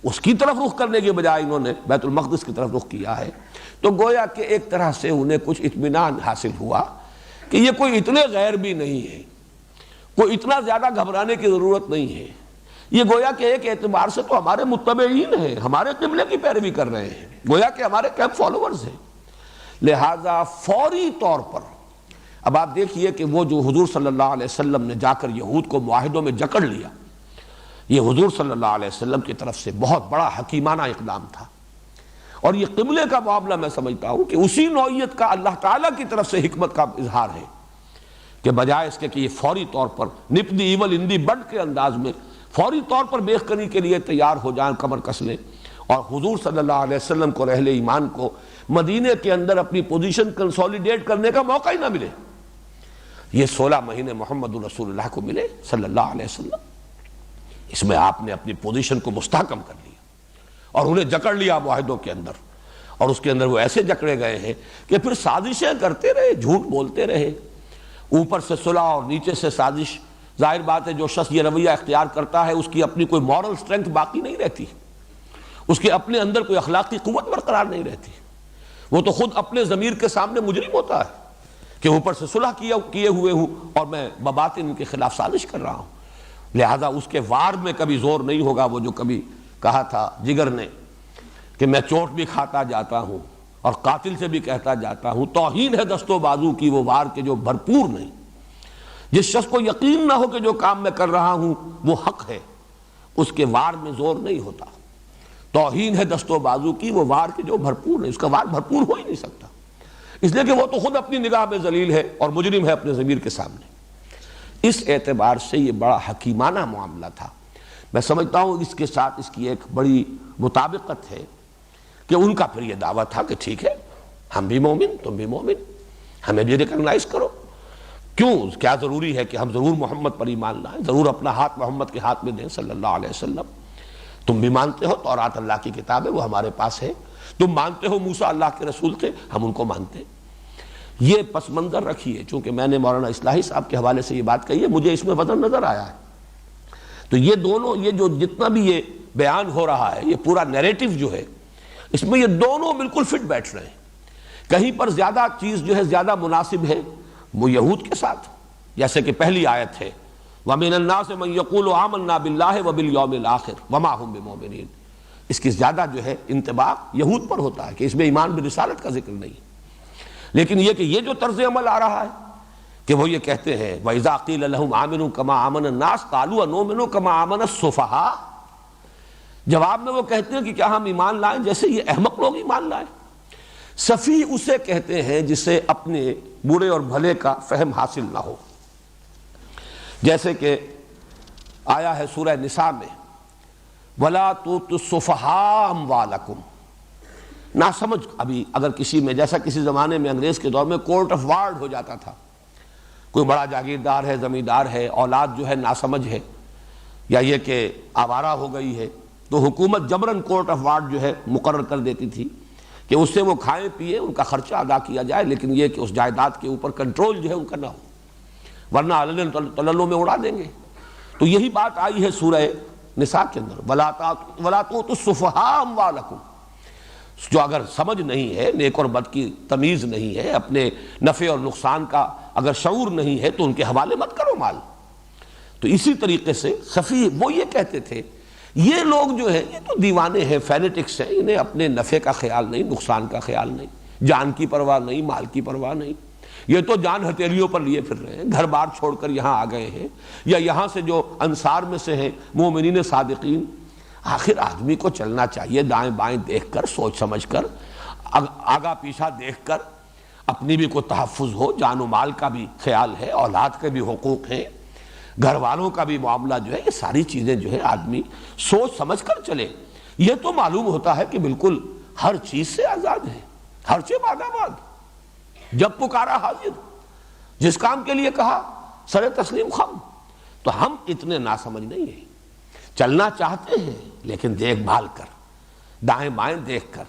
اس کی طرف رخ کرنے کے بجائے انہوں نے بیت المقدس کی طرف رخ کیا ہے. تو گویا کہ ایک طرح سے انہیں کچھ اطمینان حاصل ہوا کہ یہ کوئی اتنے غیر بھی نہیں ہے، کوئی اتنا زیادہ گھبرانے کی ضرورت نہیں ہے. یہ گویا کہ ایک اعتبار سے تو ہمارے متبعین ہیں، ہمارے قبلے کی پیروی کر رہے ہیں، گویا کہ ہمارے کیمپ فالوورز ہیں. لہذا فوری طور پر اب آپ دیکھیے کہ وہ جو حضور صلی اللہ علیہ وسلم نے جا کر یہود کو معاہدوں میں جکڑ لیا، یہ حضور صلی اللہ علیہ وسلم کی طرف سے بہت بڑا حکیمانہ اقدام تھا. اور یہ قبلے کا معاملہ میں سمجھتا ہوں کہ اسی نوعیت کا اللہ تعالیٰ کی طرف سے حکمت کا اظہار ہے کہ بجائے اس کے کہ یہ فوری طور پر نپ دی ایول ان دی بڈ کے انداز میں فوری طور پر بیخ کنی کے لیے تیار ہو جائیں، کمر کس لیں، اور حضور صلی اللہ علیہ وسلم کو اہل ایمان کو مدینے کے اندر اپنی پوزیشن کنسولیڈیٹ کرنے کا موقع ہی نہ ملے. یہ 16 مہینے محمد رسول اللہ کو ملے صلی اللہ علیہ وسلم. اس میں آپ نے اپنی پوزیشن کو مستحکم کر لیا اور انہیں جکڑ لیا معاہدوں کے اندر، اور اس کے اندر وہ ایسے جکڑے گئے ہیں کہ پھر سازشیں کرتے رہے، جھوٹ بولتے رہے، اوپر سے صلح اور نیچے سے سازش. ظاہر بات ہے جو شخص یہ رویہ اختیار کرتا ہے اس کی اپنی کوئی مورل سٹرینتھ باقی نہیں رہتی، اس کے اپنے اندر کوئی اخلاقی قوت برقرار نہیں رہتی. وہ تو خود اپنے ضمیر کے سامنے مجرم ہوتا ہے کہ اوپر سے صلح کیے ہوئے ہوں اور میں بباطن ان کے خلاف سازش کر رہا ہوں. لہذا اس کے وار میں کبھی زور نہیں ہوگا. وہ جو کبھی کہا تھا جگر نے کہ میں چوٹ بھی کھاتا جاتا ہوں اور قاتل سے بھی کہتا جاتا ہوں، توہین ہے دست و بازو کی وہ وار کے جو بھرپور نہیں. جس شخص کو یقین نہ ہو کہ جو کام میں کر رہا ہوں وہ حق ہے، اس کے وار میں زور نہیں ہوتا. توہین ہے دست و بازو کی وہ وار کے جو بھرپور نہیں، اس کا وار بھرپور ہو ہی نہیں سکتا، اس لیے کہ وہ تو خود اپنی نگاہ میں ذلیل ہے اور مجرم ہے اپنے ضمیر کے سامنے. اس اعتبار سے یہ بڑا حکیمانہ معاملہ تھا. میں سمجھتا ہوں اس کے ساتھ اس کی ایک بڑی مطابقت ہے کہ ان کا پھر یہ دعویٰ تھا کہ ٹھیک ہے ہم بھی مومن، تم بھی مومن، ہمیں بھی ریکگنائز کرو. کیوں، کیا ضروری ہے کہ ہم ضرور محمد پر ایمان لائیں، ضرور اپنا ہاتھ محمد کے ہاتھ میں دیں صلی اللہ علیہ وسلم. تم بھی مانتے ہو تورات اللہ کی کتاب ہے، وہ ہمارے پاس ہے. تم مانتے ہو موسیٰ اللہ کے رسول تھے، ہم ان کو مانتے. یہ پس منظر رکھیے. چونکہ میں نے مولانا اصلاحی صاحب کے حوالے سے یہ بات کہی ہے، مجھے اس میں وزن نظر آیا ہے. تو یہ دونوں، یہ جو جتنا بھی یہ بیان ہو رہا ہے، یہ پورا نیریٹو جو ہے، اس میں یہ دونوں بالکل فٹ بیٹھ رہے ہیں. کہیں پر زیادہ چیز جو ہے زیادہ مناسب ہے وہ یہود کے ساتھ، جیسے کہ پہلی آیت ہے وَمِنَ النَّاسِ مَن يَقُولُ آمَنَّا بِاللَّهِ وَبِالْيَوْمِ الْآخِرِ وَمَا هُمْ بِمُؤْمِنِينَ. اس کی زیادہ جو ہے انطباق یہود پر ہوتا ہے کہ اس میں ایمان برسالت کا ذکر نہیں. لیکن یہ کہ یہ جو طرز عمل آ رہا ہے کہ وہ یہ کہتے ہیں وَإِذَا قِيلَ لَهُمْ آمِنُوا كَمَا آمَنَ النَّاسُ قَالُوا أَنُؤْمِنُ كَمَا آمَنَ السُّفَهَاءُ. جواب میں وہ کہتے ہیں کہ کیا ہم ایمان لائیں جیسے یہ احمق لوگ ایمان لائیں. سفیہ اسے کہتے ہیں جسے اپنے برے اور بھلے کا فہم حاصل نہ ہو. جیسے کہ آیا ہے سورہ نساء میں وَلَا تُؤْتُوا السُّفَهَاءَ أَمْوَالَكُمْ. نہ سمجھ ابھی اگر کسی میں، جیسا کسی زمانے میں انگریز کے دور میں کورٹ آف وارڈ ہو جاتا تھا کوئی بڑا جاگیردار ہے، زمیندار ہے، اولاد جو ہے ناسمجھ ہے یا یہ کہ آوارہ ہو گئی ہے، تو حکومت جبراً کورٹ آف وارڈ جو ہے مقرر کر دیتی تھی کہ اس سے وہ کھائیں پیئیں، ان کا خرچہ ادا کیا جائے، لیکن یہ کہ اس جائیداد کے اوپر کنٹرول جو ہے ان کا نہ ہو، ورنہ علن تللوں میں اڑا دیں گے۔ تو یہی بات آئی ہے سورہ نساء کے اندر، وَلَا تُؤْتُوا السُّفَهَاءَ أَمْوَالَكُمْ، جو اگر سمجھ نہیں ہے، نیک اور بد کی تمیز نہیں ہے، اپنے نفع اور نقصان کا اگر شعور نہیں ہے، تو ان کے حوالے مت کرو مال۔ تو اسی طریقے سے سفیہ وہ یہ کہتے تھے یہ لوگ جو ہیں یہ تو دیوانے ہیں، فینیٹکس ہیں، انہیں اپنے نفع کا خیال نہیں، نقصان کا خیال نہیں، جان کی پرواہ نہیں، مال کی پرواہ نہیں، یہ تو جان ہتھیلیوں پر لیے پھر رہے ہیں، گھر بار چھوڑ کر یہاں آ گئے ہیں، یا یہاں سے جو انصار میں سے ہیں مومنین صادقین۔ آخر آدمی کو چلنا چاہیے دائیں بائیں دیکھ کر، سوچ سمجھ کر، آگا پیچھا دیکھ کر، اپنی بھی کوئی تحفظ ہو، جان و مال کا بھی خیال ہے، اولاد کے بھی حقوق ہیں، گھر والوں کا بھی معاملہ جو ہے، یہ ساری چیزیں جو ہے آدمی سوچ سمجھ کر چلے۔ یہ تو معلوم ہوتا ہے کہ بالکل ہر چیز سے آزاد ہے، ہر چیز بعد آباد، جب پکارا حاضر، جس کام کے لیے کہا سر تسلیم خم۔ تو ہم اتنے ناسمجھ نہیں ہیں، چلنا چاہتے ہیں لیکن دیکھ بھال کر، دائیں بائیں دیکھ کر،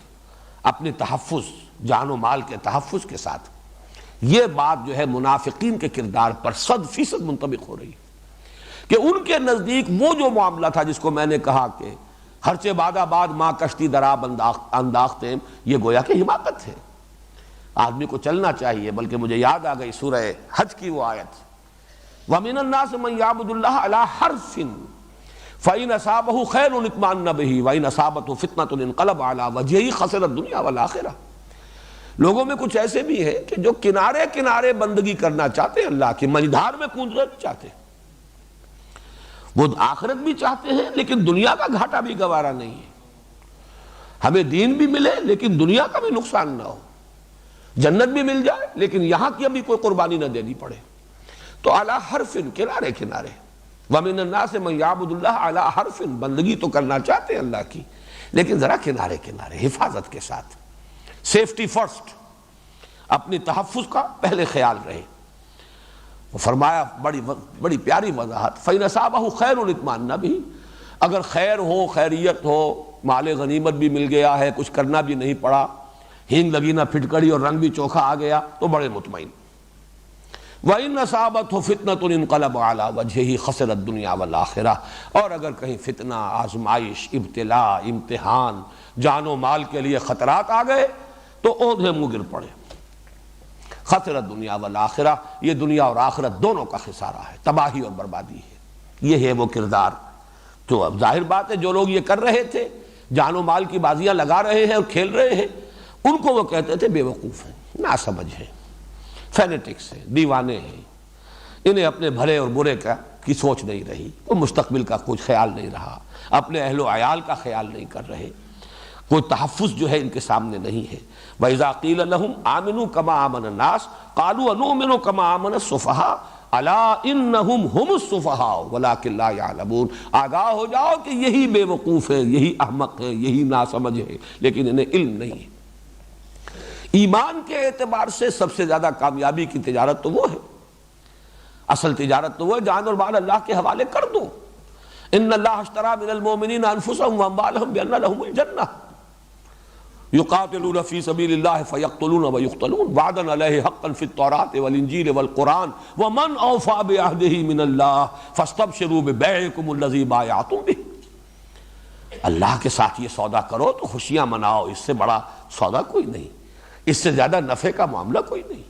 اپنے تحفظ، جان و مال کے تحفظ کے ساتھ۔ یہ بات جو ہے منافقین کے کردار پر 100% منطبق ہو رہی ہے کہ ان کے نزدیک وہ جو معاملہ تھا جس کو میں نے کہا کہ خرچے بعد آباد ماں کشتی دراب انداختیں، یہ گویا کہ حماقت ہے، آدمی کو چلنا چاہیے۔ بلکہ مجھے یاد آ گئی سورہ حج کی وہ آیت، وَمِنَ النَّاسِ مَن يَعْبُدُ اللَّهَ عَلَىٰ حَرْفٍ فَإِنْ أَصَابَهُ خَيْرٌ اطْمَأَنَّ بِهِ وَإِنْ أَصَابَتْهُ فِتْنَةٌ انقلب عَلَىٰ وَجْهِهِ خَسِرَ الدُّنْيَا وَالْآخِرَةَ۔ لوگوں میں کچھ ایسے بھی ہیں کہ جو کنارے کنارے بندگی کرنا چاہتے ہیں، اللہ کی مجدھار میں کودنا نہیں چاہتے، وہ آخرت بھی چاہتے ہیں لیکن دنیا کا گھاٹا بھی گوارا نہیں ہے، ہمیں دین بھی ملے لیکن دنیا کا بھی نقصان نہ ہو، جنت بھی مل جائے لیکن یہاں کی ابھی کوئی قربانی نہ دینی پڑے۔ تو اعلیٰ حرفن، کنارے کنارے، وَمِنَ النَّاسِ مَن يَعْبُدُ اللَّهَ عَلَىٰ حَرْفٍ، بندگی تو کرنا چاہتے ہیں اللہ کی لیکن ذرا کنارے کنارے، حفاظت کے ساتھ، سیفٹی فرسٹ، اپنی تحفظ کا پہلے خیال رہے۔ وہ فرمایا بڑی پیاری وضاحت، فَإِنْ أَصَابَهُ خَيْرٌ اطْمَأَنَّ بِهِ، اگر خیر ہو، خیریت ہو، مال غنیمت بھی مل گیا ہے، کچھ کرنا بھی نہیں پڑا، ہینگ لگی نہ پھٹکڑی اور رنگ بھی چوکھا آ گیا، تو بڑے مطمئن۔ وَإِنْ أَصَابَتْهُ فِتْنَةٌ انقلب عَلَىٰ وَجْهِهِ خَسِرَ الدُّنْيَا وَالْآخِرَةَ، اور اگر کہیں فتنہ، آزمائش، ابتلاء، امتحان، جان و مال کے لیے خطرات آ گئے تو اوندھے منہ گر پڑے۔ خسر الدنیا والآخرہ، یہ دنیا اور آخرت دونوں کا خسارہ ہے، تباہی اور بربادی ہے۔ یہ ہے وہ کردار جو اب ظاہر بات ہے جو لوگ یہ کر رہے تھے، جان و مال کی بازیاں لگا رہے ہیں اور کھیل رہے ہیں، ان کو وہ کہتے تھے بے وقوف ہیں، ناسمجھ ہیں، فینیٹکس ہیں، دیوانے ہیں، انہیں اپنے بھلے اور برے کی سوچ نہیں رہی، وہ مستقبل کا کچھ خیال نہیں رہا، اپنے اہل و عیال کا خیال نہیں کر رہے، کوئی تحفظ جو ہے ان کے سامنے نہیں ہے۔ وَإِذَا قِيلَ لَهُمْ آمِنُوا كَمَا آمَنَ النَّاسُ قَالُوا أَنُؤْمِنُ كَمَا آمَنَ السُّفَهَاءُ أَلَا إِنَّهُمْ هُمُ السُّفَهَاءُ وَلَٰكِن لَا يَعْلَمُونَ، آگاہ ہو جاؤ کہ یہی بے وقوف ہے، یہی احمق ہے، یہی ناسمجھ ہے، لیکن انہیں علم نہیں ہے۔ ایمان کے اعتبار سے سب سے زیادہ کامیابی کی تجارت تو وہ ہے، اصل تجارت تو وہ ہے، جان اور مال اللہ کے حوالے کر دو۔ ان اللہ اشترى من المؤمنین انفسهم واموالهم بان لهم الجنہ یقاتلون فی سبیل اللہ فیقتلون ویقتلون وعدا علیہ حقا فی التوراة والانجیل والقرآن ومن اوفى بعہدہ من اللہ فاستبشروا ببیعکم الذی بایعتم بہ۔ اللہ کے ساتھ یہ سودا کرو تو خوشیاں مناؤ، اس سے بڑا سودا کوئی نہیں، اس سے زیادہ نفع کا معاملہ کوئی نہیں۔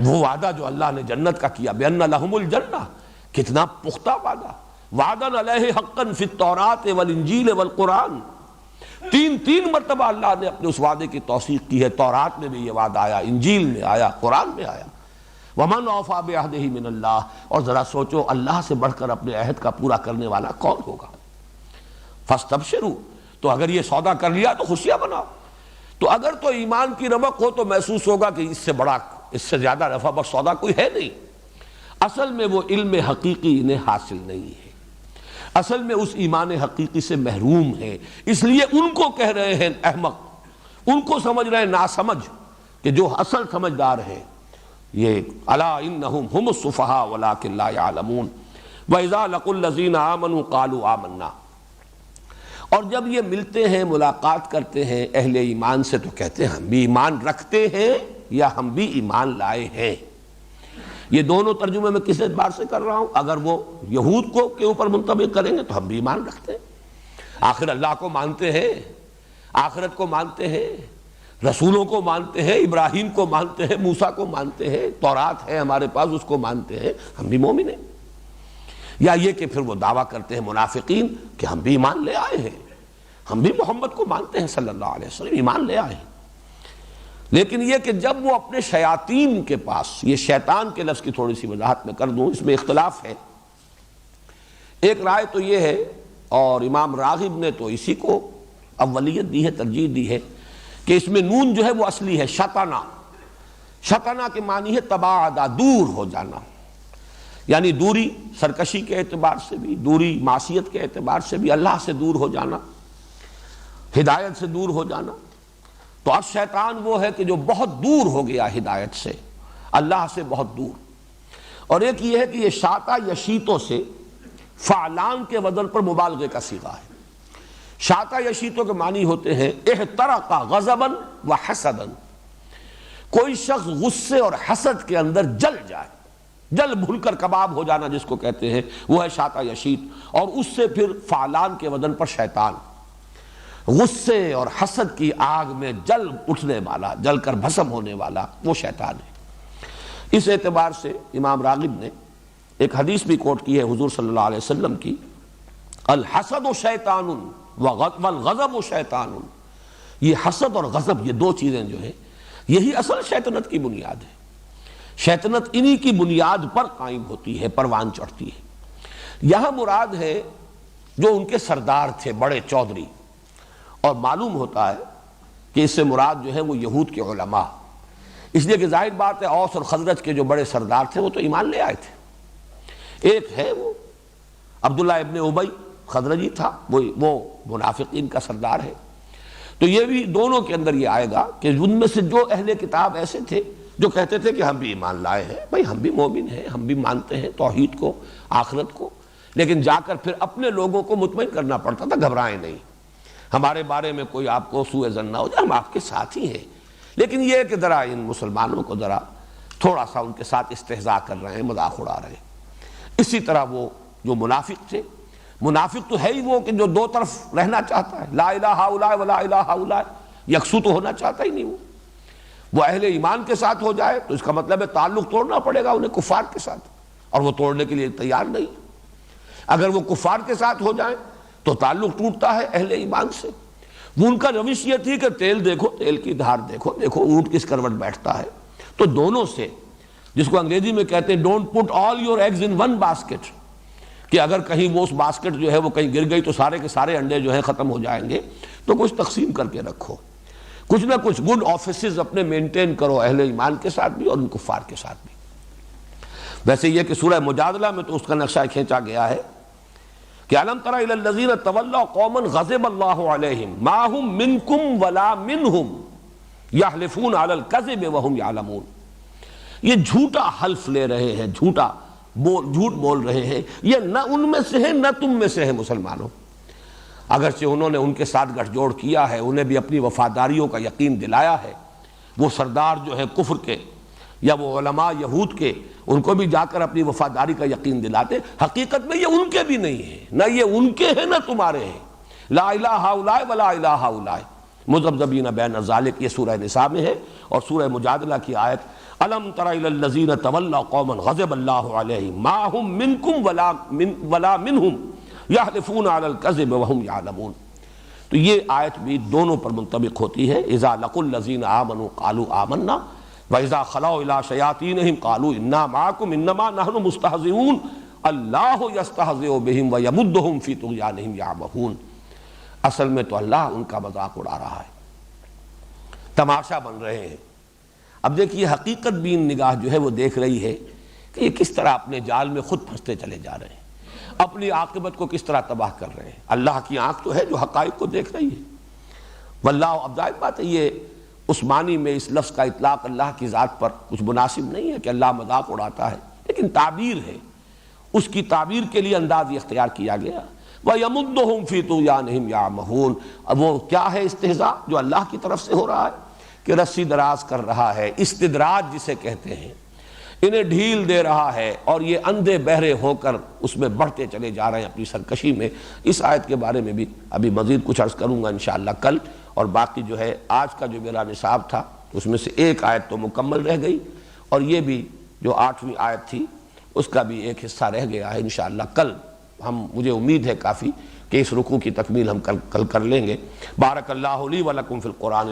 وہ وعدہ جو اللہ نے جنت کا کیا، بأن لہم الجنہ، کتنا پختہ وعدہ، وعدا علیہ حقا فی التوراة والانجیل والقرآن، تین مرتبہ اللہ نے اپنے اس وعدے کی توثیق کی ہے، تورات میں بھی یہ وعدہ آیا، انجیل میں آیا، قرآن میں آیا۔ ومن اوفى بعہدہ من اللہ، اور ذرا سوچو اللہ سے بڑھ کر اپنے عہد کا پورا کرنے والا کون ہوگا؟ فاستبشروا، تو اگر یہ سودا کر لیا تو خوشیاں مناؤ۔ تو اگر تو ایمان کی رمق ہو تو محسوس ہوگا کہ اس سے بڑا، اس سے زیادہ نفع بخش سودا کوئی ہے نہیں۔ اصل میں وہ علم حقیقی انہیں حاصل نہیں ہے، اصل میں اس ایمان حقیقی سے محروم ہے، اس لیے ان کو کہہ رہے ہیں احمق، ان کو سمجھ رہے ہیں ناسمجھ، کہ جو اصل سمجھدار ہے یہ الا انہم هم السفہاء ولکن لا یعلمون وَإِذَا لَقُوا الَّذِينَ آمَنُوا قَالُوا آمَنَّا، اور جب یہ ملتے ہیں ملاقات کرتے ہیں اہل ایمان سے تو کہتے ہیں ہم بھی ایمان رکھتے ہیں یا ہم بھی ایمان لائے ہیں۔ یہ دونوں ترجمے میں کس اعتبار سے کر رہا ہوں؟ اگر وہ یہود کو کے اوپر منطبق کریں گے تو ہم بھی ایمان رکھتے ہیں، آخر اللہ کو مانتے ہیں، آخرت کو مانتے ہیں، رسولوں کو مانتے ہیں، ابراہیم کو مانتے ہیں، موسیٰ کو مانتے ہیں، تورات ہے ہمارے پاس اس کو مانتے ہیں، ہم بھی مومن ہیں۔ یا یہ کہ پھر وہ دعویٰ کرتے ہیں منافقین کہ ہم بھی ایمان لے آئے ہیں، ہم بھی محمد کو مانتے ہیں صلی اللہ علیہ وسلم، ایمان لے آئے ہیں۔ لیکن یہ کہ جب وہ اپنے شیاطین کے پاس، یہ شیطان کے لفظ کی تھوڑی سی وضاحت میں کر دوں، اس میں اختلاف ہے۔ ایک رائے تو یہ ہے، اور امام راغب نے تو اسی کو اولیت دی ہے، ترجیح دی ہے، کہ اس میں نون جو ہے وہ اصلی ہے شطنا، شطنا کے معنی ہے تباعدہ، دور ہو جانا، یعنی دوری سرکشی کے اعتبار سے بھی، دوری معصیت کے اعتبار سے بھی، اللہ سے دور ہو جانا، ہدایت سے دور ہو جانا۔ تو اب شیطان وہ ہے کہ جو بہت دور ہو گیا ہدایت سے، اللہ سے بہت دور۔ اور ایک یہ ہے کہ یہ شاطا یشیتوں سے فعلان کے وزن پر مبالغے کا صیغہ ہے۔ شاطا یشیتوں کے معنی ہوتے ہیں احترق غضبا و حسدا، کوئی شخص غصے اور حسد کے اندر جل جائے، جل بھل کر کباب ہو جانا جس کو کہتے ہیں، وہ ہے شاطا یشیت، اور اس سے پھر فعلان کے وزن پر شیطان، غصے اور حسد کی آگ میں جل اٹھنے والا، جل کر بھسم ہونے والا، وہ شیطان ہے۔ اس اعتبار سے امام راغب نے ایک حدیث بھی کوٹ کی ہے حضور صلی اللہ علیہ وسلم کی، الحسد شیطان والغضب شیطان، یہ حسد اور غضب، یہ دو چیزیں جو ہیں یہی اصل شیطنت کی بنیاد ہے۔ شیطنت انہی کی بنیاد پر قائم ہوتی ہے، پروان چڑھتی ہے۔ یہاں مراد ہے جو ان کے سردار تھے بڑے چودھری، اور معلوم ہوتا ہے کہ اس سے مراد جو ہے وہ یہود کے علماء، اس لیے کہ ظاہر بات ہے اوس اور خزرج کے جو بڑے سردار تھے وہ تو ایمان لے آئے تھے۔ ایک ہے وہ عبداللہ ابن ابی خزرجی تھا، وہ منافقین کا سردار ہے۔ تو یہ بھی دونوں کے اندر یہ آئے گا کہ ان میں سے جو اہل کتاب ایسے تھے جو کہتے تھے کہ ہم بھی ایمان لائے ہیں، بھائی ہم بھی مومن ہیں، ہم بھی مانتے ہیں توحید کو، آخرت کو، لیکن جا کر پھر اپنے لوگوں کو مطمئن کرنا پڑتا تھا، گھبرائیں نہیں، ہمارے بارے میں کوئی آپ کو سوء ظن نہ ہو جائے، ہم آپ کے ساتھ ہی ہیں۔ لیکن یہ کہ ذرا ان مسلمانوں کو ذرا تھوڑا سا ان کے ساتھ استہزاء کر رہے ہیں، مذاق اڑا رہے ہیں۔ اسی طرح وہ جو منافق تھے، منافق تو ہے ہی وہ کہ جو دو طرف رہنا چاہتا ہے، لا الہ الا ولا الہ الا، یکسو تو ہونا چاہتا ہی نہیں۔ وہ اہل ایمان کے ساتھ ہو جائے تو اس کا مطلب ہے تعلق توڑنا پڑے گا انہیں کفار کے ساتھ، اور وہ توڑنے کے لیے تیار نہیں۔ اگر وہ کفار کے ساتھ ہو جائیں تو تعلق ٹوٹتا ہے اہل ایمان سے۔ وہ ان کا روش یہ تھی کہ تیل دیکھو، تیل کی دھار دیکھو، دیکھو اونٹ کس کروٹ بیٹھتا ہے۔ تو دونوں سے، جس کو انگریزی میں کہتے ہیں don't put all your eggs in one basket, کہ اگر کہیں وہ اس باسکٹ جو ہے وہ کہیں گر گئی تو سارے کے سارے انڈے جو ہیں ختم ہو جائیں گے، تو کچھ تقسیم کر کے رکھو، کچھ نہ کچھ گڈ آفیسز اپنے مینٹین کرو اہل ایمان کے ساتھ بھی اور ان کفار کے ساتھ بھی۔ ویسے یہ کہ سورہ مجادلہ میں تو اس کا نقشہ کھینچا گیا ہے کہ الم تر الی الذین تولوا قوما غضب اللہ علیہم ما هم منکم ولا منہم یحلفون علی الکذب وهم یعلمون، یہ جھوٹا حلف لے رہے ہیں، جھوٹ بول رہے ہیں، یہ نہ ان میں سے ہیں نہ تم میں سے ہیں مسلمانوں۔ اگرچہ انہوں نے ان کے ساتھ گٹھ جوڑ کیا ہے، انہیں بھی اپنی وفاداریوں کا یقین دلایا ہے، وہ سردار جو ہے کفر کے یا وہ علماء یہود کے، ان کو بھی جا کر اپنی وفاداری کا یقین دلاتے، حقیقت میں یہ ان کے بھی نہیں ہیں، نہ یہ ان کے ہیں نہ تمہارے ہیں۔ لا الہ الا ولا الہ الا مذبذبین بین ذالک، یہ سورہ نساء میں ہے، اور سورہ مجادلہ کی آیت الم تر الی الذین تولوا قوما غضب اللہ علیہم ما هم منکم ولا منہم یحلفون علی الکذب وهم یعلمون۔ تو یہ آیت بھی دونوں پر منطبق ہوتی ہے، اذا لقوا الذین آمنوا قالوا آمنا وَإِذَا خَلَوْا إِلَىٰ شَيَاطِينِهِمْ قَالُوا إِنَّا مَعَكُمْ إِنَّمَا نَحْنُ مُسْتَهْزِئُونَ اللَّهُ يَسْتَهْزِئُ بِهِمْ وَيَمُدُّهُمْ فِي طُغْيَانِهِمْ يَعْمَهُونَ۔ اصل میں تو اللہ ان کا مذاق اڑا رہا ہے، تماشا بن رہے ہیں۔ اب دیکھیے حقیقت بھی ان نگاہ جو ہے وہ دیکھ رہی ہے کہ یہ کس طرح اپنے جال میں خود پھنستے چلے جا رہے ہیں، اپنی عاقبت کو کس طرح تباہ کر رہے ہیں۔ اللہ کی آنکھ تو ہے جو حقائق کو دیکھ رہی ہے۔ واللہ، اب ظاہر بات ہے یہ اس معنی میں اس لفظ کا اطلاق اللہ کی ذات پر کچھ مناسب نہیں ہے کہ اللہ مذاق اڑاتا ہے، لیکن تعبیر ہے، اس کی تعبیر کے لیے انداز اختیار کیا گیا۔ وَيَمُدُّهُمْ فِي طُغْيَانِهِمْ يَعْمَهُونَ۔ اب وہ کیا ہے استہزاء جو اللہ کی طرف سے ہو رہا ہے کہ رسی دراز کر رہا ہے، استدراج جسے کہتے ہیں، انہیں ڈھیل دے رہا ہے اور یہ اندھے بہرے ہو کر اس میں بڑھتے چلے جا رہے ہیں اپنی سرکشی میں۔ اس آیت کے بارے میں بھی ابھی مزید کچھ عرض کروں گا انشاءاللہ کل، اور باقی جو ہے آج کا جو میرا نصاب تھا اس میں سے ایک آیت تو مکمل رہ گئی، اور یہ بھی جو 8ویں آیت تھی اس کا بھی ایک حصہ رہ گیا ہے۔ انشاءاللہ کل مجھے امید ہے کافی کہ اس رکوع کی تکمیل ہم کل کر لیں گے۔ بارک اللہ لی و لکم فی القرآن۔